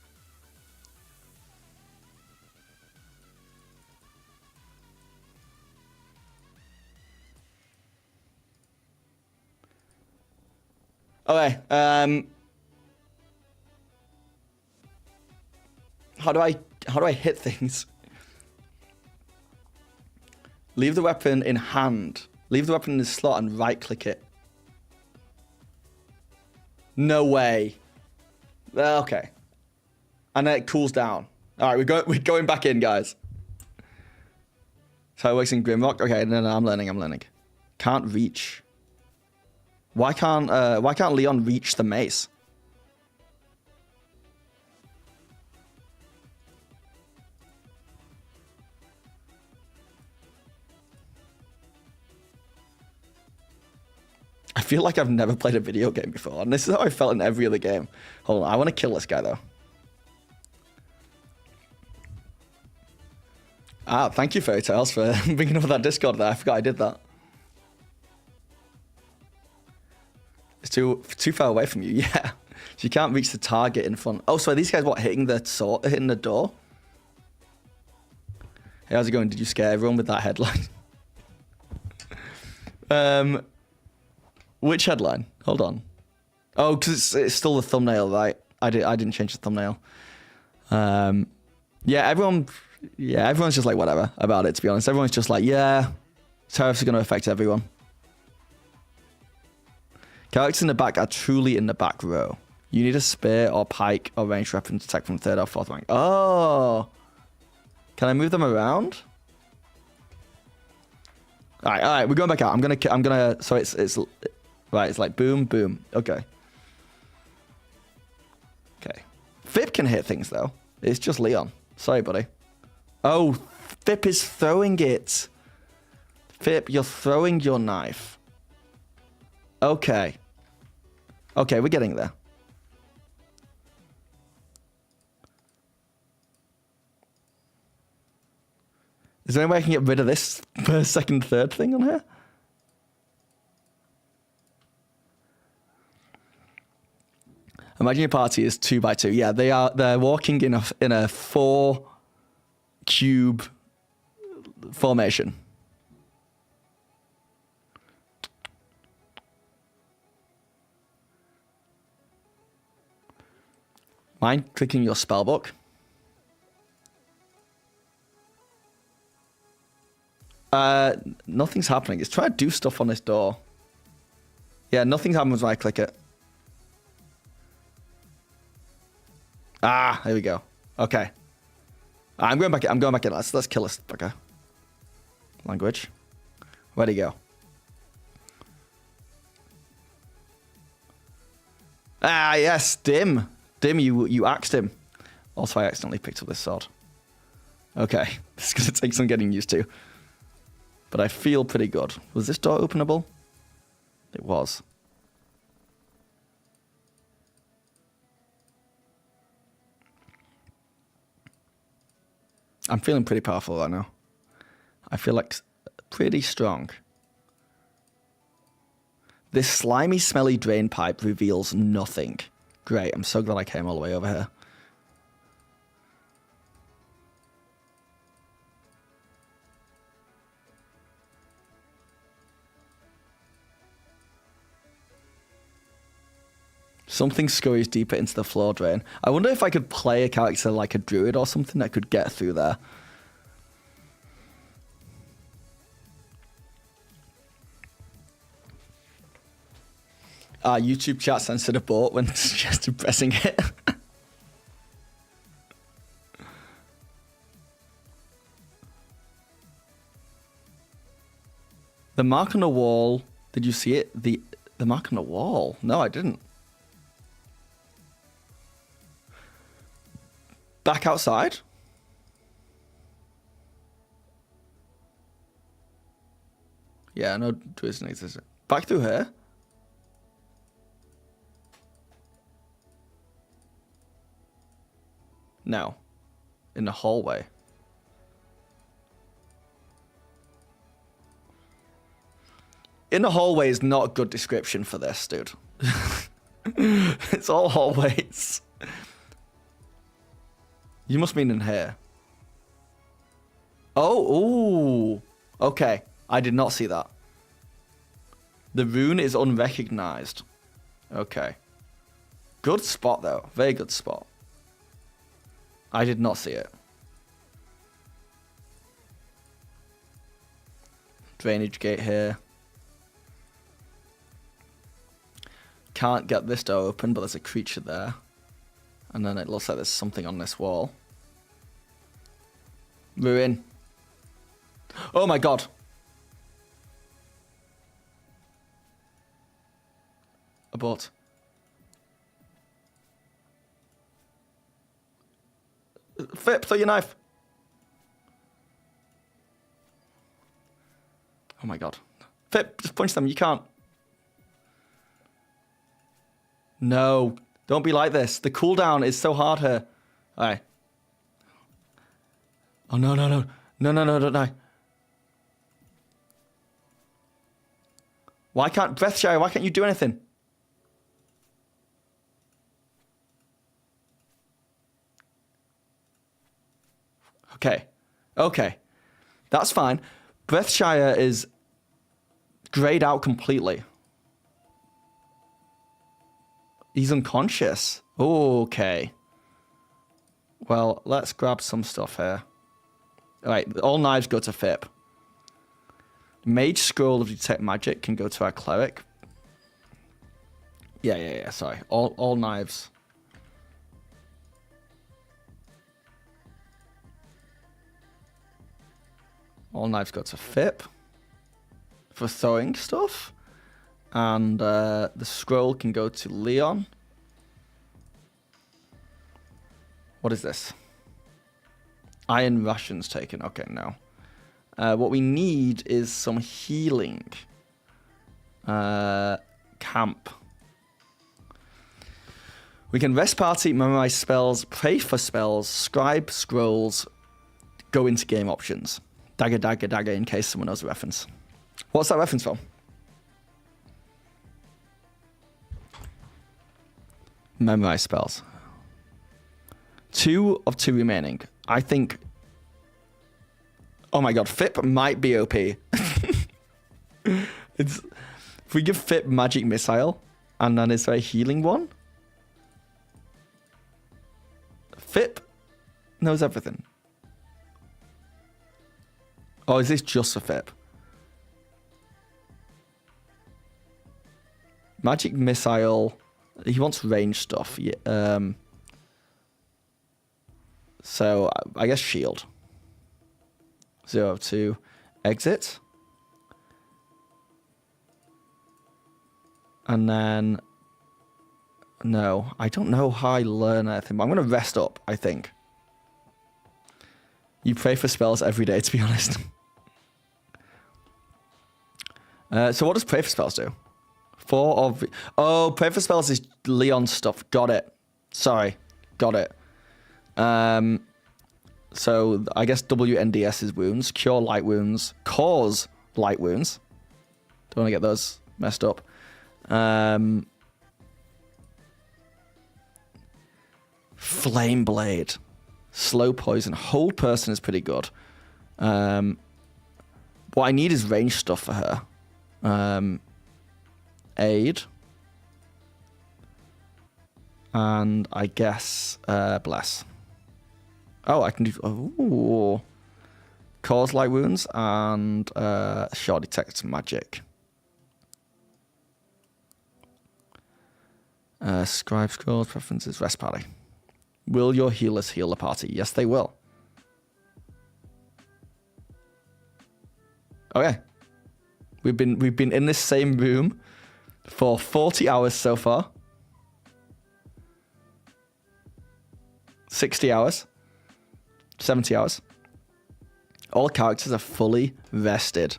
Okay, how do I hit things? Leave the weapon in hand. Leave the weapon in the slot and right click it. No way. Okay. And then it cools down. All right, we're going back in, guys. So it works in Grimrock. Okay, no, I'm learning. Can't reach. Why can't Leon reach the mace? I feel like I've never played a video game before, and this is how I felt in every other game. Hold on, I want to kill this guy, though. Ah, thank you, Fairy Tales, for bringing up that Discord there. I forgot I did that. It's too far away from you, yeah. So you can't reach the target in front. Oh, so are these guys, what, hitting the door? Hey, how's it going? Did you scare everyone with that headline? Which headline? Hold on. Oh, because it's still the thumbnail, right? I didn't change the thumbnail. Yeah, everyone's just like whatever about it, to be honest. Everyone's just like, yeah, tariffs are going to affect everyone. Characters in the back are truly in the back row. You need a spear or pike or ranged weapon to attack from 3rd or 4th rank. Oh. Can I move them around? All right, we're going back out. I'm gonna. So it's right. It's like boom, boom. Okay. Okay. Fip can hit things though. It's just Leon. Sorry, buddy. Oh, Fip is throwing it. Fip, you're throwing your knife. Okay. Okay, we're getting there. Is there any way I can get rid of this first, second, third thing on here? Imagine your party is 2x2. Yeah, they're walking in a 4 cube formation. Mind clicking your spellbook? Nothing's happening. It's trying to do stuff on this door. Yeah, nothing happens when I click it. Ah, here we go. Okay. I'm going back in. Let's kill this fucker. Language. Where'd he go? Ah, yes, Dim. Dim, you axed him. Also, I accidentally picked up this sword. Okay. This is going to take some getting used to. But I feel pretty good. Was this door openable? It was. I'm feeling pretty powerful right now. I feel like pretty strong. This slimy, smelly drain pipe reveals nothing. Great, I'm so glad I came all the way over here. Something scurries deeper into the floor drain. I wonder if I could play a character like a druid or something that could get through there. YouTube chat censored a bot when suggested pressing it. The mark on the wall. Did you see it? The mark on the wall. No, I didn't. Back outside? Yeah, no druids needs this. Back through here? No. In the hallway. In the hallway is not a good description for this, dude. It's all hallways. You must mean in here. Oh, ooh. Okay, I did not see that. The rune is unrecognized. Okay. Good spot, though. Very good spot. I did not see it. Drainage gate here. Can't get this door open, but there's a creature there. And then it looks like there's something on this wall. Ruin. Oh my god. Abort. Flip, throw your knife. Oh my god. Flip, just punch them, you can't. No, don't be like this. The cooldown is so hard here. Alright. Oh no, no, no. No, no, no, don't die. Why can't Breathshire, why can't you do anything? Okay. Okay. That's fine. Breathshire is grayed out completely. He's unconscious. Okay. Well, let's grab some stuff here. Alright, all knives go to Fip. Mage Scroll of Detect Magic can go to our cleric. Yeah, sorry. All knives. All knives go to Fip for throwing stuff. And the scroll can go to Leon. What is this? Iron rations taken. Okay, no. What we need is some healing. Camp. We can rest party, memorize spells, pray for spells, scribe scrolls, go into game options. Dagger, dagger, dagger, in case someone knows the reference. What's that reference from? Memorize spells. 2 of 2 remaining. I think... Oh my god, Fip might be OP. If we give Fip Magic Missile, and then is there a healing one? Fip knows everything. Oh, is this just for Fip? Magic Missile... He wants range stuff. Yeah, so, I guess shield. 0 of 2. Exit. And then... No, I don't know how I learn anything. But I'm going to rest up, I think. You pray for spells every day, to be honest. So what does pray for spells do? 4 of... Oh, pray for spells is Leon stuff. Got it. Sorry. Got it. So I guess WNDS is wounds. Cure light wounds. Cause light wounds. Don't want to get those messed up. Flame blade. Slow poison. Hold person is pretty good. What I need is range stuff for her. Aid. And I guess bless. Oh, I can do... Oh. Cause light wounds and short detect magic. Scribe scrolls, preferences, rest party. Will your healers heal the party? Yes, they will. Okay. We've been in this same room for 40 hours so far. 60 hours. 70 hours. All characters are fully rested.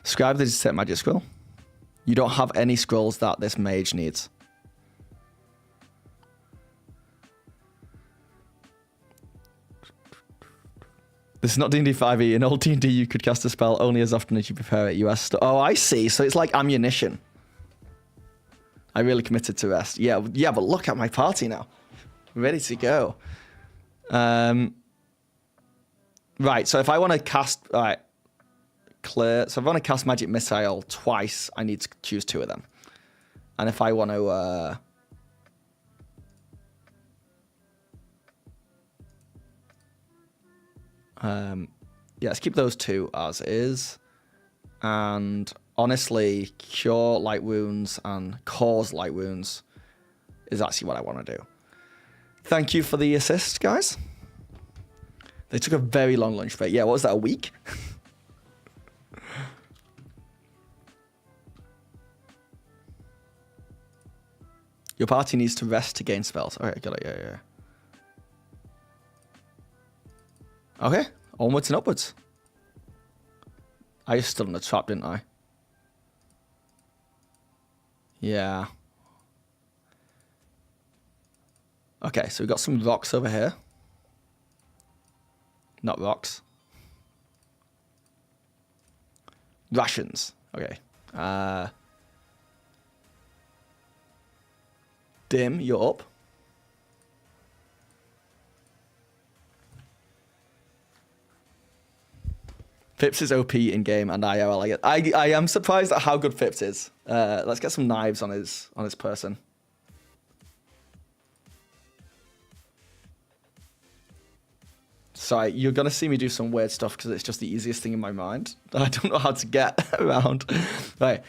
Scribe the Detect Magic Scroll. You don't have any scrolls that this mage needs. This is not D&D 5e. In old D&D, you could cast a spell only as often as you prepare it. Oh, I see. So it's like ammunition. I really committed to rest. Yeah, but look at my party now. Ready to go. Right, so if I want to cast... All right. Clear. So if I want to cast Magic Missile twice, I need to choose 2 of them. And if I want to... yeah, let's keep those 2 as is. And honestly, Cure Light Wounds and Cause Light Wounds is actually what I want to do. Thank you for the assist, guys. They took a very long lunch break. Yeah, what was that, a week? Your party needs to rest to gain spells. All right, got it, yeah. Okay, onwards and upwards. I just stood on the trap, didn't I? Yeah. Okay, so we've got some rocks over here. Not rocks. Rations. Okay. Dim, you're up. Phipps is OP in game and IRL. I am surprised at how good Phipps is. Let's get some knives on his person. Sorry, you're gonna see me do some weird stuff because it's just the easiest thing in my mind. I don't know how to get around. Right.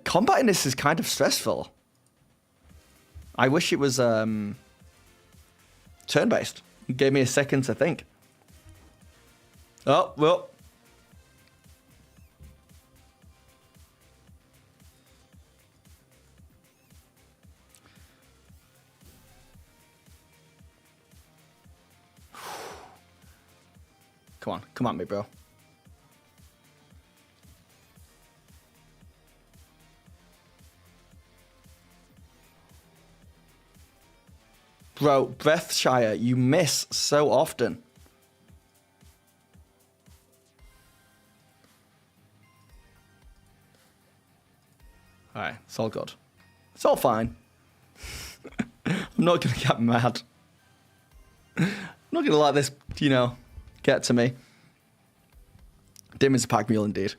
Combat in this is kind of stressful. I wish it was turn-based. It gave me a second to think. Oh, well. Come at me, bro. Bro, Breathshire, you miss so often. Alright, it's all good. It's all fine. I'm not gonna get mad. I'm not gonna let this, get to me. Dim is a pack mule indeed.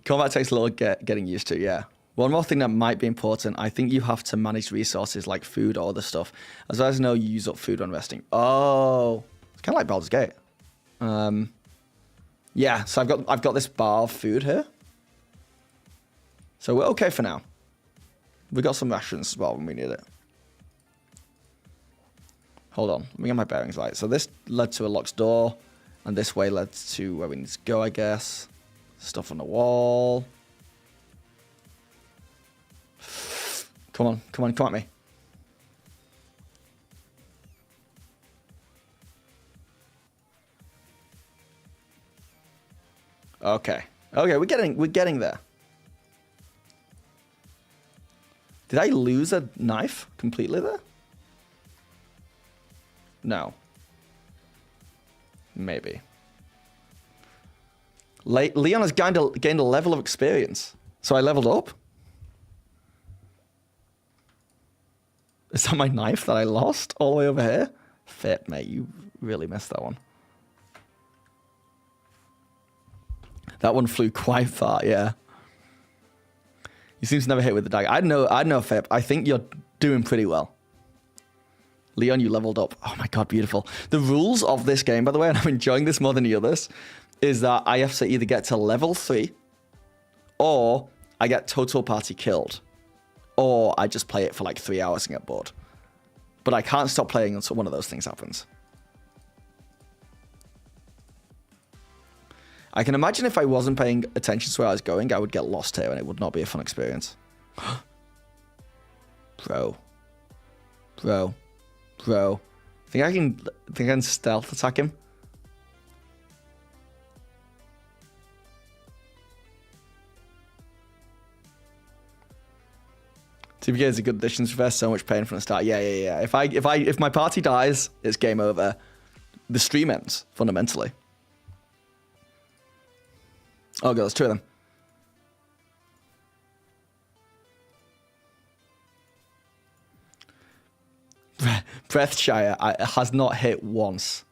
Combat takes a little getting used to, yeah. One more thing that might be important, I think you have to manage resources like food or other stuff. As far as I know, you use up food when resting. Oh, it's kind of like Baldur's Gate. Yeah, so I've got this bar of food here. So we're okay for now. We got some rations as well when we need it. Hold on, let me get my bearings right. So this led to a locked door, and this way led to where we need to go, I guess. Stuff on the wall. Come on, come at me. Okay, we're getting there. Did I lose a knife completely there? No. Maybe. Leon has gained a level of experience. So I leveled up. Is that my knife that I lost all the way over here? Fit, mate. You really missed that one. That one flew quite far, yeah. You seem to never hit with the dagger. I know, Fip. I think you're doing pretty well. Leon, you leveled up. Oh my god, beautiful. The rules of this game, by the way, and I'm enjoying this more than the others, is that I have to either get to level 3 or I get total party killed. Or I just play it for like 3 hours and get bored. But I can't stop playing until one of those things happens. I can imagine if I wasn't paying attention to where I was going, I would get lost here and it would not be a fun experience. Bro. Think I can stealth attack him? TPK is a good addition to so much pain from the start. Yeah. If my party dies, it's game over. The stream ends, fundamentally. Oh god, there's 2 of them. Breathshire has not hit once.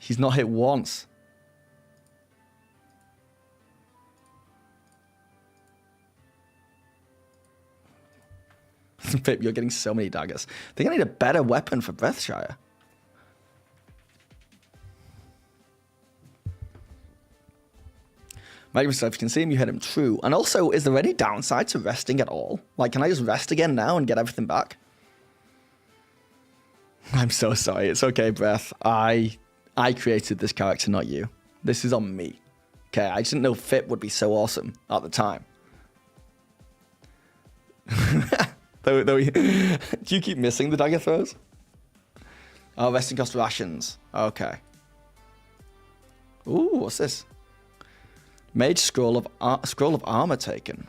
He's not hit once. Pip, you're getting so many daggers. I think I need a better weapon for Breathshire. If you can see him, you hit him. True. And also, is there any downside to resting at all? Like, can I just rest again now and get everything back? I'm so sorry. It's okay, Breath. I created this character, not you. This is on me. Okay, I just didn't know Fit would be so awesome at the time. Do you keep missing the dagger throws? Oh, resting cost rations. Okay. Ooh, what's this? Mage scroll of armor taken.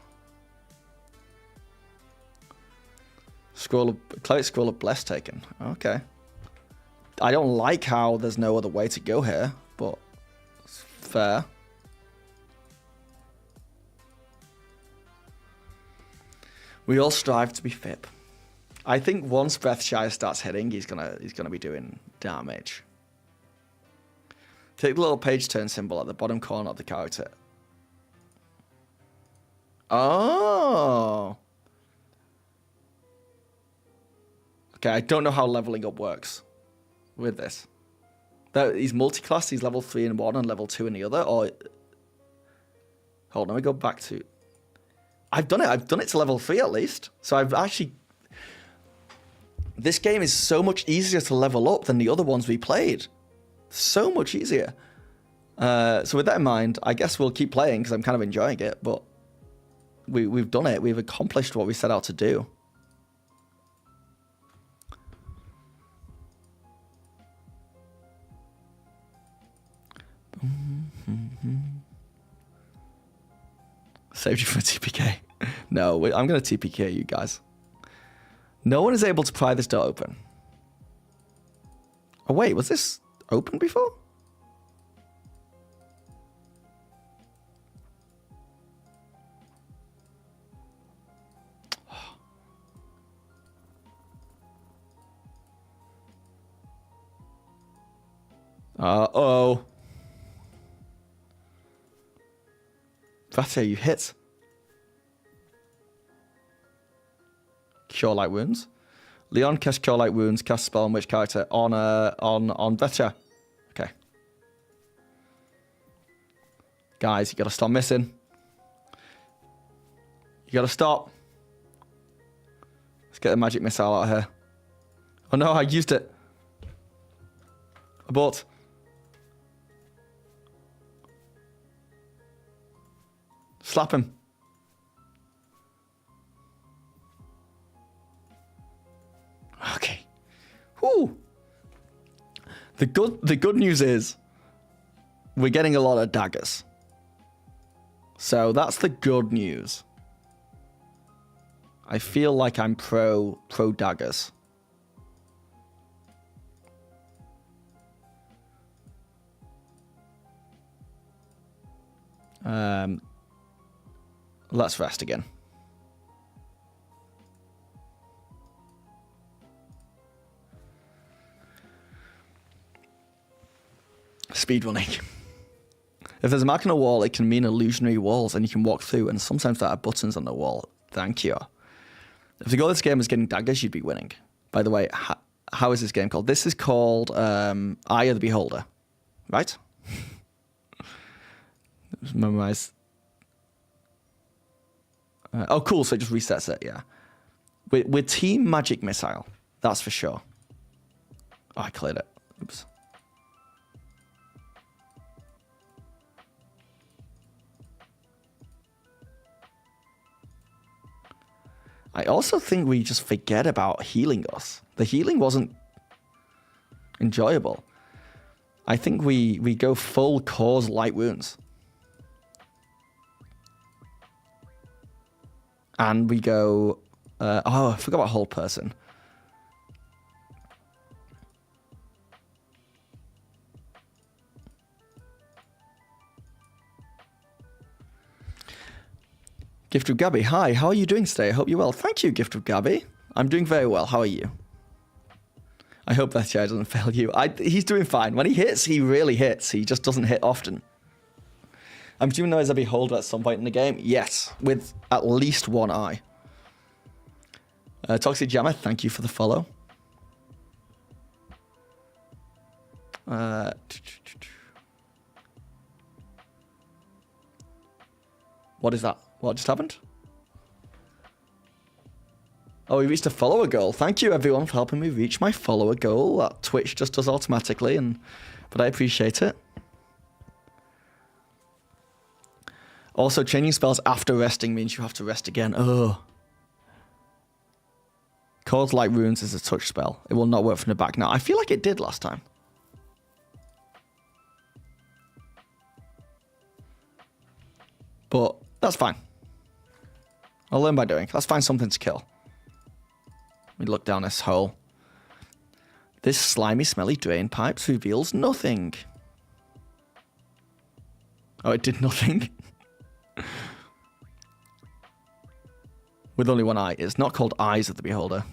Cleric scroll of bless taken. Okay. I don't like how there's no other way to go here, but it's fair. We all strive to be Fip. I think once Breathshire starts hitting, he's gonna be doing damage. Take the little page turn symbol at the bottom corner of the character. Oh. Okay, I don't know how leveling up works with this. He's multi-class, he's level 3 in one and level 2 in the other, or... Hold on, let me go back to... I've done it to level 3 at least. So I've actually... This game is so much easier to level up than the other ones we played. So much easier. So with that in mind, I guess we'll keep playing because I'm kind of enjoying it, but... We've done it. We've accomplished what we set out to do. Saved you for a TPK. No, I'm going to TPK you guys. No one is able to pry this door open. Oh wait, was this open before? Uh-oh. That's how you hit. Cure Light Wounds. Leon cast Cure Light Wounds, cast spell on which character? On Vetcha. Okay. Guys, you gotta stop missing. You gotta stop. Let's get the magic missile out of here. Oh no, I used it. Abort. Slap him. Okay. Whew. The good news is we're getting a lot of daggers. So that's the good news. I feel like I'm pro daggers. Let's rest again. Speedrunning. If there's a mark on a wall, it can mean illusionary walls and you can walk through, and sometimes there are buttons on the wall. Thank you. If the goal of this game is getting daggers, you'd be winning. By the way, how is this game called? This is called Eye of the Beholder. Right? Just memorize. Oh, cool. So it just resets it, yeah. We're Team Magic Missile. That's for sure. Oh, I cleared it. Oops. I also think we just forget about healing us. The healing wasn't enjoyable. I think we go full cause light wounds. And we go... oh, I forgot about whole person. Gift of Gabby, hi, how are you doing today? I hope you're well. Thank you, Gift of Gabby. I'm doing very well. How are you? I hope that chair doesn't fail you. He's doing fine. When he hits, he really hits. He just doesn't hit often. I'm assuming there is a beholder at some point in the game. Yes, with at least one eye. Toxic Jammer, thank you for the follow. What is that? What just happened? Oh, we reached a follower goal. Thank you, everyone, for helping me reach my follower goal. That Twitch just does automatically, but I appreciate it. Also, changing spells after resting means you have to rest again. Oh. Cold Light Runes is a touch spell. It will not work from the back now. I feel like it did last time. But that's fine. I'll learn by doing. Let's find something to kill. Let me look down this hole. This slimy, smelly drain pipes reveals nothing. Oh, it did nothing. With only one eye. It's not called Eyes of the Beholder.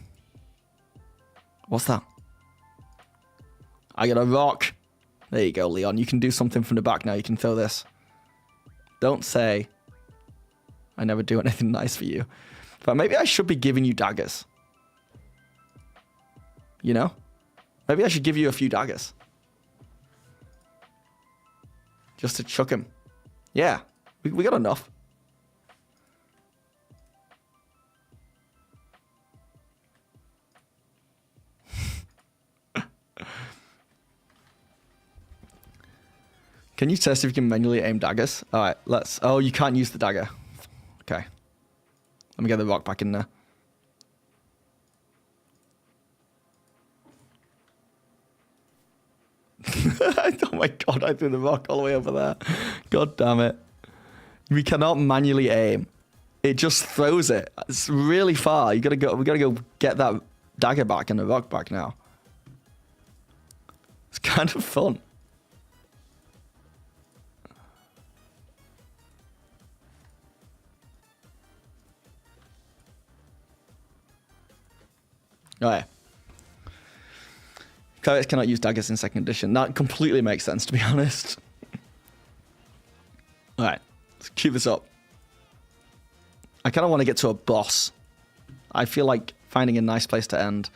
What's that? I got a rock. There you go, Leon. You can do something from the back now. You can throw this. Don't say I never do anything nice for you. But maybe I should be giving you daggers. You know? Maybe I should give you a few daggers. Just to chuck him. Yeah, we got enough. Can you test if you can manually aim daggers? All right, let's... Oh, you can't use the dagger. Okay. Let me get the rock back in there. Oh my god, I threw the rock all the way over there. God damn it. We cannot manually aim. It just throws it. It's really far. We gotta go get that dagger back and the rock back now. It's kind of fun. Alright. Clerics cannot use daggers in second edition. That completely makes sense, to be honest. Alright, let's cue this up. I kind of want to get to a boss. I feel like finding a nice place to end.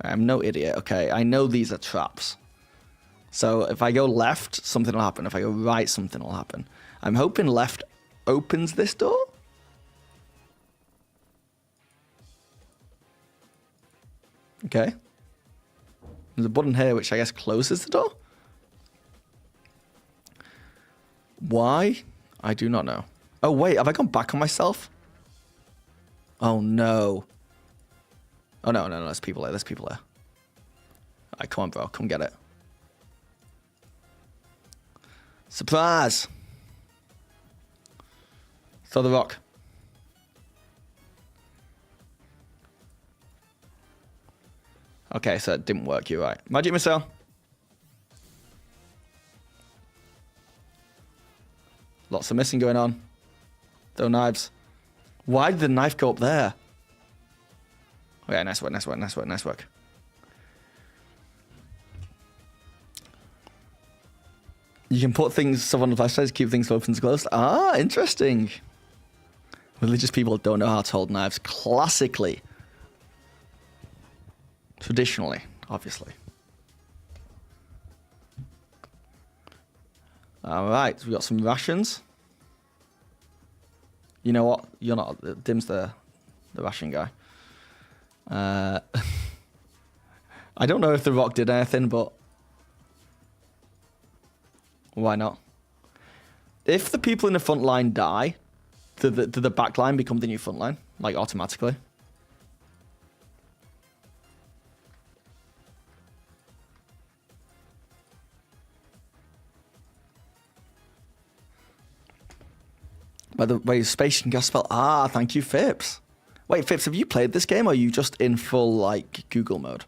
I'm no idiot, okay? I know these are traps. So if I go left, something will happen. If I go right, something will happen. I'm hoping left opens this door. Okay. There's a button here which I guess closes the door. Why? I do not know. Oh, wait. Have I gone back on myself? Oh, no. Oh, no. There's people there. There's people there. All right, come on, bro. Come get it. Surprise! Throw the rock. Okay, so it didn't work. You're right. Magic missile. Lots of missing going on. Throw knives. Why did the knife go up there? Okay, nice work. You can put things stuff on the flashlights to keep things open and closed. Ah, interesting. Religious people don't know how to hold knives classically. Traditionally, obviously. Alright, we got some rations. You know what? You're not... Dim's the ration guy. I don't know if the rock did anything, but... Why not? If the people in the front line die, do the back line become the new front line? Like, automatically? By the way, space and gas spell. Ah, thank you, Phipps. Wait, Phipps, have you played this game or are you just in full, like, Google mode?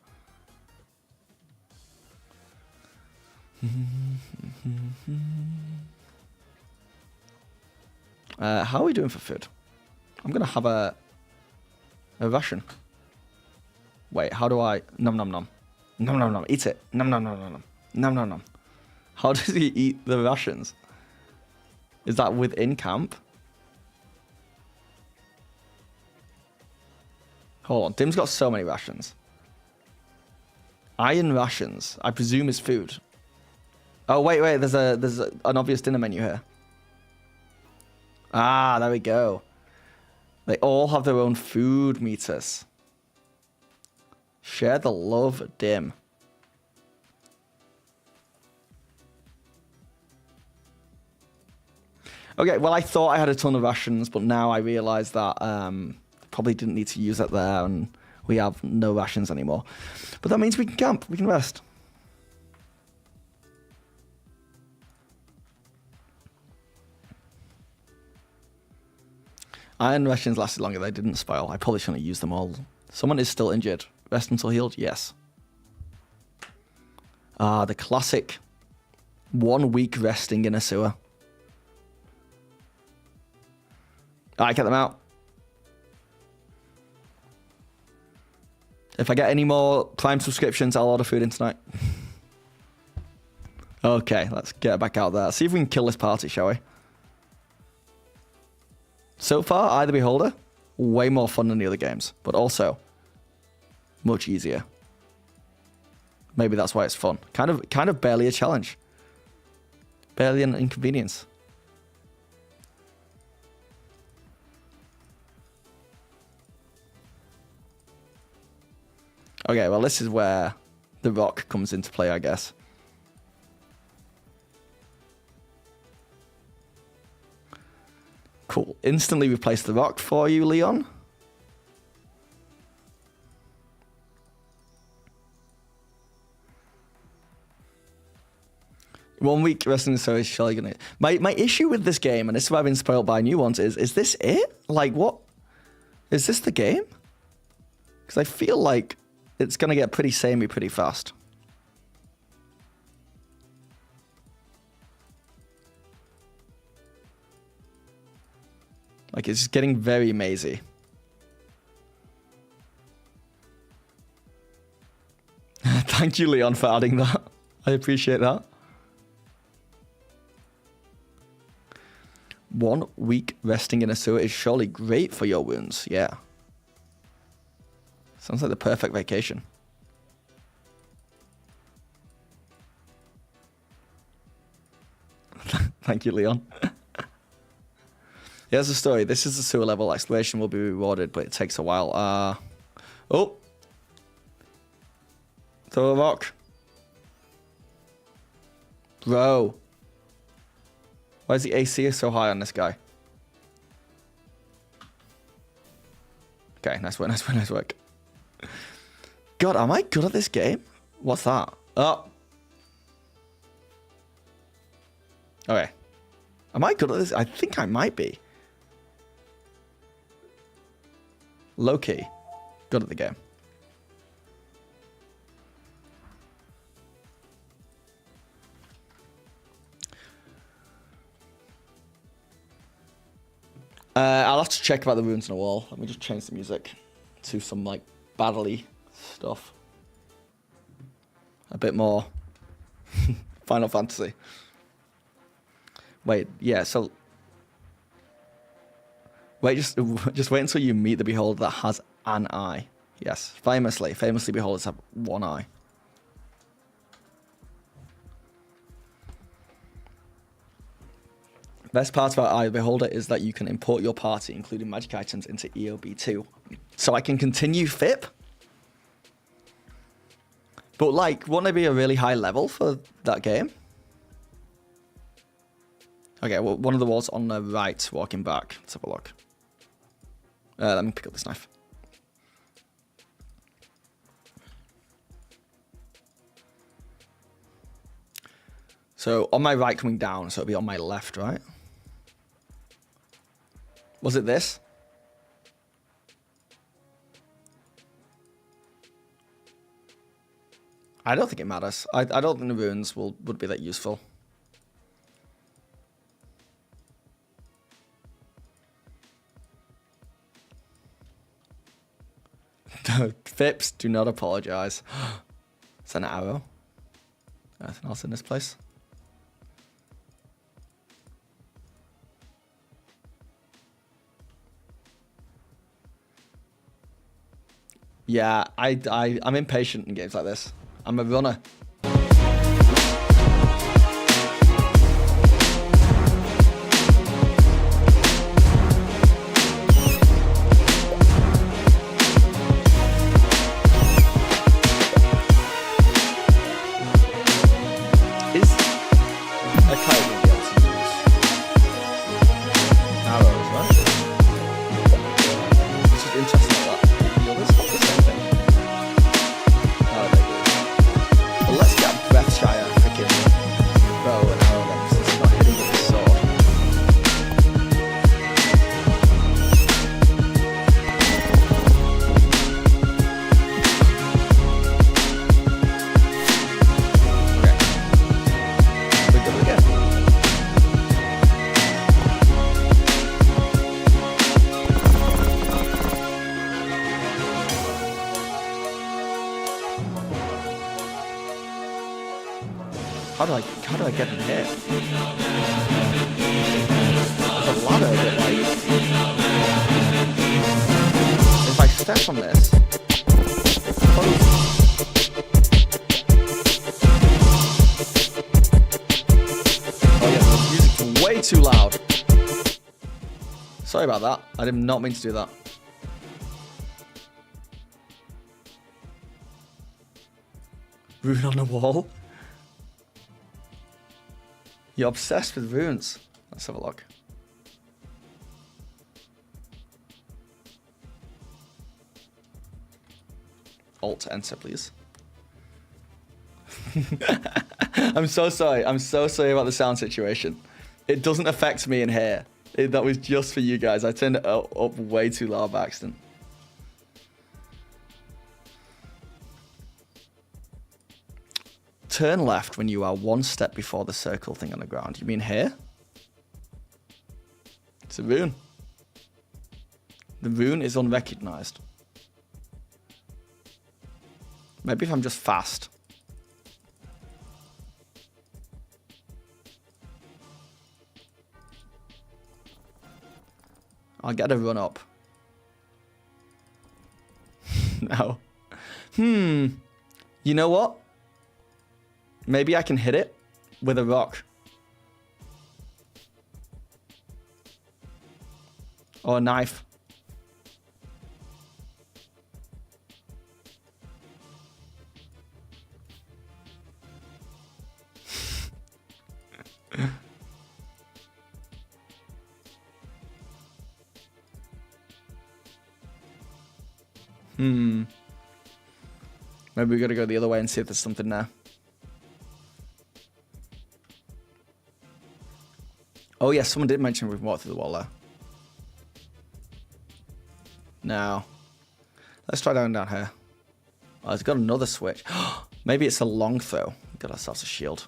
How are we doing for food? I'm going to have a ration. Wait, how do I... Nom nom nom. Nom nom nom. Eat it. Nom nom nom nom nom. Nom nom nom. How does he eat the rations? Is that within camp? Hold on. Dim's got so many rations. Iron rations. I presume is food. Oh wait. There's an obvious dinner menu here. Ah, there we go. They all have their own food meters. Share the love, Dim. Okay, well, I thought I had a ton of rations, but now I realise that probably didn't need to use that there, and we have no rations anymore. But that means we can camp, we can rest. Iron rations lasted longer, they didn't spoil. I probably shouldn't have used them all. Someone is still injured. Rest until healed? Yes. Ah, the classic 1 week resting in a sewer. Alright, get them out. If I get any more Prime subscriptions, I'll order food in tonight. Okay, let's get back out there. See if we can kill this party, shall we? So far, Eye the Beholder, way more fun than the other games, but also much easier. Maybe that's why it's fun. Kind of barely a challenge. Barely an inconvenience. Okay, well, this is where the rock comes into play, I guess. Cool. Instantly replace the rock for you, Leon. One week resting so is surely gonna. My issue with this game, and this is why I've been spoiled by new ones, is this it? Like, what? Is this the game? Because I feel like it's gonna get pretty samey pretty fast. Like, it's getting very mazy. Thank you, Leon, for adding that. I appreciate that. 1 week resting in a sewer is surely great for your wounds. Yeah. Sounds like the perfect vacation. Thank you, Leon. Here's the story. This is the sewer level. Exploration will be rewarded, but it takes a while. Oh. Throw a rock. Bro. Why is the AC so high on this guy? Okay, nice work, nice work, nice work. God, am I good at this game? What's that? Oh. Okay. Am I good at this? I think I might be. Low-key. Good at the game. I'll have to check about the runes on the wall. Let me just change the music to some, like, battle-y stuff. A bit more Final Fantasy. Wait, yeah, so... Wait, just wait until you meet the Beholder that has an eye. Yes, famously Beholders have one eye. Best part about Eye of the Beholder is that you can import your party, including magic items, into EOB2. So I can continue FIP. But, like, wouldn't it be a really high level for that game? Okay, well, one of the walls on the right, walking back. Let's have a look. Let me pick up this knife. So, on my right coming down, so it'll be on my left, right? Was it this? I don't think it matters. I don't think the runes would be that useful. Fips, do not apologize. Is that an arrow? Anything else in this place? Yeah, I'm impatient in games like this. I'm a runner. How do I get in here? There's a ladder that like if I step on this. Oh yeah, the music's way too loud. Sorry about that. I did not mean to do that. Rune on the wall. You're obsessed with runes. Let's have a look. Alt enter, please. I'm so sorry. I'm so sorry about the sound situation. It doesn't affect me in here. That was just for you guys. I turned it up way too loud by accident. Turn left when you are one step before the circle thing on the ground. You mean here? It's a rune. The rune is unrecognized. Maybe if I'm just fast. I'll get a run up. No. You know what? Maybe I can hit it with a rock. Or a knife. Maybe we gotta go the other way and see if there's something there. Oh yeah, someone did mention we can walk through the wall there. Now, let's try down here. Oh, it's got another switch. Maybe it's a long throw. We've got ourselves a shield.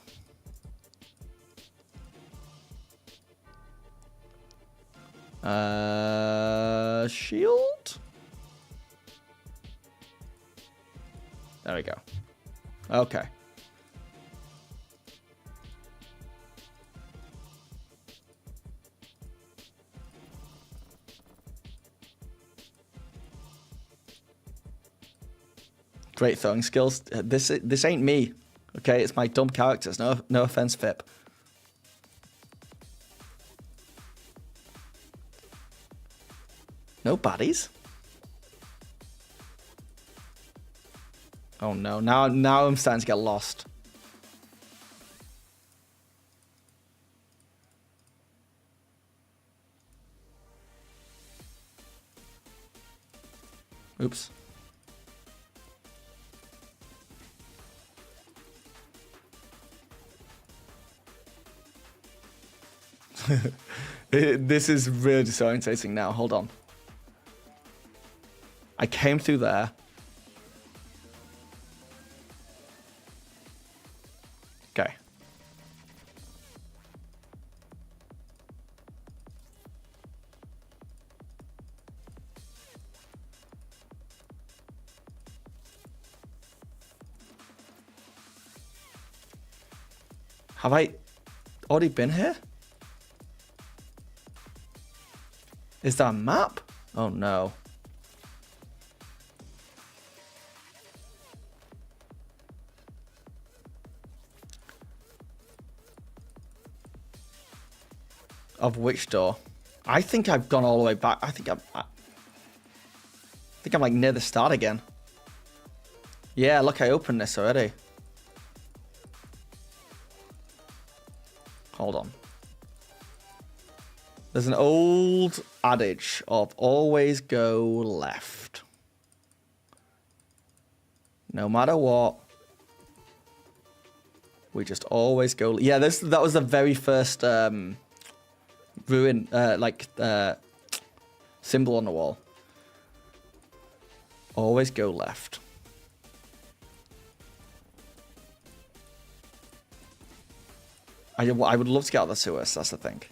Shield? There we go. Okay. Great throwing skills. This ain't me. Okay, it's my dumb characters. No offense, Pip. No baddies? Oh no, now I'm starting to get lost. Oops. This is really disorientating now. Hold on. I came through there. Okay. Have I already been here? Is that a map? Oh no. Of which door? I think I've gone all the way back. I think I'm like near the start again. Yeah, look, I opened this already. Hold on. There's an old adage of always go left. No matter what. We just always go. Yeah, that was the very first ruin, symbol on the wall. Always go left. I would love to get out of the sewers, that's the thing.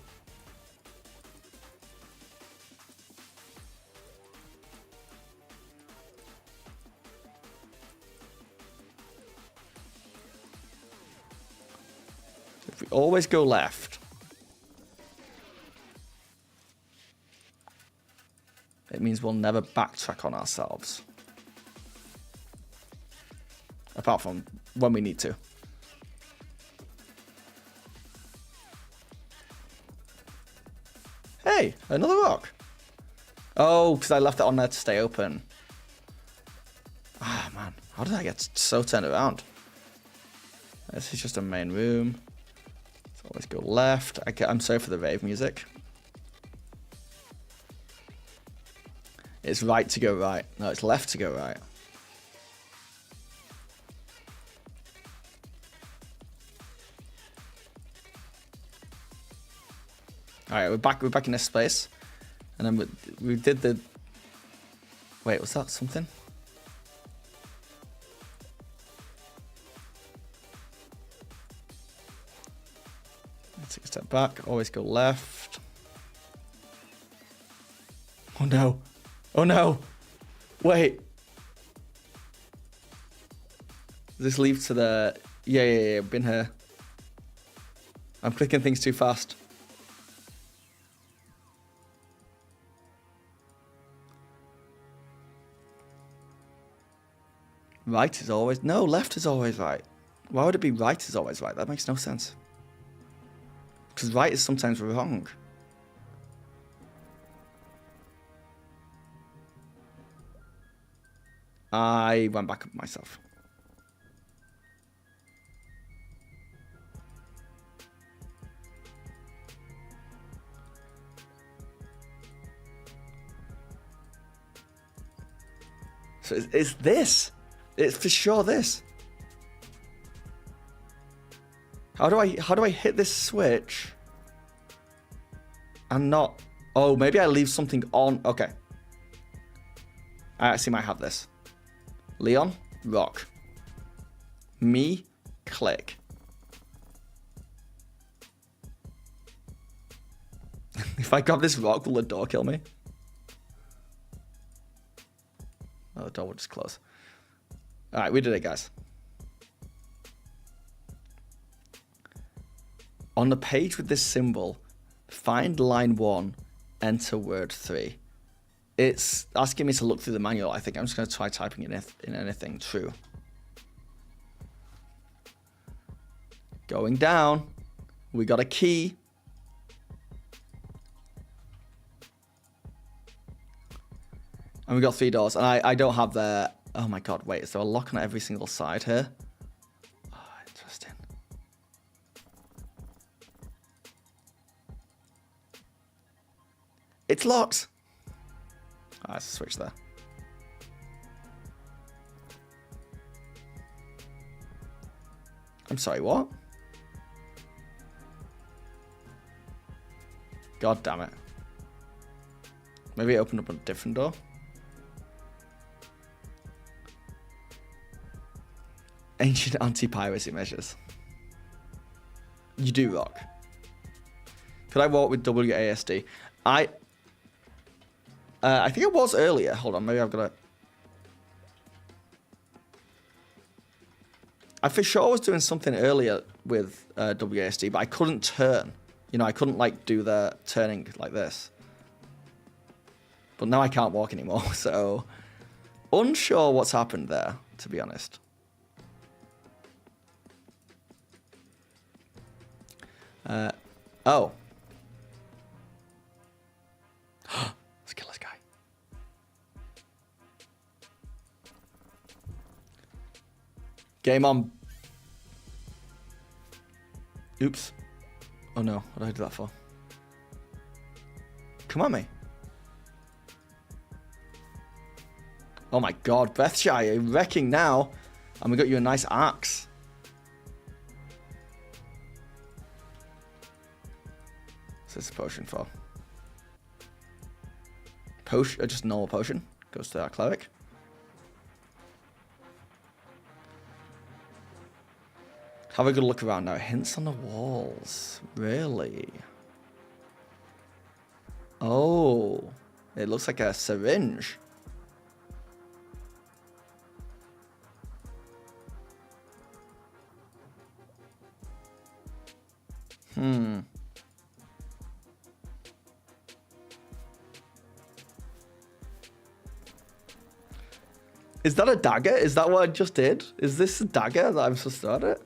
If we always go left, it means we'll never backtrack on ourselves. Apart from when we need to. Hey, another rock. Oh, because I left it on there to stay open. Ah, man. How did I get so turned around? This is just a main room. Let's always go left. I'm sorry for the rave music. It's right to go right. No, it's left to go right. All right, we're back in this space, and then we did the. Wait, was that something? Let's take a step back. Always go left. Oh no! Oh no! Wait. Does this lead to the? Yeah. Been here. I'm clicking things too fast. Right is always... No, left is always right. Why would it be right is always right? That makes no sense. Because right is sometimes wrong. I went back up myself. So it's this. It's for sure this. How do I hit this switch and not? Oh, maybe I leave something on. Okay. I actually might have this. Leon, rock. Me, click. If I grab this rock, will the door kill me? Oh, the door will just close. All right, we did it, guys. On the page with this symbol, find line 1, enter word 3. It's asking me to look through the manual. I think I'm just going to try typing in anything true. Going down. We got a key. And we got 3 doors. And I don't have the... Oh my god, wait. Is there a lock on every single side here? Oh, interesting. It's locked. Oh, there's a switch there. I'm sorry, what? God damn it. Maybe it opened up a different door. Ancient anti-piracy measures. You do rock. Could I walk with WASD? I think it was earlier. Hold on, maybe I've got I for sure was doing something earlier with WASD, but I couldn't turn. You know, I couldn't like do the turning like this. But now I can't walk anymore, so unsure what's happened there, to be honest. Oh. Let's kill this guy. Game on. Oops. Oh no, what did I do that for? Come on, me. Oh my god, Bethshy, you're wrecking now. And we got you a nice axe. What's this potion for? Potion, just normal potion. Goes to our cleric. Have a good look around now. Hints on the walls. Really? Oh. It looks like a syringe. Is that a dagger? Is that what I just did? Is this a dagger that I'm supposed to at it?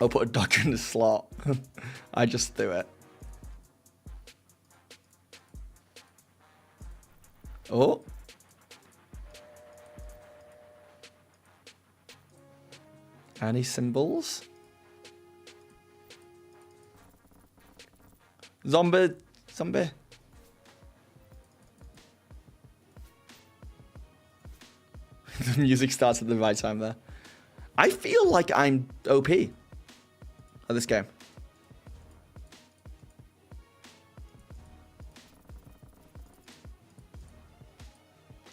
I'll put a dagger in the slot. I just do it. Oh. Any symbols? Zombie. Zombie. The music starts at the right time there. I feel like I'm OP at this game.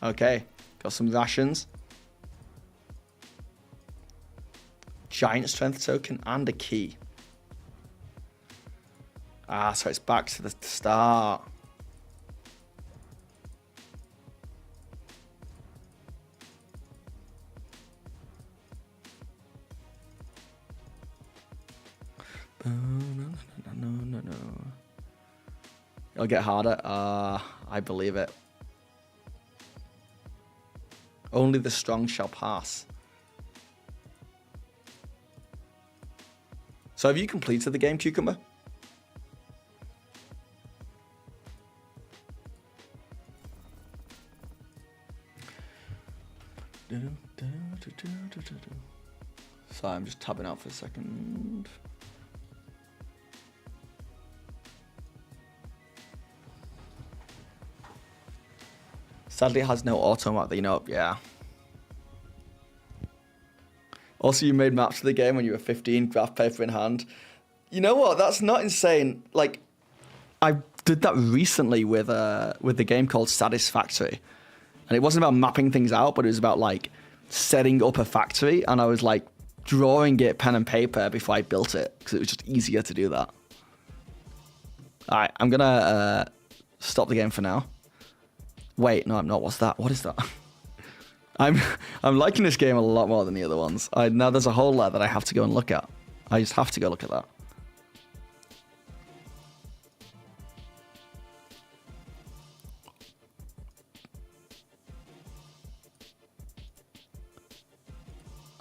Okay, got some rations. Giant strength token and a key. Ah, so it's back to the start. No. It'll get harder. I believe it. Only the strong shall pass. So have you completed the game, Cucumber? Sorry, I'm just tabbing out for a second. Sadly, it has no auto map that you know of. Yeah. Also, you made maps for the game when you were 15, graph paper in hand. You know what? That's not insane. Like, I did that recently with the game called Satisfactory. And it wasn't about mapping things out, but it was about, like, setting up a factory. And I was, like, drawing it pen and paper before I built it. Because it was just easier to do that. All right, I'm going to stop the game for now. Wait, no, I'm not. What's that? What is that? I'm liking this game a lot more than the other ones. Now there's a hole there that I have to go and look at. I just have to go look at that.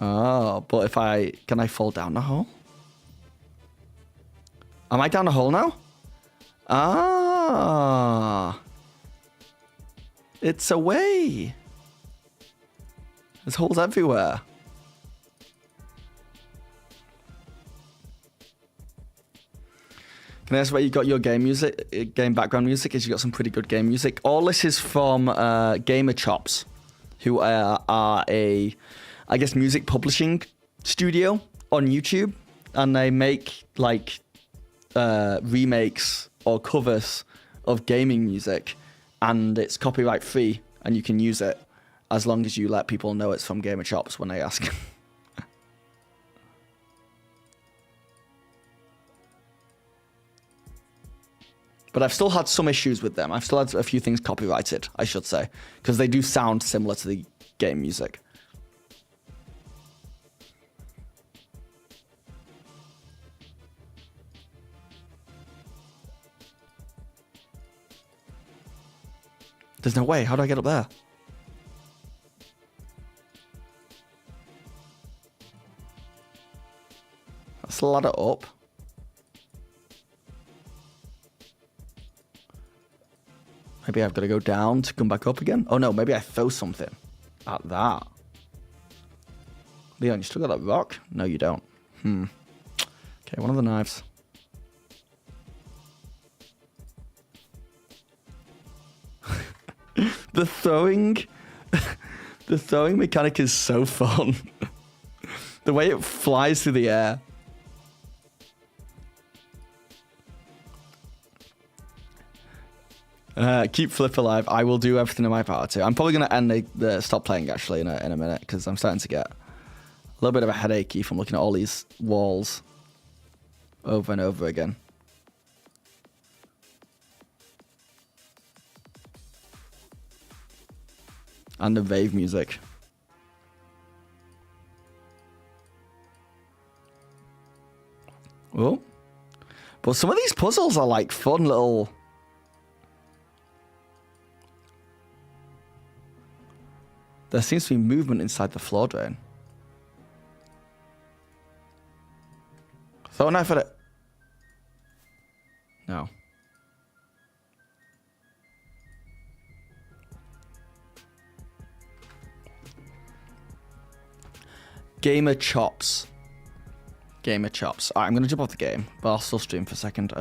Oh, but if can I fall down the hole? Am I down the hole now? Ah. It's a way. There's holes everywhere. Can I ask where you got your game music, game background music? Is you got some pretty good game music. All this is from Gamer Chops, who are a, I guess, music publishing studio on YouTube, and they make like remakes or covers of gaming music, and it's copyright free, and you can use it as long as you let people know it's from Gamer Chops when they ask. But I've still had some issues with them. I've still had a few things copyrighted, I should say, because they do sound similar to the game music. There's no way. How do I get up there? Let's ladder up. Maybe I've got to go down to come back up again. Oh no, maybe I throw something at that. Leon, you still got that rock? No, you don't. Okay, one of the knives. The throwing mechanic is so fun. The way it flies through the air. Keep Flip alive. I will do everything in my power to. I'm probably going to end the stop playing actually in a minute because I'm starting to get a little bit of a headachy from looking at all these walls over and over again. And the rave music. Oh. But some of these puzzles are like fun little... There seems to be movement inside the floor drain. Throw a knife at it. No. Gamer chops. Gamer chops. Alright, I'm going to jump off the game, but I'll still stream for a second.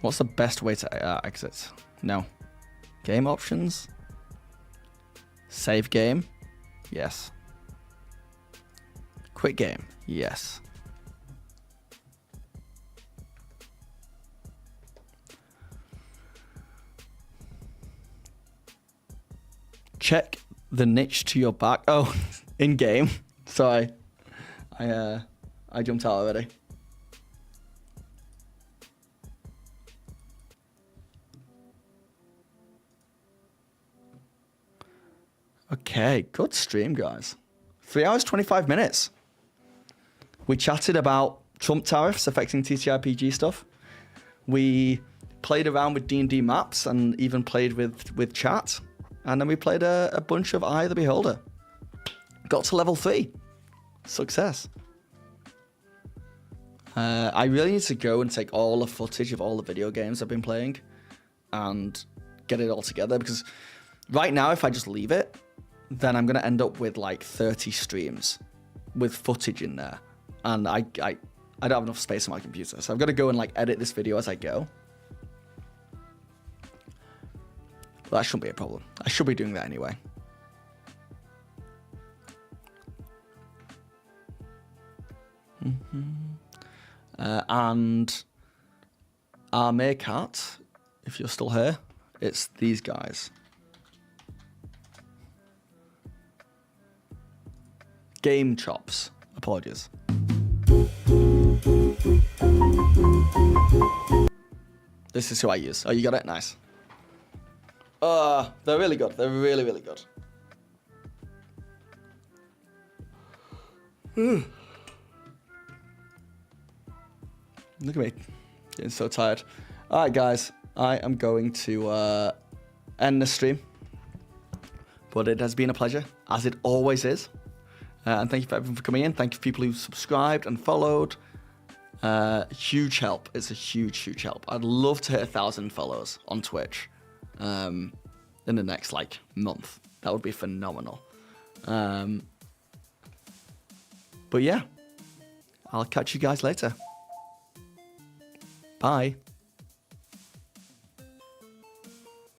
What's the best way to exit? No. Game options? Save game? Yes. Quit game? Yes. Check the niche to your back. Oh, in game. Sorry. I jumped out already. Okay, good stream, guys. 3 hours, 25 minutes. We chatted about Trump tariffs affecting TTRPG stuff. We played around with D&D maps and even played with chat. And then we played a bunch of Eye of the Beholder. Got to level 3. Success. I really need to go and take all the footage of all the video games I've been playing and get it all together, because right now, if I just leave it, then I'm going to end up with like 30 streams with footage in there. And I don't have enough space on my computer. So I've got to go and like edit this video as I go. But that shouldn't be a problem. I should be doing that anyway. And our meerkat, if you're still here, it's these guys. Game chops. Apologies. This is who I use. Oh, you got it? Nice. They're really good. They're really, really good. Look at me. Getting so tired. Alright, guys. I am going to end the stream. But it has been a pleasure, as it always is. And thank you for everyone for coming in. Thank you for people who subscribed and followed. Huge help. It's a huge, huge help. I'd love to hit 1,000 follows on Twitch in the next month. That would be phenomenal. But yeah, I'll catch you guys later. Bye.